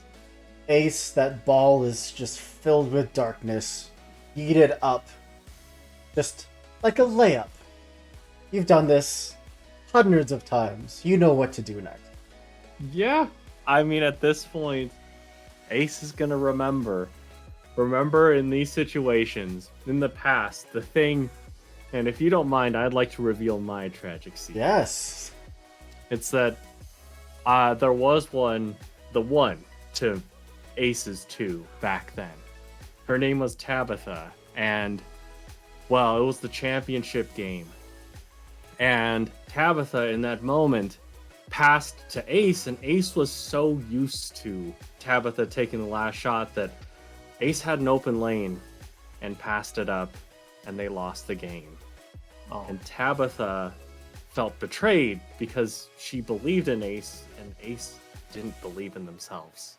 Ace, that ball is just filled with darkness. Eat it up. Just like a layup. You've done this hundreds of times. You know what to do next. Yeah. I mean, at this point, Ace is gonna remember. Remember in these situations, in the past, the thing, and if you don't mind, I'd like to reveal my tragic secret. Yes. It's that there was the one to Ace's 2 back then. Her name was Tabitha, and, well, it was the championship game. And Tabitha, in that moment, passed to Ace, and Ace was so used to Tabitha taking the last shot that Ace had an open lane and passed it up, and they lost the game. Oh. And Tabitha felt betrayed because she believed in Ace, and Ace didn't believe in themselves.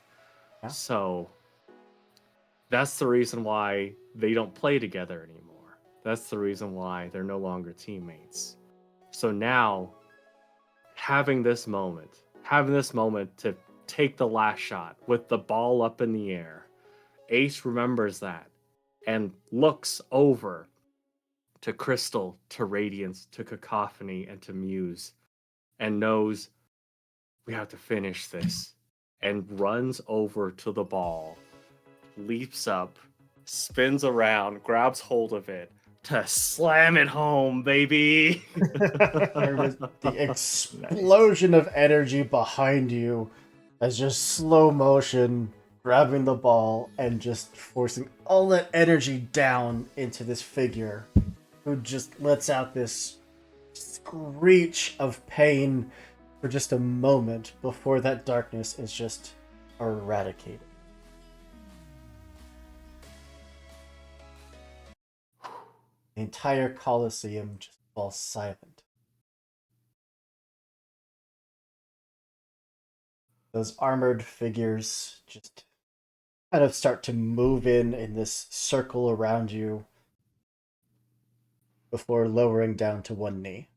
Yeah. So that's the reason why they don't play together anymore. That's the reason why they're no longer teammates. So now, having this moment to take the last shot with the ball up in the air, Ace remembers that and looks over to Crystal, to Radiance, to Cacophony, and to Muse, and knows we have to finish this, and runs over to the ball, leaps up, spins around, grabs hold of it to slam it home, baby. There was the explosion of energy behind you as just slow motion grabbing the ball and just forcing all that energy down into this figure who just lets out this screech of pain for just a moment before that darkness is just eradicated. The entire Colosseum just falls silent. Those armored figures just kind of start to move in this circle around you before lowering down to one knee.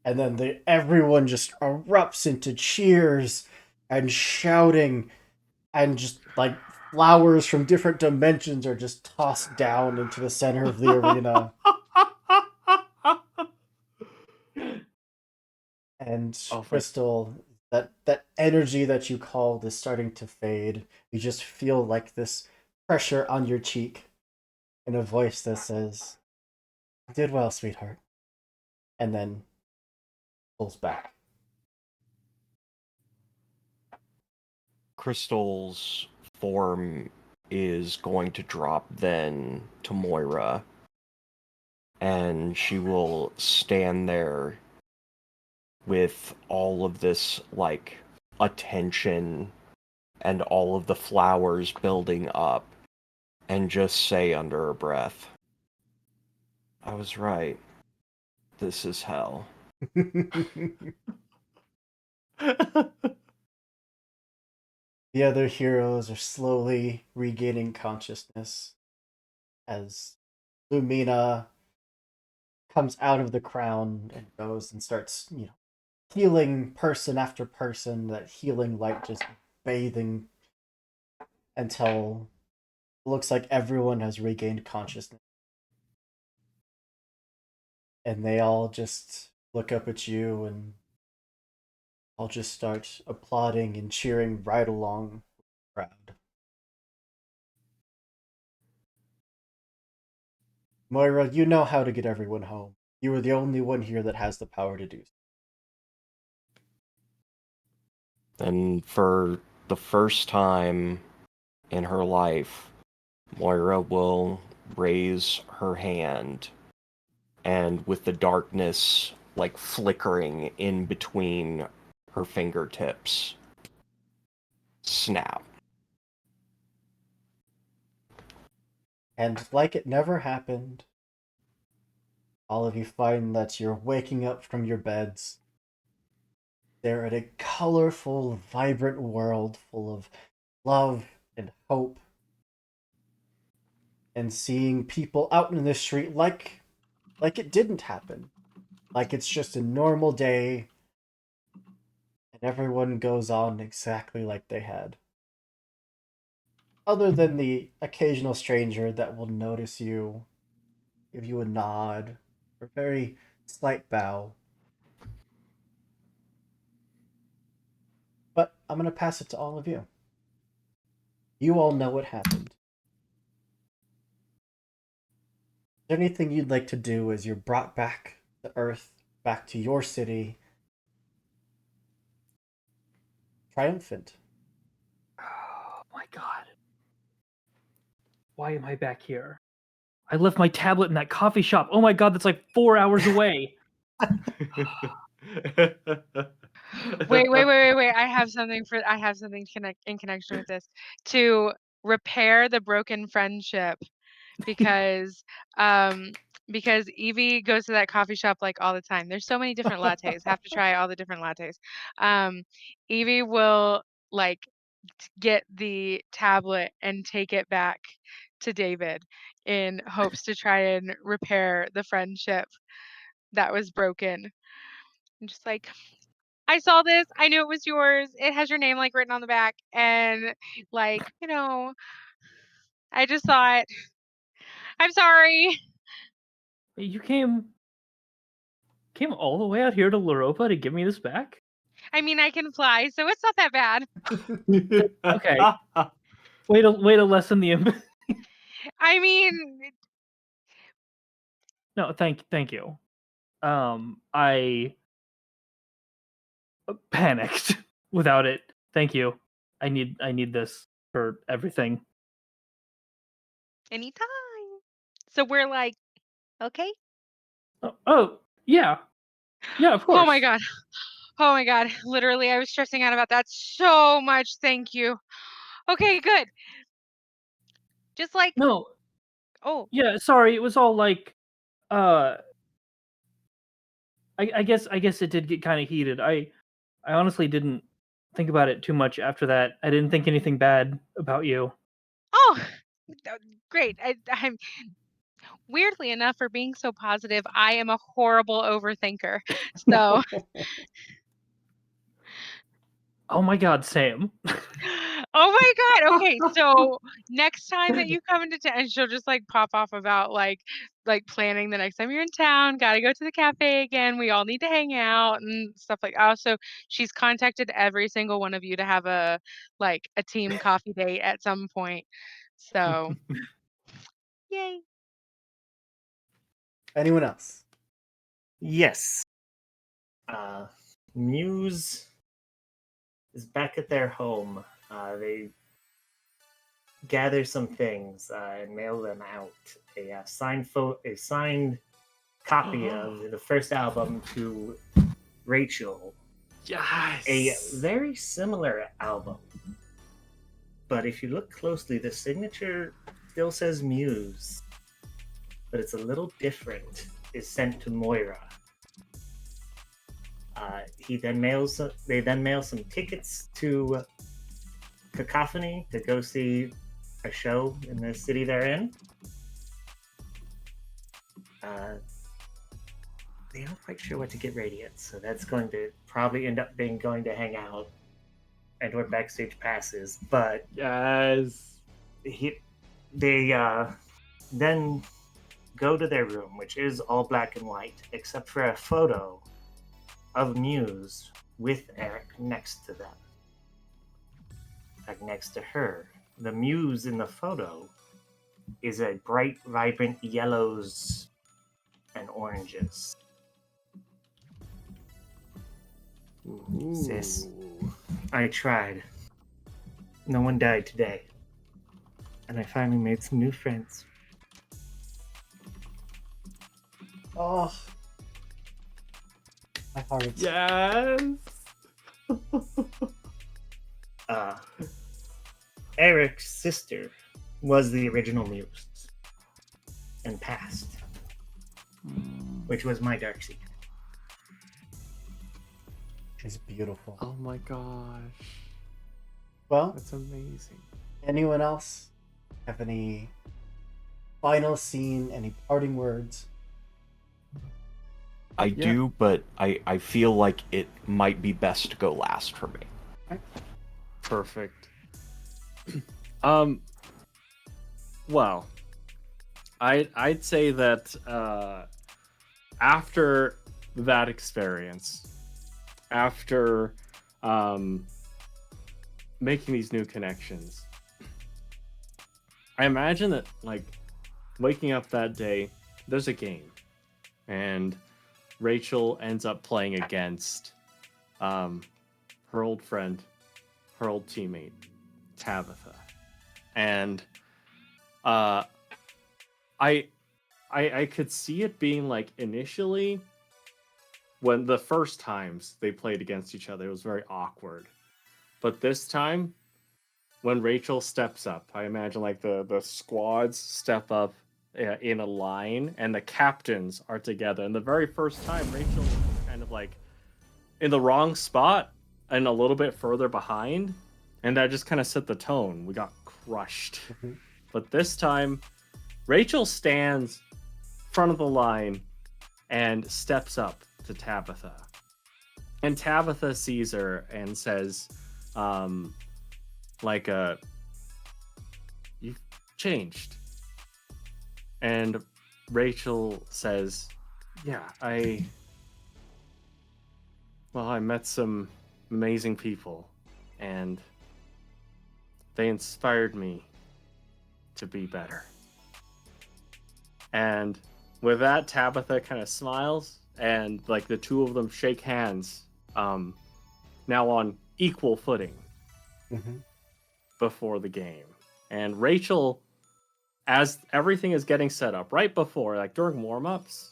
And then everyone just erupts into cheers and shouting, and just like flowers from different dimensions are just tossed down into the center of the arena. And Oh, Crystal, that energy that you called is starting to fade. You just feel like this pressure on your cheek and a voice that says, "You did well, sweetheart," and then pulls back. Crystal's form is going to drop then to Moira, and she will stand there with all of this, like, attention and all of the flowers building up, and just say under her breath, I was right. This is hell. The other heroes are slowly regaining consciousness as Lumina comes out of the crown and goes and starts, healing person after person, that healing light just bathing until it looks like everyone has regained consciousness. And they all just look up at you and all just start applauding and cheering right along with the crowd. Moira, you know how to get everyone home. You are the only one here that has the power to do so. And for the first time in her life, Moira will raise her hand, and with the darkness like flickering in between her fingertips, snap. And like it never happened, all of you find that you're waking up from your beds. They're in a colorful, vibrant world full of love and hope. And seeing people out in the street like it didn't happen. Like it's just a normal day and everyone goes on exactly like they had. Other than the occasional stranger that will notice you, give you a nod, or very slight bow. But I'm going to pass it to all of you. You all know what happened. Is there anything you'd like to do as you're brought back to Earth, back to your city, triumphant? Oh my god. Why am I back here? I left my tablet in that coffee shop. Oh my god, that's like 4 hours away. Wait. I have something in connection with this to repair the broken friendship because um because Evie goes to that coffee shop like all the time. There's so many different lattes. Have to try all the different lattes. Um Evie will like get the tablet and take it back to David in hopes to try and repair the friendship that was broken. I'm just like, I saw this. I knew it was yours. It has your name like written on the back. And like, I just saw it. I'm sorry. You came all the way out here to Laropa to give me this back? I mean, I can fly, so it's not that bad. Okay. Way to lessen the impact. I mean, No, thank you. I panicked without it. Thank you. I need this for everything. anytime. So we're like, okay. Oh, yeah. Yeah, of course. Oh my god. Oh my god. Literally, I was stressing out about that so much. Thank you. Okay, good. Just like, No, oh, yeah, sorry. It was all like uh I guess it did get kind of heated. I honestly didn't think about it too much after that. I didn't think anything bad about you. Oh, great. I'm weirdly enough, for being so positive, I am a horrible overthinker. So, Oh my god, same. oh my God. Okay. So next time that you come into town, and she'll just like pop off about like planning the next time you're in town, got to go to the cafe again. We all need to hang out and stuff like. Also, she's contacted every single one of you to have a team coffee date at some point. So, yay. Anyone else? Yes. Muse is back at their home. They gather some things and mail them out. A signed copy of the first album to Rachel. Yes. A very similar album, but if you look closely, the signature still says Muse, but it's a little different. Is sent to Moira. They then mail some tickets to Cacophony to go see a show in the city they're in. They aren't quite sure what to get ready yet, so that's going to probably end up being going to hang out and or backstage passes. But Yes. they then go to their room, which is all black and white, except for a photo of Muse with Eric next to them. Like next to her. The Muse in the photo is a bright, vibrant yellows and oranges. Ooh. Sis. I tried. No one died today. And I finally made some new friends. Oh, my heart. Yes. Eric's sister was the original Muse and passed, which was my dark secret. She's beautiful. Oh my gosh. Well, That's amazing. anyone else have any final scene, any parting words? I do, but I feel like it might be best to go last for me. Perfect. Well, I'd say that after that experience, after making these new connections, I imagine that like waking up that day, there's a game, and Rachel ends up playing against her old friend, her old teammate, Tabitha. And I could see it being like initially when the first times they played against each other, it was very awkward. But this time, when Rachel steps up, I imagine like the squads step up in a line and the captains are together. And the very first time, Rachel was kind of like in the wrong spot and a little bit further behind. And that just kind of set the tone. We got crushed. But this time, Rachel stands front of the line and steps up to Tabitha. And Tabitha sees her and says, you've changed. And Rachel says, yeah, I met some amazing people, and they inspired me to be better. And with that, Tabitha kind of smiles, and like the two of them shake hands, now on equal footing before the game. And Rachel, as everything is getting set up, right before, like during warm-ups,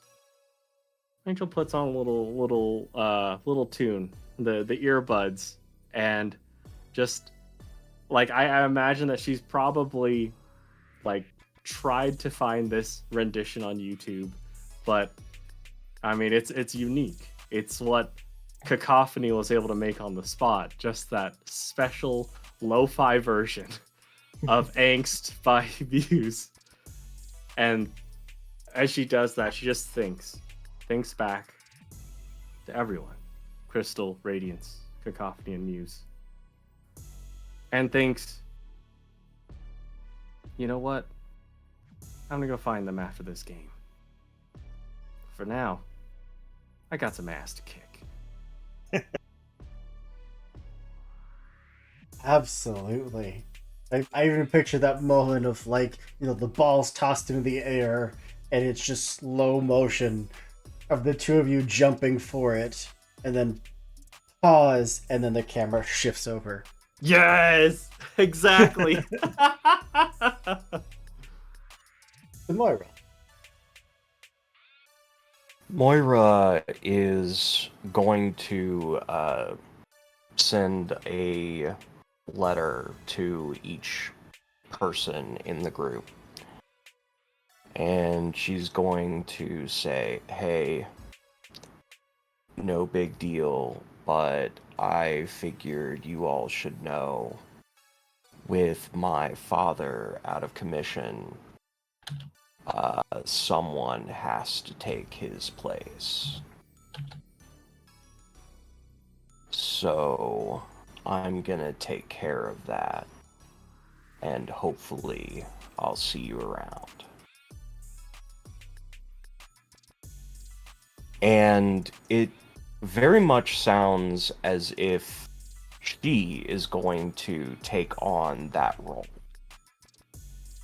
Rachel puts on a little tune, the earbuds, and just like I imagine that she's probably like tried to find this rendition on YouTube, but I mean it's unique. It's what Cacophony was able to make on the spot just that special lo-fi version of Angst by Views. And as she does that, she just thinks back to everyone. Crystal, Radiance, Cacophony, and Muse. And thinks, you know what? I'm gonna go find them after this game. For now, I got some ass to kick. Absolutely. I even picture that moment of, like, the balls tossed into the air and it's just slow motion of the two of you jumping for it, and then pause, and then the camera shifts over. Yes, exactly. The Moira. Moira is going to send a letter to each person in the group. And she's going to say, hey, no big deal, but I figured you all should know, with my father out of commission, someone has to take his place. So I'm gonna take care of that, and hopefully I'll see you around. And it very much sounds as if she is going to take on that role.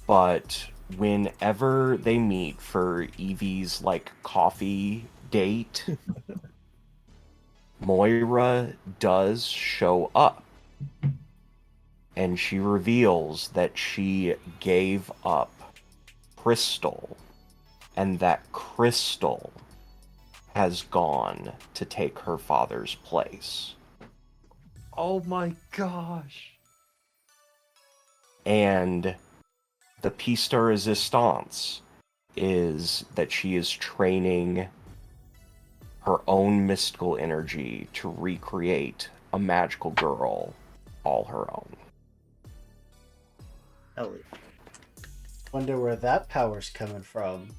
But whenever they meet for Evie's coffee date, Moira does show up. And she reveals that she gave up Crystal, and that Crystal has gone to take her father's place. Oh my gosh. And the piece de resistance is that she is training her own mystical energy to recreate a magical girl all her own. Hell yeah. Wonder where that power's coming from.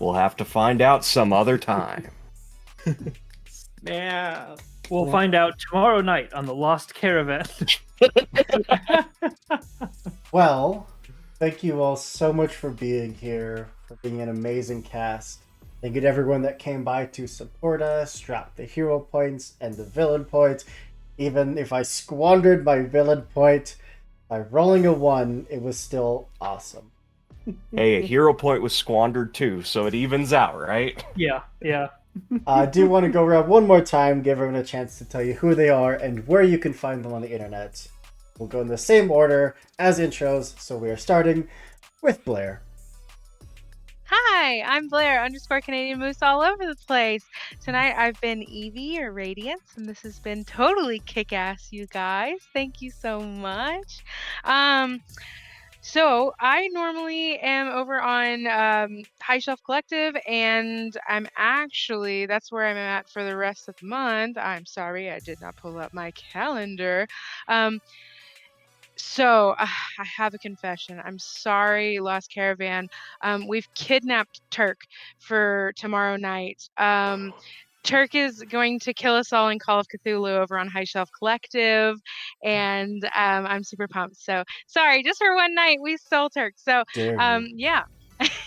We'll have to find out some other time. Yeah. We'll find out tomorrow night on the Lost Caravan. Well, thank you all so much for being here, for being an amazing cast. Thank you to everyone that came by to support us, drop the hero points and the villain points. Even if I squandered my villain point by rolling a 1, it was still awesome. Hey, a hero point was squandered too, so it evens out, right? Yeah. I do want to go around one more time, give everyone a chance to tell you who they are and where you can find them on the internet. We'll go in the same order as intros, so we are starting with Blair. Hi, I'm Blair _Canadian Moose all over the place. Tonight I've been Evie or Radiance, and this has been totally kick-ass, you guys. Thank you so much. So I normally am over on High Shelf Collective, and that's where I'm at for the rest of the month. I'm sorry, I did not pull up my calendar. So I have a confession. I'm sorry, Lost Caravan. We've kidnapped Turk for tomorrow night. Turk is going to kill us all in Call of Cthulhu over on High Shelf Collective, and I'm super pumped. So sorry, just for one night we stole Turk. So Dare you. yeah.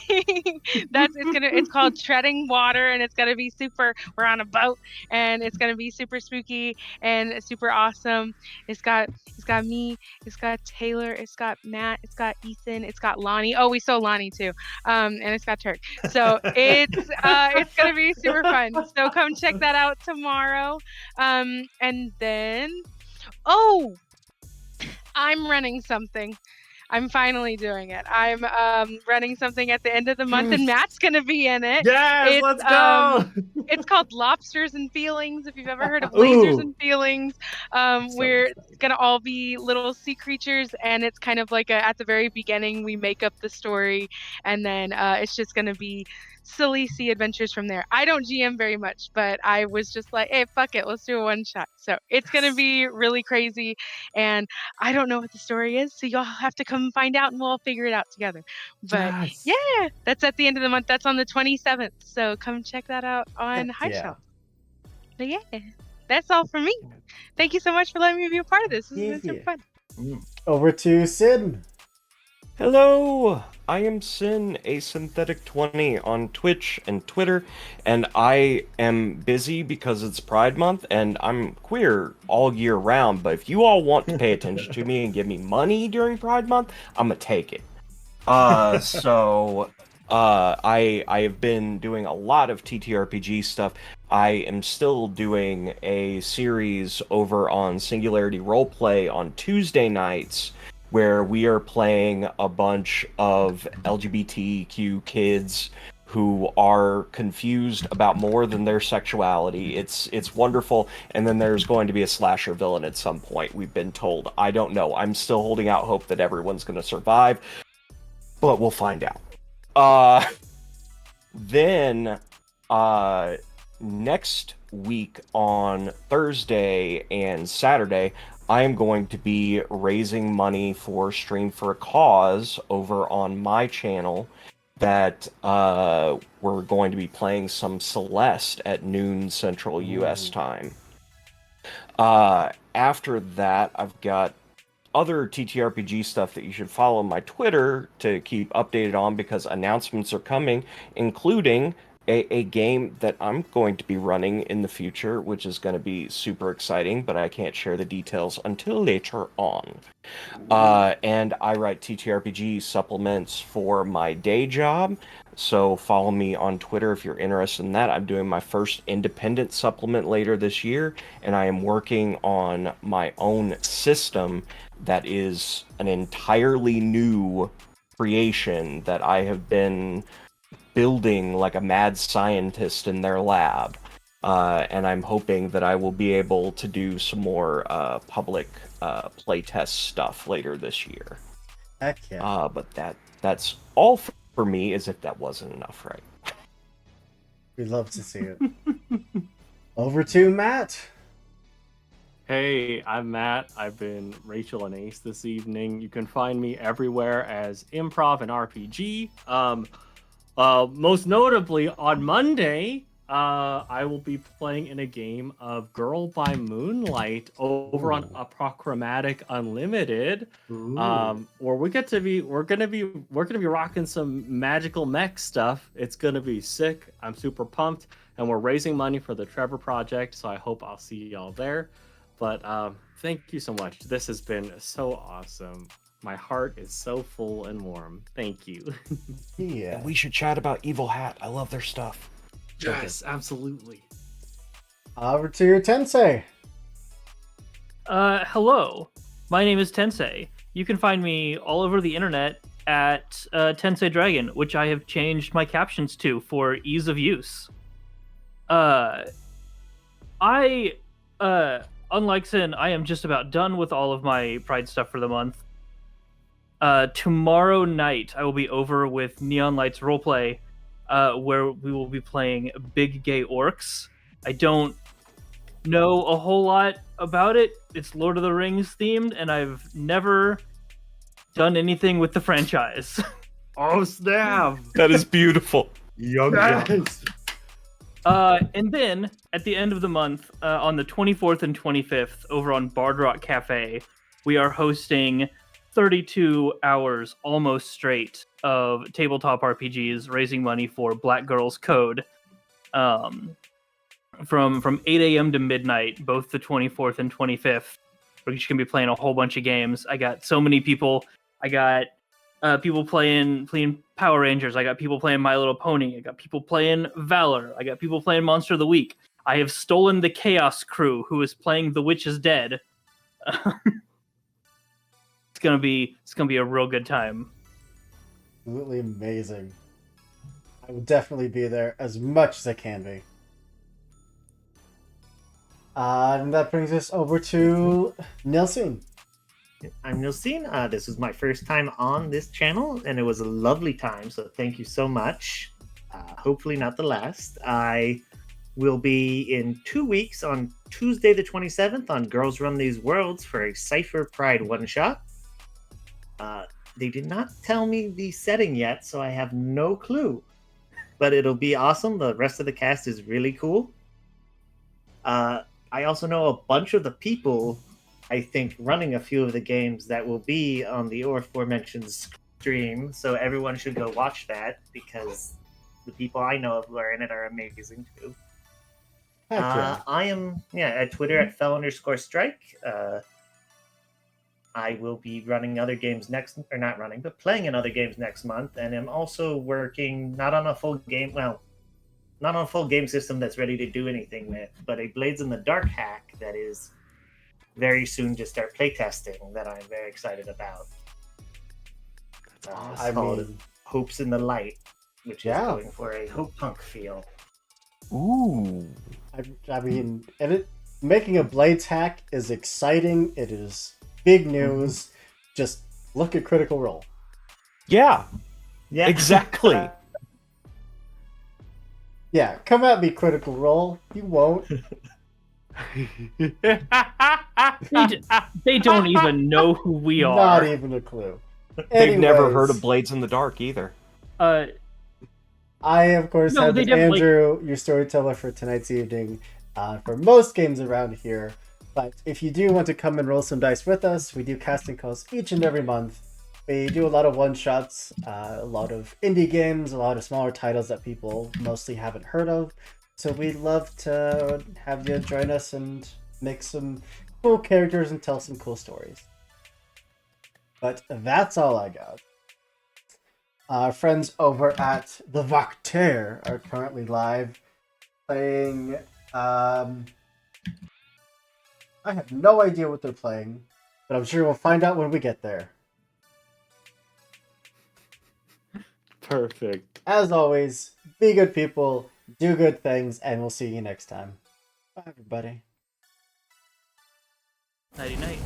It's called Treading Water, and it's gonna be super. We're on a boat, and it's gonna be super spooky and super awesome. It's got me, it's got Taylor, it's got Matt, it's got Ethan, it's got Lonnie. Oh, we stole Lonnie too. And it's got Turk. So it's gonna be super fun. So come check that out tomorrow. And then I'm running something. I'm finally doing it. I'm running something at the end of the month, and Matt's gonna be in it. Yes, let's go. It's called Lobsters and Feelings. If you've ever heard of Lasers Ooh. and Feelings, we're gonna all be little sea creatures, and it's kind of like at the very beginning we make up the story, and then it's just gonna be silly sea adventures from there. I don't GM very much, but I was just like, hey, fuck it, let's do a one shot. So it's gonna be really crazy, and I don't know what the story is, so y'all have to come find out, and we'll all figure it out together. But Yes. yeah, that's at the end of the month. That's on the 27th. So come check that out on Heck Hive yeah. Shelf. But yeah, that's all for me. Thank you so much for letting me be a part of this. This has been super fun. Mm. Over to Sid. Hello, I am Sin, a synthetic 20 on Twitch and Twitter, and I am busy because it's Pride Month, and I'm queer all year round, but if you all want to pay attention to me and give me money during Pride Month, I'm gonna take it. I have been doing a lot of TTRPG stuff. I am still doing a series over on Singularity Roleplay on Tuesday nights where we are playing a bunch of LGBTQ kids who are confused about more than their sexuality. It's wonderful, and then there's going to be a slasher villain at some point, we've been told. I don't know. I'm still holding out hope that everyone's going to survive, but we'll find out. Then next week on Thursday and Saturday, I am going to be raising money for Stream for a Cause over on my channel. That we're going to be playing some Celeste at noon Central US time. After that, I've got other TTRPG stuff that you should follow my Twitter to keep updated on, because announcements are coming, including a game that I'm going to be running in the future, which is going to be super exciting, but I can't share the details until later on. And I write TTRPG supplements for my day job, so follow me on Twitter if you're interested in that. I'm doing my first independent supplement later this year, and I am working on my own system that is an entirely new creation that I have been building like a mad scientist in their lab. And I'm hoping that I will be able to do some more public playtest stuff later this year. Heck yeah. But that's all for me, as if that wasn't enough, right? We'd love to see it. Over to Matt. Hey, I'm Matt. I've been Rachel and Ace this evening. You can find me everywhere as Improv and RPG. Most notably, on Monday, I will be playing in a game of Girl by Moonlight over on Apochromatic Unlimited. Where we're gonna be rocking some magical mech stuff. It's gonna be sick. I'm super pumped, and we're raising money for the Trevor Project, so I hope I'll see y'all there. But thank you so much. This has been so awesome. My heart is so full and warm. Thank you. Yeah. And we should chat about Evil Hat. I love their stuff. Yes, absolutely. Over to your Tensei. Hello, my name is Tensei. You can find me all over the internet at Tensei Dragon, which I have changed my captions to for ease of use. Unlike Sin, I am just about done with all of my Pride stuff for the month. Tomorrow night, I will be over with Neon Lights Roleplay, where we will be playing Big Gay Orcs. I don't know a whole lot about it. It's Lord of the Rings themed, and I've never done anything with the franchise. Oh snap! That is beautiful. Young Yes. And then at the end of the month, on the 24th and 25th, over on Bard Rock Cafe, we are hosting 32 hours almost straight of tabletop RPGs, raising money for Black Girls Code. From 8 a.m. to midnight, both the 24th and 25th. We're just gonna be playing a whole bunch of games. I got so many people. I got people playing Power Rangers. I got people playing My Little Pony. I got people playing Valor. I got people playing Monster of the Week. I have stolen the Chaos Crew, who is playing The Witch is Dead. It's gonna be a real good time. Absolutely amazing. I will definitely be there as much as I can be. And that brings us over to Nelson. I'm Nilsine. This was my first time on this channel, and it was a lovely time, so thank you so much. hopefully not the last. I will be in 2 weeks on Tuesday the 27th on Girls Run These Worlds for a Cypher Pride one-shot. They did not tell me the setting yet, so I have no clue. But it'll be awesome. The rest of the cast is really cool. I also know a bunch of the people, I think, running a few of the games that will be on the aforementioned stream, so everyone should go watch that because the people I know of who are in it are amazing too. Heck yeah. I am at Twitter at fell_strike. I will be running other games next, or not running, but playing in other games next month, and I'm also working not on a full game system that's ready to do anything with, but a Blades in the Dark hack that is very soon to start playtesting that I'm very excited about. It's called Hopes in the Light, which is going for a hope punk feel. Ooh. I mean, making a Blades hack is exciting. It is big news. Just look at Critical Role. Yeah. Exactly. Yeah, come at me, Critical Role. You won't. They don't even know who we are. Not even a clue. They've never heard of Blades in the Dark either. I, of course, have been Andrew, your storyteller for tonight's evening, for most games around here. But if you do want to come and roll some dice with us, we do casting calls each and every month. We do a lot of one-shots, a lot of indie games, a lot of smaller titles that people mostly haven't heard of. So we'd love to have you join us and make some cool characters and tell some cool stories. But that's all I got. Our friends over at the Vactaire are currently live playing. I have no idea what they're playing, but I'm sure we'll find out when we get there. Perfect. As always, be good people, do good things, and we'll see you next time. Bye, everybody. Nighty night.